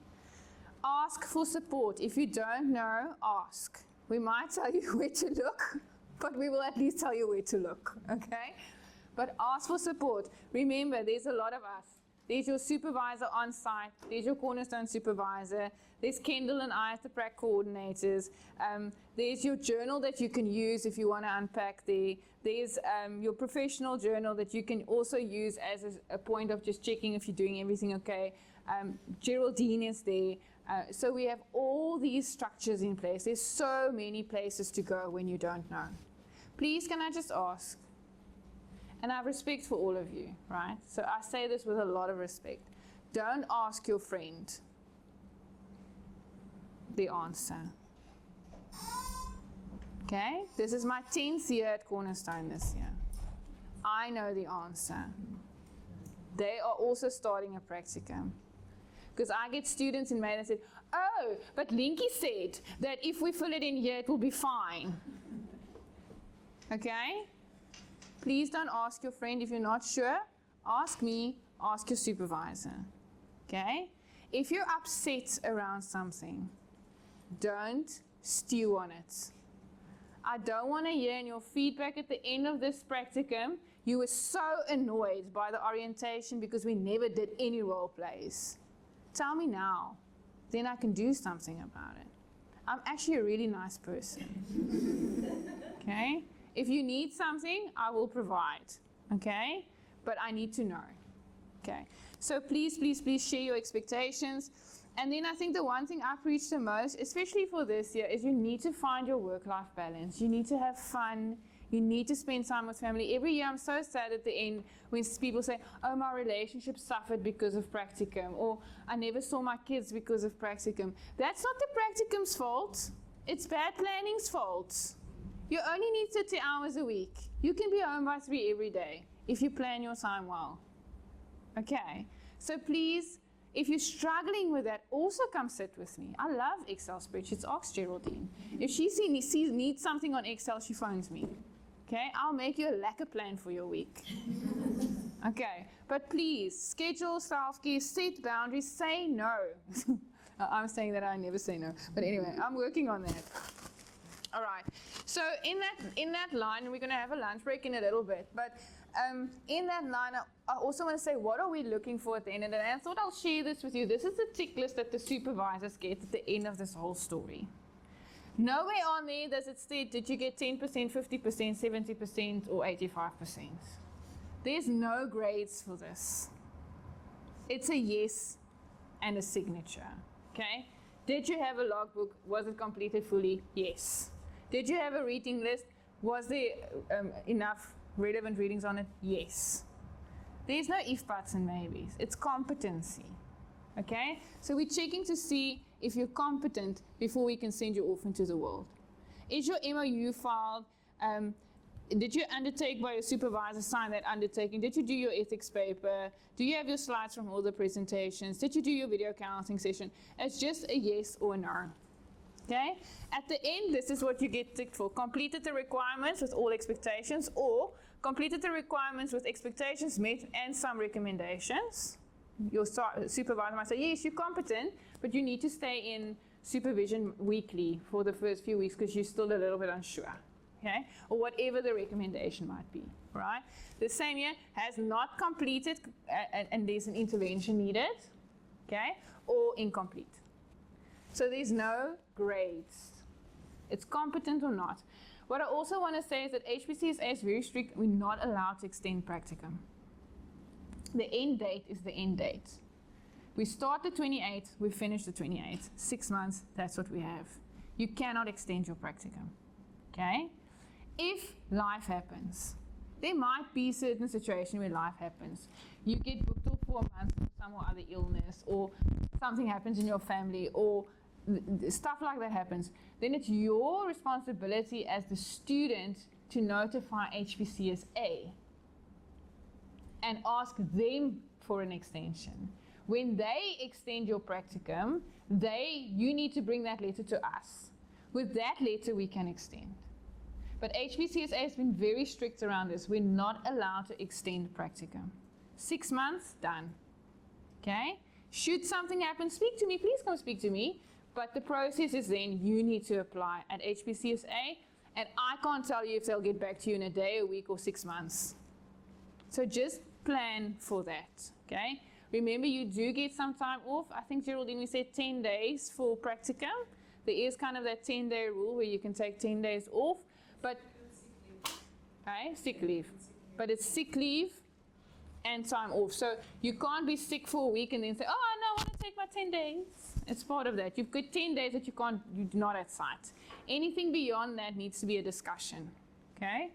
ask for support. If you don't know, ask. We might tell you where to look, but we will at least tell you where to look. Okay, but ask for support. Remember, there's a lot of us. There's your supervisor on site. There's your cornerstone supervisor. There's Kendall and I at the prac coordinators. There's your journal that you can use if you want to unpack there. There's your professional journal that you can also use as a point of just checking if you're doing everything okay. Geraldine is there. So we have all these structures in place. There's so many places to go when you don't know. Please, can I just ask? And I have respect for all of you, right? So I say this with a lot of respect. Don't ask your friend the answer. Okay? This is my 10th year at Cornerstone this year. I know the answer. They are also starting a practicum. Because I get students in May that said, oh, but Linky said that if we fill it in here, it will be fine. Okay? Please don't ask your friend if you're not sure. Ask me, ask your supervisor. Okay? If you're upset around something, don't stew on it. I don't want to hear in your feedback at the end of this practicum, you were so annoyed by the orientation because we never did any role plays. Tell me now. Then I can do something about it. I'm actually a really nice person. Okay? If you need something, I will provide, okay? But I need to know, okay? So please, please, please share your expectations. And then I think the one thing I preach the most, especially for this year, is you need to find your work-life balance. You need to have fun. You need to spend time with family. Every year I'm so sad at the end when people say, oh, my relationship suffered because of practicum, or I never saw my kids because of practicum. That's not the practicum's fault. It's bad planning's fault. You only need 30 hours a week. You can be home by 3 every day if you plan your time well. Okay? So please, if you're struggling with that, also come sit with me. I love Excel spreadsheets. Ask Geraldine. If she needs something on Excel, she phones me. Okay? I'll make you a lacquer plan for your week. Okay? But please, schedule self-care, set boundaries, say no. I'm saying that I never say no. But anyway, I'm working on that. All right. So in that line, we're going to have a lunch break in a little bit. But in that line, I also want to say, what are we looking for at the end of the day? And I thought I'll share this with you. This is the tick list that the supervisors get at the end of this whole story. Nowhere on there does it state, did you get 10%, 50%, 70%, or 85%? There's no grades for this. It's a yes and a signature. Okay? Did you have a logbook? Was it completed fully? Yes. Did you have a reading list? Was there enough relevant readings on it? Yes. There's no if, buts, and maybes. It's competency. Okay? So we're checking to see if you're competent before we can send you off into the world. Is your MOU filed? Did you undertake by your supervisor, sign that undertaking? Did you do your ethics paper? Do you have your slides from all the presentations? Did you do your video counseling session? It's just a yes or no. Okay? At the end, this is what you get ticked for. Completed the requirements with all expectations, or completed the requirements with expectations met and some recommendations. Your supervisor might say, yes, you're competent, but you need to stay in supervision weekly for the first few weeks because you're still a little bit unsure. Okay? Or whatever the recommendation might be, right? The same year has not completed and there's an intervention needed, okay? Or incomplete. So there's no grades. It's competent or not. What I also want to say is that HPCSA is very strict. We're not allowed to extend practicum. The end date is the end date. We start the 28th, we finish the 28th. 6 months, that's what we have. You cannot extend your practicum, okay? If life happens, there might be a certain situation where life happens. You get booked off for a month for some or other illness, or something happens in your family, or stuff like that happens. Then it's your responsibility as the student to notify HPCSA and ask them for an extension. When they extend your practicum, you need to bring that letter to us. With that letter, we can extend. But HPCSA has been very strict around this. We're not allowed to extend practicum. 6 months, done. Okay? Should something happen, speak to me. Please come speak to me. But the process is then you need to apply at HPCSA, and I can't tell you if they'll get back to you in a day, a week, or 6 months. So just plan for that. Okay? Remember, you do get some time off. I think, Geraldine, we said 10 days for practicum. There is kind of that 10-day rule where you can take 10 days off. But, okay, sick leave. But it's sick leave and time off. So you can't be sick for a week and then say, oh, no, I want to take my 10 days. It's part of that. You've got 10 days that you're not at site. Anything beyond that needs to be a discussion. Okay?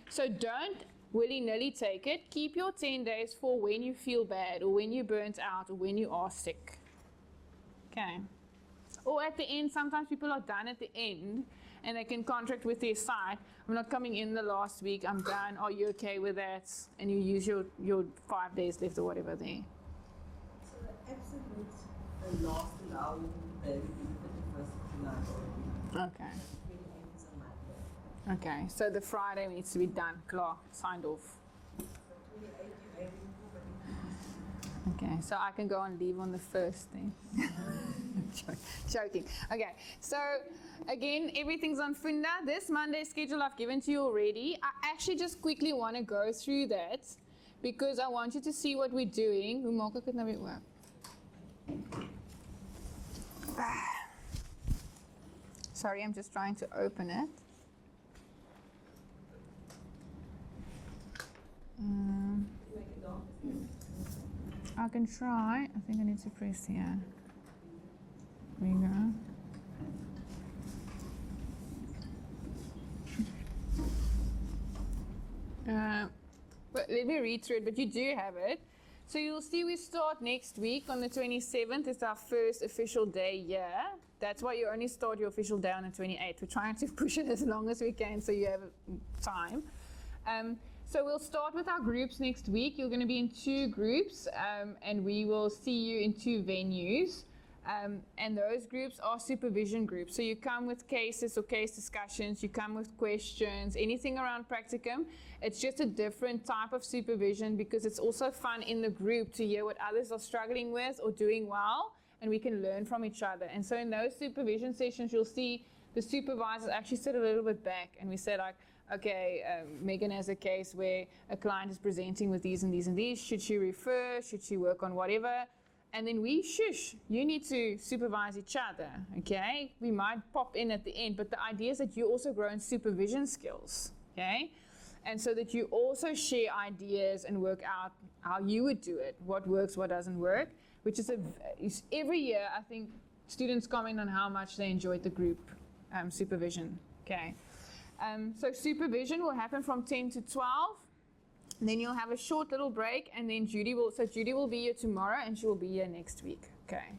So don't willy-nilly take it. Keep your 10 days for when you feel bad or when you're burnt out or when you are sick. Okay? Or at the end, sometimes people are done at the end and they can contract with their site. I'm not coming in the last week, I'm done. Are you okay with that? And you use your 5 days left or whatever there. So the absolute last allow you to pay the 1st of July. Okay. Okay, so the Friday needs to be done, klar, signed off. Okay, so I can go on leave on the 1st then. Joking. Okay, so again, everything's on Funda. This Monday schedule I've given to you already. I actually just quickly want to go through that because I want you to see what we're doing. Hoe maak ek dit nou weer oop? Sorry, I'm just trying to open it. I can try. I think I need to press here. There you go. But let me read through it, but you do have it. So you'll see we start next week on the 27th. It's our first official day here. That's why you only start your official day on the 28th. We're trying to push it as long as we can so you have time. So we'll start with our groups next week. You're going to be in 2 groups, and we will see you in 2 venues. And those groups are supervision groups. So you come with cases or case discussions, you come with questions, anything around practicum. It's just a different type of supervision because it's also fun in the group to hear what others are struggling with or doing well, and we can learn from each other. And so in those supervision sessions, you'll see the supervisors actually sit a little bit back, and we say like, okay, Megan has a case where a client is presenting with these and these and these. Should she refer? Should she work on whatever? And then we shush. You need to supervise each other, okay? We might pop in at the end, but the idea is that you also grow in supervision skills, okay? And so that you also share ideas and work out how you would do it, what works, what doesn't work, which is every year, I think students comment on how much they enjoyed the group supervision, okay? So supervision will happen from 10 to 12. And then you'll have a short little break, and then Judy will be here tomorrow, and she will be here next week. Okay.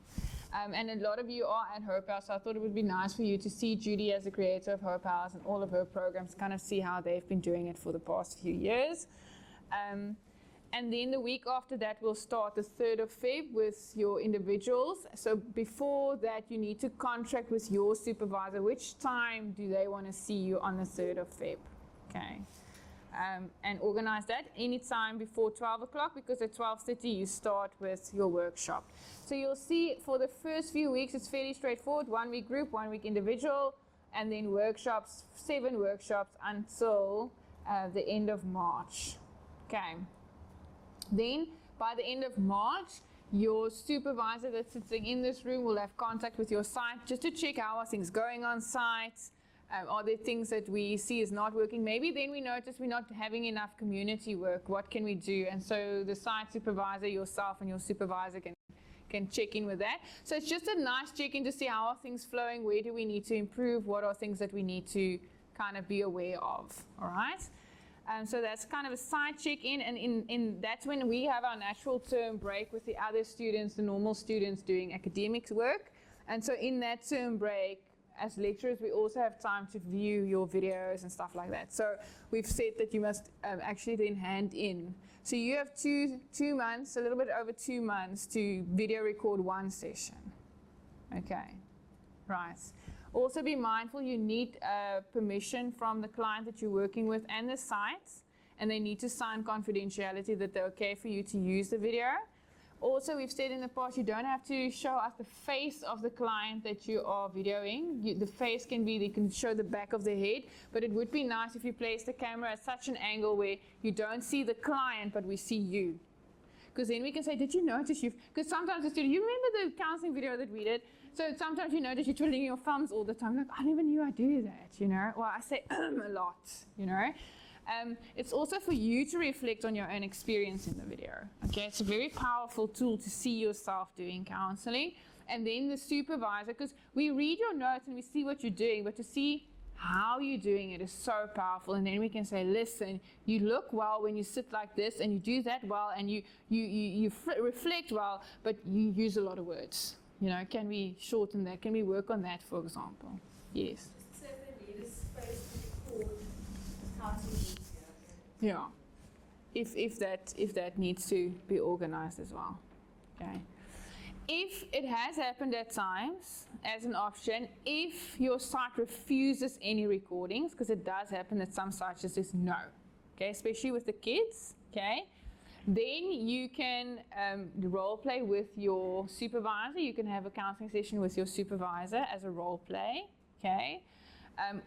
And a lot of you are at Hope House, so I thought it would be nice for you to see Judy as the creator of Hope House and all of her programs, kind of see how they've been doing it for the past few years. And then the week after that, we'll start the 3rd of Feb with your individuals. So before that, you need to contract with your supervisor. Which time do they want to see you on the 3rd of Feb? Okay. And organize that anytime before 12 o'clock, because at 12:30 you start with your workshop. So you'll see for the first few weeks it's fairly straightforward, 1 week group, 1 week individual, and then workshops, 7 workshops until the end of March. Okay. Then by the end of March, your supervisor that's sitting in this room will have contact with your site just to check how are things going on site. Are there things that we see is not working? Maybe then we notice we're not having enough community work. What can we do? And so the site supervisor, yourself and your supervisor can check in with that. So it's just a nice check-in to see how are things flowing, where do we need to improve, what are things that we need to kind of be aware of, all right? So that's kind of a side check-in, and that's when we have our natural term break with the other students, the normal students doing academic work. And so in that term break, as lecturers, we also have time to view your videos and stuff like that. So we've said that you must actually then hand in. So you have two months, a little bit over 2 months to video record one session. Okay, right. Also be mindful you need permission from the client that you're working with and the site, and they need to sign confidentiality that they're okay for you to use the video. Also, we've said in the past, you don't have to show us the face of the client that you are videoing. The face can be, you can show the back of the head, but it would be nice if you place the camera at such an angle where you don't see the client, but we see you. Because then we can say, did you notice because sometimes the student, you remember the counseling video that we did? So sometimes you notice you're twiddling your thumbs all the time. Like, I never knew I do that, you know? Well, I say a lot, you know? It's also for you to reflect on your own experience in the video. Okay, it's a very powerful tool to see yourself doing counseling. And then the supervisor, because we read your notes and we see what you're doing, but to see how you're doing it is so powerful. And then we can say, listen, you look well when you sit like this, and you do that well, and you reflect well, but you use a lot of words. You know, can we shorten that? Can we work on that, for example? Yes. Just so they need a space to record counseling. Yeah, if that needs to be organized as well. Okay. If it has happened at times, as an option, if your site refuses any recordings, because it does happen that some sites just says no, okay, especially with the kids, okay, then you can role play with your supervisor. You can have a counseling session with your supervisor as a role play, okay,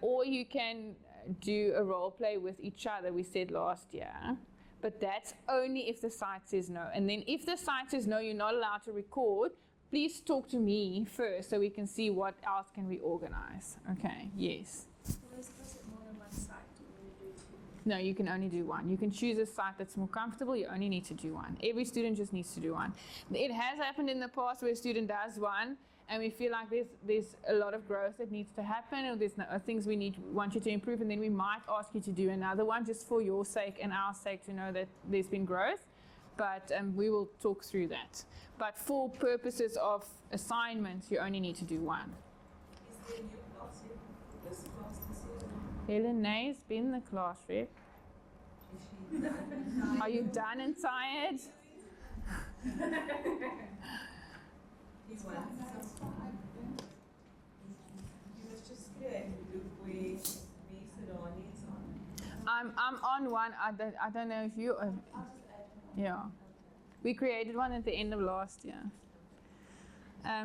or you can do a role play with each other, we said last year, but that's only if the site says no. And then if the site says no, you're not allowed to record, please talk to me first so we can see what else can we organize. Okay, yes. No, you can only do one. You can choose a site that's more comfortable. You only need to do one. Every student just needs to do one. It has happened in the past where a student does one, and we feel like there's a lot of growth that needs to happen, or there's things we want you to improve, and then we might ask you to do another one just for your sake and our sake to know that there's been growth. But we will talk through that. But for purposes of assignments, you only need to do one. Is there a new class in this class this year? Helen Nay's been the class rep. Are you done and tired? He's one. You must just create a group where we sit on it. I'm on one. I don't know if you. Yeah, we created one at the end of last year.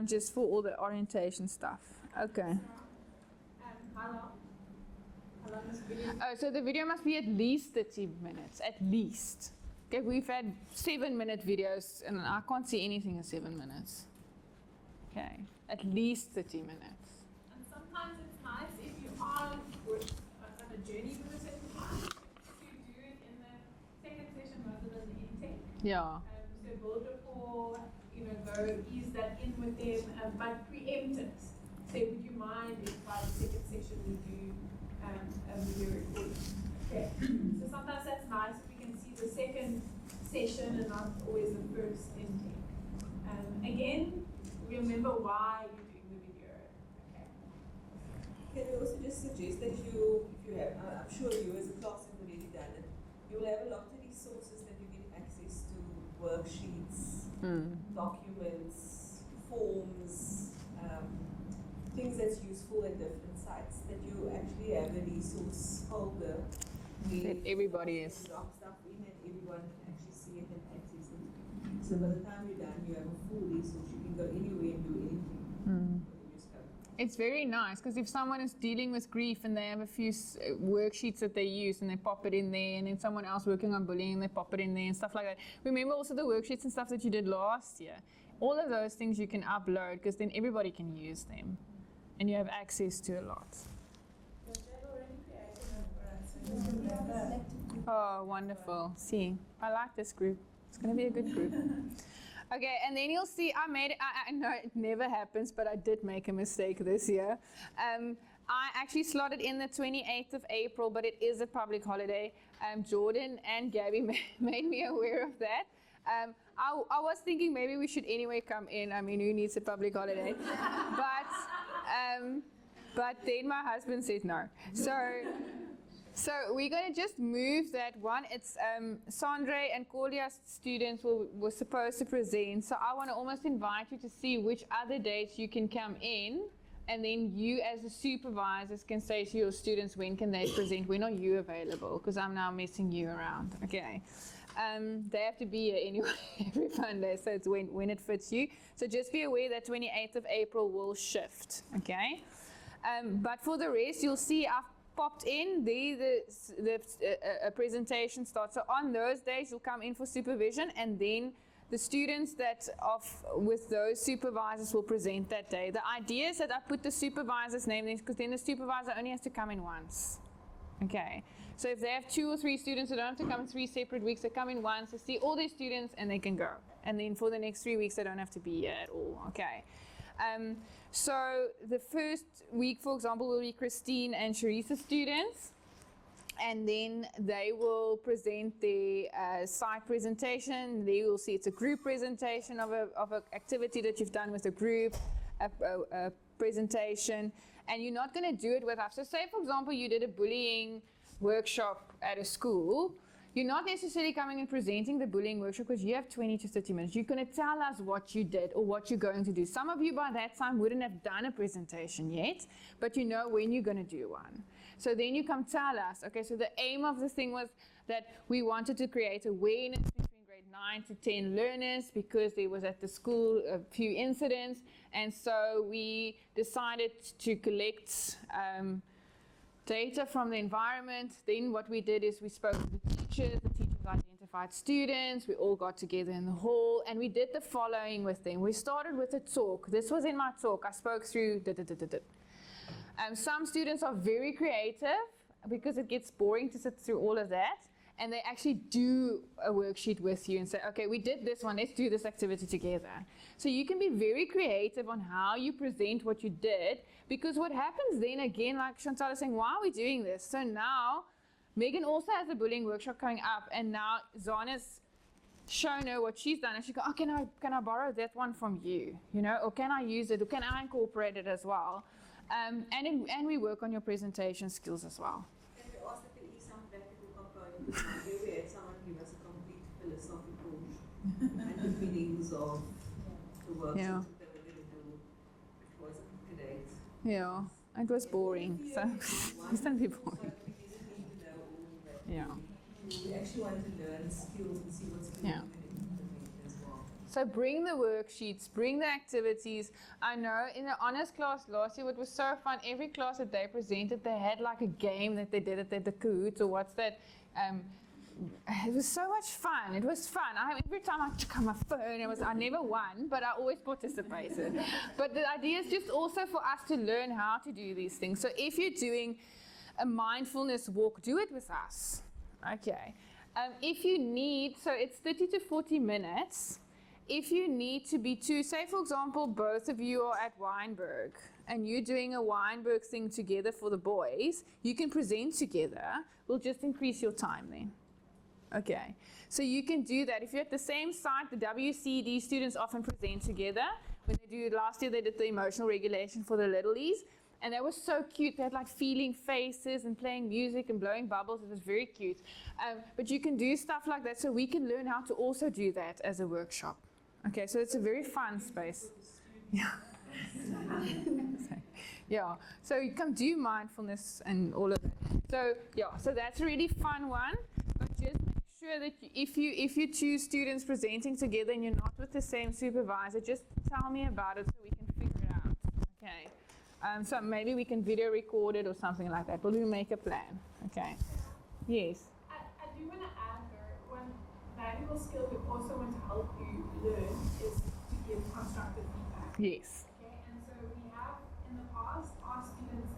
Just for all the orientation stuff. Okay. How long? How long is the video? Oh, so the video must be at least 30 minutes. At least. Okay, we've had 7-minute videos, and I can't see anything in 7 minutes. Okay, at least 30 minutes. And sometimes it's nice if you are on a journey with a certain client to do it in the second session rather than the intake. Yeah. So build rapport, go ease that in with them, but preempt it. Say, would you mind if by the second session we do a video recording? Okay. So sometimes that's nice if we can see the second session and not always the first intake. Again, remember why you're doing the video. Okay. Can we also just suggest that if you have, I'm sure you as a class have already done it, you will have a lot of resources that you get access to, worksheets, documents, forms, things that's useful in different sites, that you actually have a resource folder where everybody is. drop stuff in and everyone can actually see it and access it. So by the time you're done, you have a full resource. You can go anywhere and do anything. It's very nice because if someone is dealing with grief and they have a few worksheets that they use and they pop it in there, and then someone else working on bullying and they pop it in there and stuff like that. Remember also the worksheets and stuff that you did last year. All of those things you can upload because then everybody can use them and you have access to a lot. Oh, wonderful. See, I like this group. It's going to be a good group. Okay, and then you'll see I made it. I know it never happens, but I did make a mistake this year. I actually slotted in the 28th of April, but it is a public holiday. Jordan and Gabby made me aware of that. I was thinking maybe we should anyway come in. I mean, who needs a public holiday? But then my husband said no. So we're going to just move that one. It's Sandre and Corlia's students were supposed to present. So I want to almost invite you to see which other dates you can come in. And then you as the supervisors can say to your students, when can they present? When are you available? Because I'm now messing you around. Okay. They have to be here anyway every Monday, so it's when it fits you. So just be aware that 28th of April will shift. Okay. But for the rest, you'll see I've popped in the presentation starts. So on those days, you'll come in for supervision, and then the students that with those supervisors will present that day. The idea is that I put the supervisor's name there because then the supervisor only has to come in once. Okay. So if they have 2 or 3 students, they don't have to come in 3 separate weeks. They come in once, they see all their students, and they can go. And then for the next 3 weeks, they don't have to be here at all. Okay. So the first week, for example, will be Christine and Sharice's students. And then they will present their Psych presentation. They will see it's a group presentation of an activity that you've done with a group, a presentation, and you're not going to do it with us. So say, for example, you did a bullying workshop at a school. You're not necessarily coming and presenting the bullying workshop because you have 20 to 30 minutes. You're going to tell us what you did or what you're going to do. Some of you by that time wouldn't have done a presentation yet, but you know when you're going to do one. So then you come tell us, okay, so the aim of the thing was that we wanted to create awareness between grade 9 to 10 learners because there was at the school a few incidents, and so we decided to collect data from the environment. Then what we did is we spoke to the teachers identified students, we all got together in the hall, and we did the following with them. We started with a talk. This was in my talk. I spoke through some students are very creative because it gets boring to sit through all of that, and they actually do a worksheet with you and say, okay, we did this one, let's do this activity together. So you can be very creative on how you present what you did, because what happens then again, like Chantal is saying, why are we doing this? So now Megan also has a bullying workshop coming up, and now Zana's shown her what she's done, and she goes, oh, can I borrow that one from you? You know, or can I use it, or can I incorporate it as well? And we work on your presentation skills as well. Can we also put some practical component? Because we had someone give us a complete philosophical underpinnings of the work that we were going to do. It wasn't great. Yeah, it was boring. So it's going to be boring. Yeah. We actually want to learn skills and see what skills we can implement as well. So bring the worksheets, bring the activities. I know in the honors class last year, it was so fun. Every class that they presented, they had like a game that they did at the Kahoot, or what's that? It was so much fun. It was fun. Every time I took out my phone, I never won, but I always participated. But the idea is just also for us to learn how to do these things. So if you're doing a mindfulness walk, do it with us. Okay. If you need, so it's 30 to 40 minutes. If you need to be say for example, both of you are at Weinberg and you're doing a Weinberg thing together for the boys, you can present together. We'll just increase your time then. Okay. So you can do that. If you're at the same site, the WCD students often present together. When they do, last year they did the emotional regulation for the littlies. And they were so cute. They had like feeling faces and playing music and blowing bubbles. It was very cute. But you can do stuff like that, so we can learn how to also do that as a workshop. Okay, so it's a very fun space. Yeah. Yeah. So you come do mindfulness and all of that. So yeah, so that's a really fun one. But just make sure that if you choose students presenting together and you're not with the same supervisor, just tell me about it so we can figure it out. Okay. So maybe we can video record it or something like that, but we'll make a plan. Okay. Yes. I do want to add though, one valuable skill we also want to help you learn is to give constructive feedback. Yes. Okay, and so we have in the past asked students,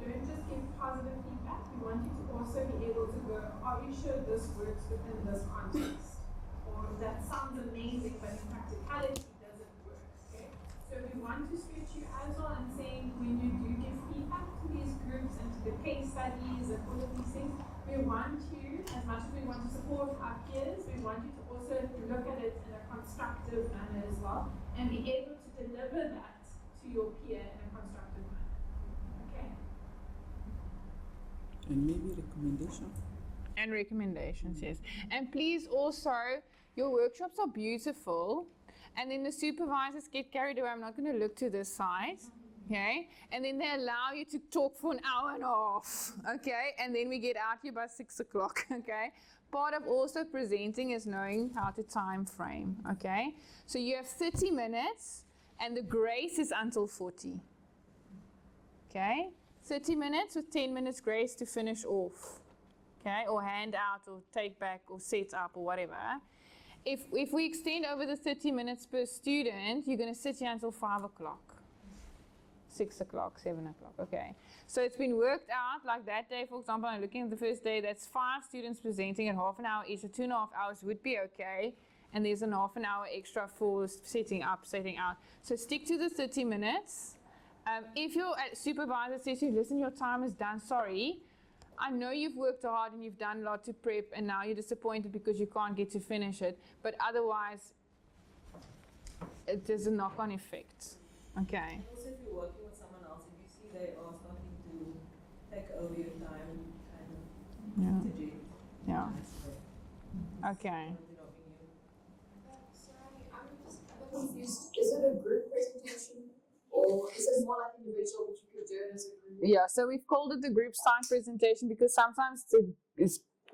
don't just give positive feedback, we want you to also be able to go, are you sure this works within this context? Or that sounds amazing, but in practicality, so we want to stretch you as well and saying when you do give feedback to these groups and to the case studies and all of these things, we want you, as much as we want to support our peers, we want you to also look at it in a constructive manner as well and be able to deliver that to your peer in a constructive manner. Okay? And maybe recommendation. And recommendations, yes. And please also, your workshops are beautiful, and then the supervisors get carried away. I'm not going to look to this side, okay? And then they allow you to talk for an hour and a half, okay? And then we get out here by 6 o'clock, okay? Part of also presenting is knowing how to time frame, okay? So you have 30 minutes, and the grace is until 40, okay? 30 minutes with 10 minutes grace to finish off, okay? Or hand out, or take back, or set up, or whatever. If we extend over the 30 minutes per student, you're going to sit here until 5 o'clock, 6 o'clock, 7 o'clock, okay? So it's been worked out, like that day, for example, I'm looking at the first day, that's 5 students presenting at half an hour each, so 2.5 hours would be okay, and there's an half an hour extra for setting up, setting out. So stick to the 30 minutes. If your supervisor says to you, listen, your time is done, sorry, I know you've worked hard and you've done a lot to prep, and now you're disappointed because you can't get to finish it, but otherwise, there's a knock-on effect, okay? Also, if you're working with someone else, if you see they are starting to take over your time, kind of interject. Yeah. Okay. Sorry, I'm just a bit confused. Is it a group presentation, or is it more like individual, which you could do it as a group? Yeah, so we've called it the group site presentation because sometimes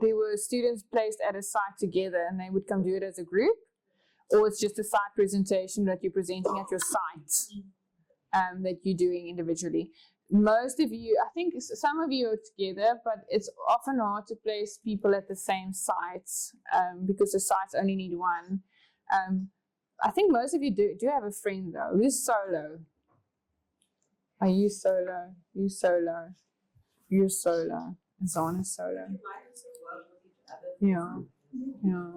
there were students placed at a site together and they would come do it as a group, or it's just a site presentation that you're presenting at your site that you're doing individually. Most of you, I think some of you are together, but it's often hard to place people at the same sites because the sites only need one. I think most of you do have a friend though. Who's solo? Are you solo? You solo? You're solo. Zana is solo. Yeah. Yeah.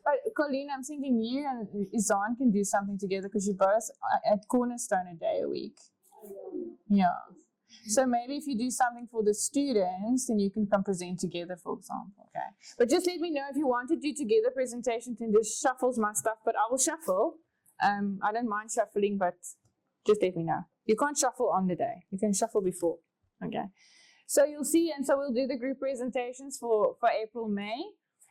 But Colleen, I'm thinking you and Izan can do something together because you both are at Cornerstone a day a week. Yeah. So maybe if you do something for the students, then you can come present together, for example. Okay. But just let me know if you want to do together presentations, and just shuffles my stuff, but I will shuffle. I don't mind shuffling, but just let me know. You can't shuffle on the day. You can shuffle before. Okay. So you'll see, and so we'll do the group presentations for April, May.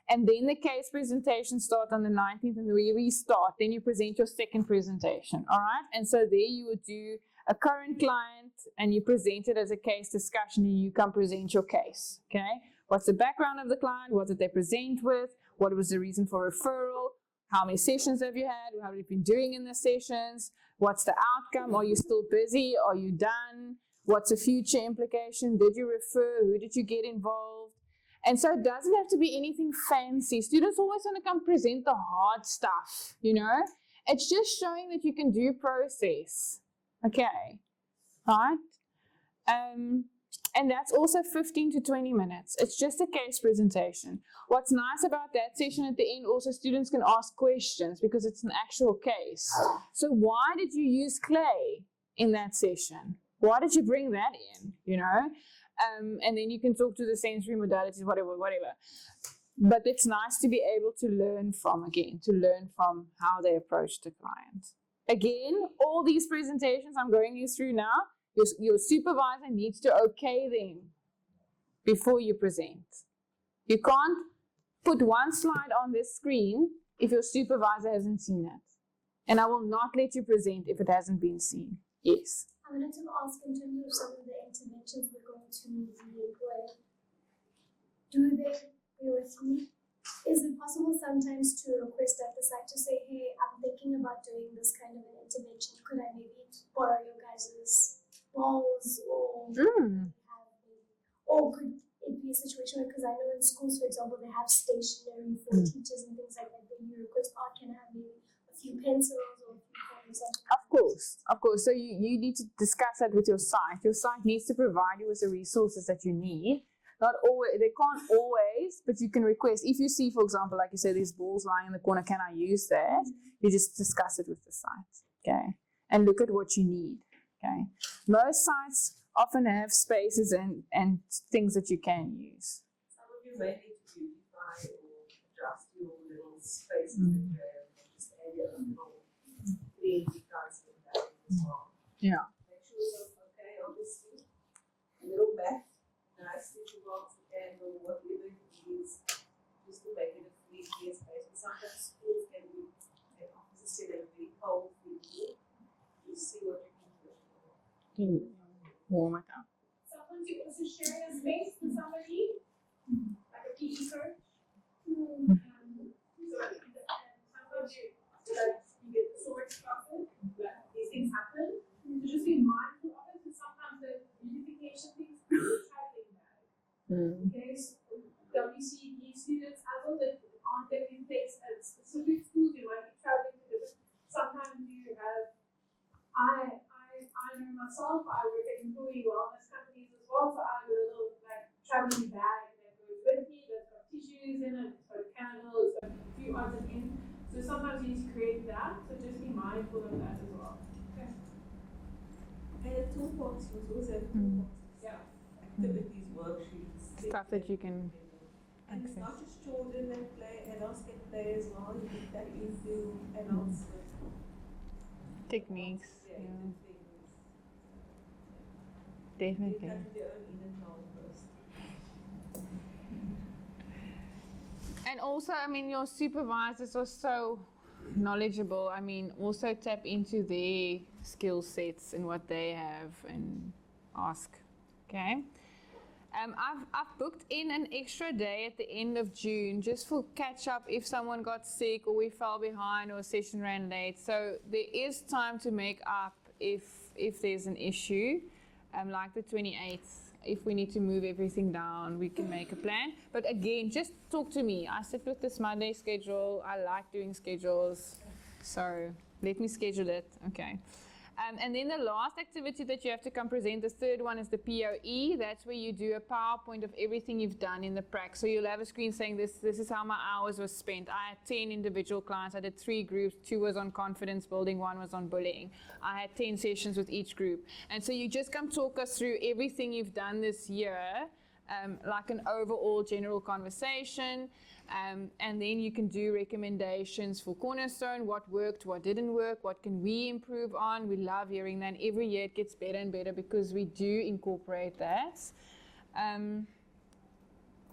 And then the case presentations start on the 19th, and we restart. Then you present your second presentation. All right. And so there you would do a current client, and you present it as a case discussion, and you come present your case. Okay. What's the background of the client? What did they present with? What was the reason for referral? How many sessions have you had? How have you been doing in the sessions? What's the outcome? Are you still busy? Are you done? What's the future implication? Did you refer? Who did you get involved? And so it doesn't have to be anything fancy. Students always want to come present the hard stuff, you know? It's just showing that you can do process. Okay, right? And that's also 15 to 20 minutes. It's just a case presentation. What's nice about that session at the end, also students can ask questions because it's an actual case. So why did you use clay in that session? Why did you bring that in, you know? And then you can talk to the sensory modalities, whatever. But it's nice to be able to learn from how they approach the client. Again, all these presentations I'm going you through now, your supervisor needs to okay them before you present. You can't put one slide on this screen if your supervisor hasn't seen it. And I will not let you present if it hasn't been seen. Yes. I wanted to ask in terms of some of the interventions we're going to employ. Do they be with me? Is it possible sometimes to request at the site to say, hey, I'm thinking about doing this kind of an intervention. Could I maybe borrow your guys' balls or or could it be a situation where, because I know in schools, for example, they have stationery for teachers and things like that, where you request, oh, can I have maybe a few pencils or a few pens? Of course. So you need to discuss that with your site. Your site needs to provide you with the resources that you need. Not always, they can't always, but you can request. If you see, for example, like you say, there's balls lying in the corner, can I use that? You just discuss it with the site, okay? And look at what you need, okay? Most sites often have spaces and things that you can use. Some of you may need to beautify or adjust your little spaces that you have, just add a little clean details in that as well. Yeah. Make sure it's okay, obviously. A little back, nice Warm it up. Sometimes you also share a space with somebody, like a PE coach. So sometimes you get the swords classes, but these things happen. So just be mindful of it, and sometimes the unification things are traveling bag. Okay, so WCD students as well that aren't there in place at specific schools, you might be traveling to different. Sometimes you have I know myself, I work at employee wellness companies as well, so I have a little like traveling bag that goes with me that's got tissues in it, it's got a candle, it's got a few odds and ends. So sometimes you need to create that, so just be mindful of that as well. Okay. And a toolbox, you always have toolbox. Yeah. Activities, worksheets. Stuff that you can And it's not just children that play, adults can play as well. You put that into adults. Techniques. Yeah, Yeah. into things. Definitely. They touch their own inner child first. And also, I mean, your supervisors are so knowledgeable. I mean, also tap into their skill sets and what they have and ask. Okay. I've booked in an extra day at the end of June just for catch up if someone got sick or we fell behind or a session ran late. So there is time to make up if there's an issue, like the 28th. If we need to move everything down, we can make a plan. But again, just talk to me. I sit with this Monday schedule. I like doing schedules. So let me schedule it. Okay. And then the last activity that you have to come present, the third one is the POE. That's where you do a PowerPoint of everything you've done in the prac. So you'll have a screen saying this is how my hours were spent. I had 10 individual clients. I did 3 groups. 2 was on confidence building, 1 was on bullying. I had 10 sessions with each group. And so you just come talk us through everything you've done this year, like an overall general conversation. And then you can do recommendations for Cornerstone, what worked, what didn't work, what can we improve on. We love hearing that. Every year it gets better and better because we do incorporate that.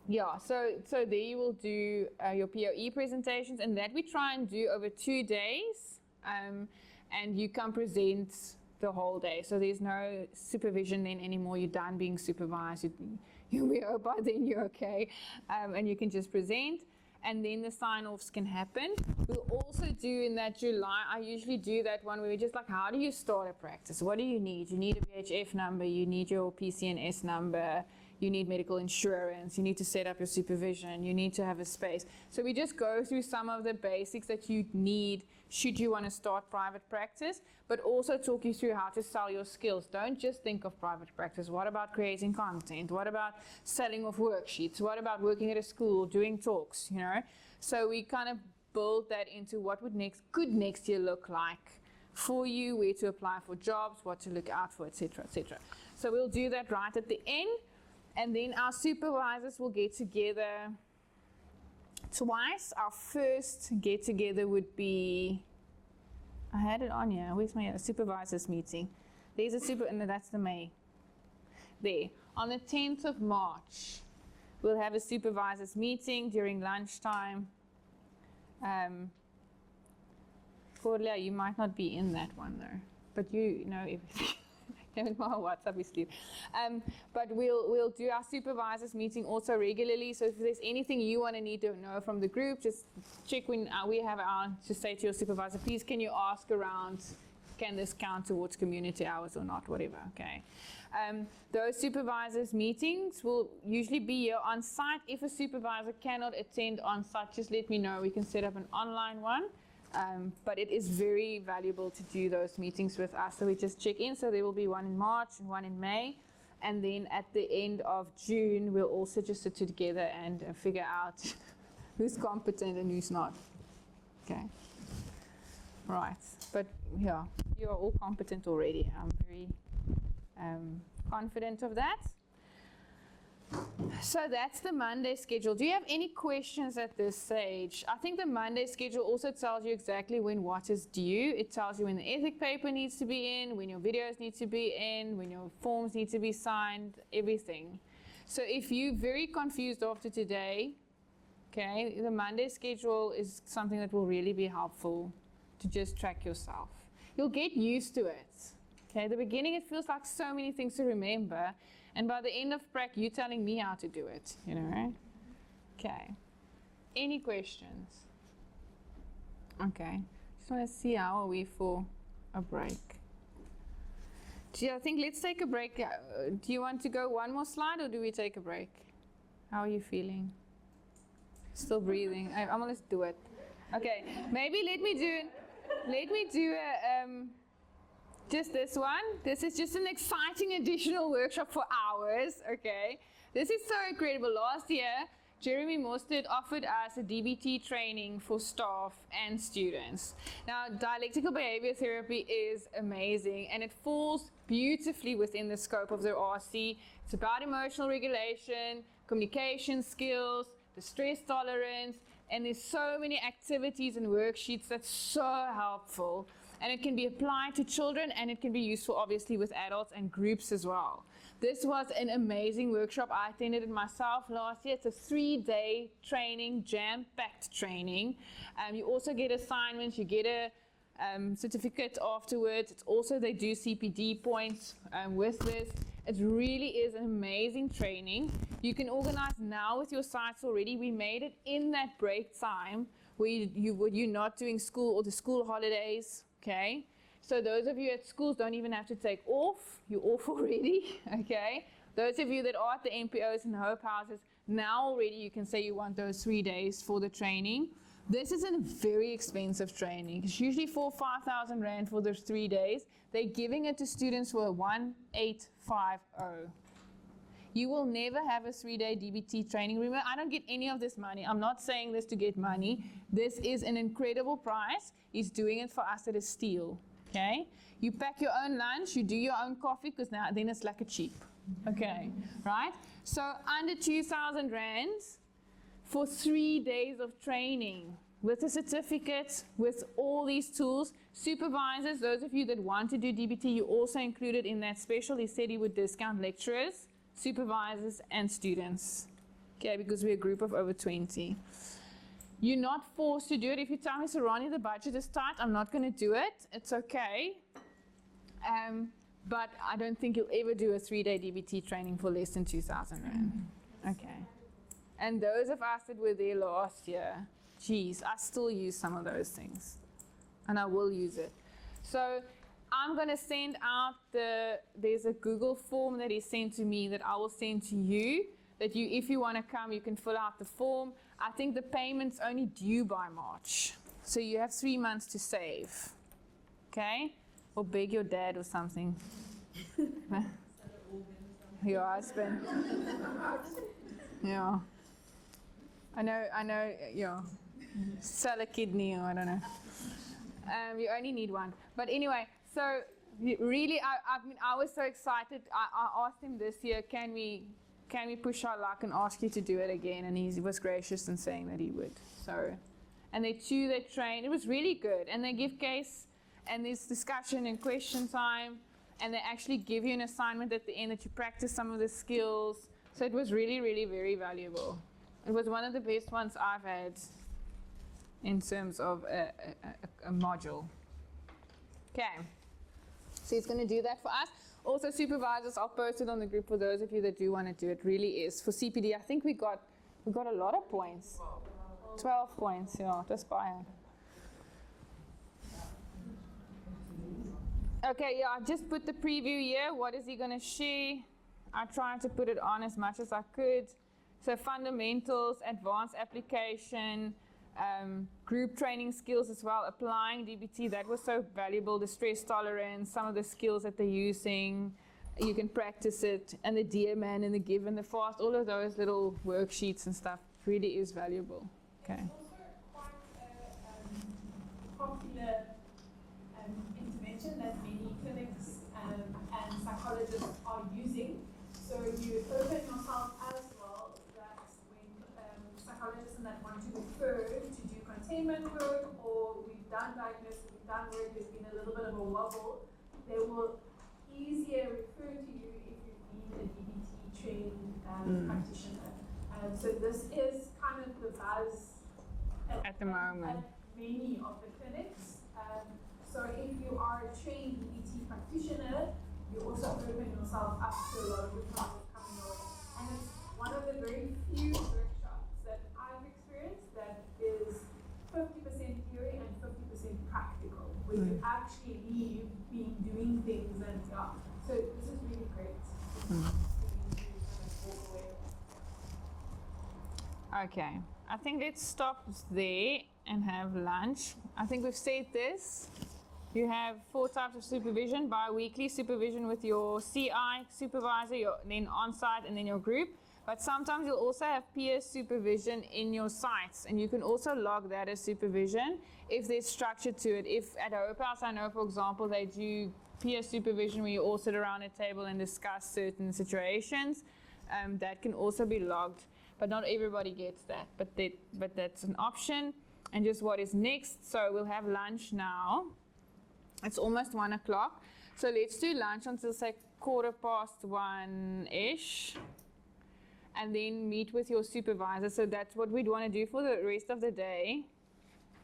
Yeah, so there you will do your POE presentations, and that we try and do over 2 days, and you can present the whole day. So there's no supervision then anymore. You're done being supervised. You'll be by then you're okay, and you can just present. And then the sign-offs can happen. We'll also do in that July, I usually do that one where we're just like, how do you start a practice? What do you need? You need a VHF number, you need your PCNS number, you need medical insurance, you need to set up your supervision, you need to have a space. So we just go through some of the basics that you need should you want to start private practice, but also talk you through how to sell your skills. Don't just think of private practice. What about creating content? What about selling of worksheets? What about working at a school, doing talks, you know? So we kind of build that into what would next year look like for you, where to apply for jobs, what to look out for, etc., etc. So we'll do that right at the end, and then our supervisors will get together twice. Our first get together would be, I had it on here, where's my supervisors meeting? There's a no, that's the May. There. On the 10th of March, we'll have a supervisors meeting during lunchtime. Cordelia, you might not be in that one though, but you know everything. WhatsApp is Steve. But we'll do our supervisors meeting also regularly. So if there's anything you want to need to know from the group, just check when we have our, just say to your supervisor, please can you ask around, can this count towards community hours or not, whatever, okay. Those supervisors meetings will usually be here on site. If a supervisor cannot attend on site, just let me know. We can set up an online one. But it is very valuable to do those meetings with us. So we just check in. So there will be one in March and one in May. And then at the end of June, we'll also just sit together and figure out who's competent and who's not. Okay. Right. But yeah, you are all competent already. I'm very confident of that. So that's the Monday schedule. Do you have any questions at this stage? I think the Monday schedule also tells you exactly when what is due. It tells you when the ethic paper needs to be in, when your videos need to be in, when your forms need to be signed, everything. So if you're very confused after today, okay, the Monday schedule is something that will really be helpful to just track yourself. You'll get used to it. Okay, the beginning it feels like so many things to remember, and by the end of prac, you're telling me how to do it, you know, right? Okay. Any questions? Okay. Just want to see how are we for a break. I think let's take a break. Do you want to go one more slide or do we take a break? How are you feeling? Still breathing. I'm gonna do it. Okay. Maybe let me do just this one. This is just an exciting additional workshop for hours. Okay. This is so incredible. Last year, Jeremy Mostert offered us a DBT training for staff and students. Now, dialectical behavior therapy is amazing and it falls beautifully within the scope of the RC. It's about emotional regulation, communication skills, the stress tolerance, and there's so many activities and worksheets that's so helpful. And it can be applied to children and it can be useful obviously with adults and groups as well. This was an amazing workshop. I attended it myself last year. It's a 3-day training, jam-packed training. You also get assignments. You get a certificate afterwards. It's also, they do CPD points with this. It really is an amazing training. You can organize now with your sites already. We made it in that break time where you're not doing school or the school holidays, okay? So those of you at schools don't even have to take off. You're off already, okay? Those of you that are at the NPOs and Hope Houses, now already you can say you want those 3 days for the training. This is a very expensive training. It's usually 4,000 or 5,000 Rand for those 3 days. They're giving it to students for 1,850. You will never have a 3-day DBT training. Remember, I don't get any of this money. I'm not saying this to get money. This is an incredible price. He's doing it for us at a steal. Okay, you pack your own lunch, you do your own coffee, because now then it's like a cheap. Okay, right? So under 2,000 Rand for 3 days of training with a certificate, with all these tools. Supervisors, those of you that want to do DBT, you also included in that special. He said he would discount lecturers, supervisors, and students. Okay, because we're a group of over 20. You're not forced to do it. If you tell me, Sarani, the budget is tight, I'm not going to do it. It's okay. But I don't think you'll ever do a 3-day DBT training for less than 2,000 Rand. Okay. And those of us that were there last year, geez, I still use some of those things. And I will use it. So I'm going to send out there's a Google form that he sent to me that I will send to you. That you, if you want to come, you can fill out the form. I think the payment's only due by March. So you have 3 months to save. Okay? Or beg your dad or something. Your husband. Yeah. I know, yeah. Sell a kidney or I don't know. You only need one. But anyway, so really, I was so excited. I asked him this year, can we push our luck and ask you to do it again? And he was gracious in saying that he would. So, and they train. It was really good. And they give case, and there's discussion and question time, and they actually give you an assignment at the end that you practice some of the skills. So it was really, really very valuable. It was one of the best ones I've had in terms of a module. Okay. So he's going to do that for us. Also, supervisors, I'll post it on the group for those of you that do want to do it. Really is. For CPD, I think we got a lot of points. 12 points, yeah, to aspire. Okay, yeah, I just put the preview here. What is he going to share? I tried to put it on as much as I could. So fundamentals, advanced application, group training skills as well, applying DBT, that was so valuable, the stress tolerance, some of the skills that they're using, you can practice it, and the dear man and the give and the fast, all of those little worksheets and stuff really is valuable. Okay. It's also quite a popular intervention that many clinics and psychologists are using. So you open yourself as well that when psychologists and that want to refer to do containment work, or we've done diagnosis, we've done work, there's been a little bit of a wobble, they will easier refer to you if you've been a DBT trained practitioner. So this is kind of the buzz at the moment. At many of the clinics. So if you are a trained DBT practitioner, oneself up to a lot of the classes coming away. And it's one of the very few workshops that I've experienced that is 50% theory and 50% practical, where you actually leave being doing things and yeah. So this is really great. Okay, I think let's stop there and have lunch. I think we've said this. You have 4 types of supervision: bi-weekly supervision with your CI supervisor, then on-site, and then your group. But sometimes you'll also have peer supervision in your sites, and you can also log that as supervision if there's structure to it. If at Hope House, I know, for example, they do peer supervision where you all sit around a table and discuss certain situations, that can also be logged. But not everybody gets that, but that's an option. And just what is next, so we'll have lunch now. It's almost 1 o'clock, so let's do lunch until say 1:15-ish, and then meet with your supervisor. So that's what we'd want to do for the rest of the day.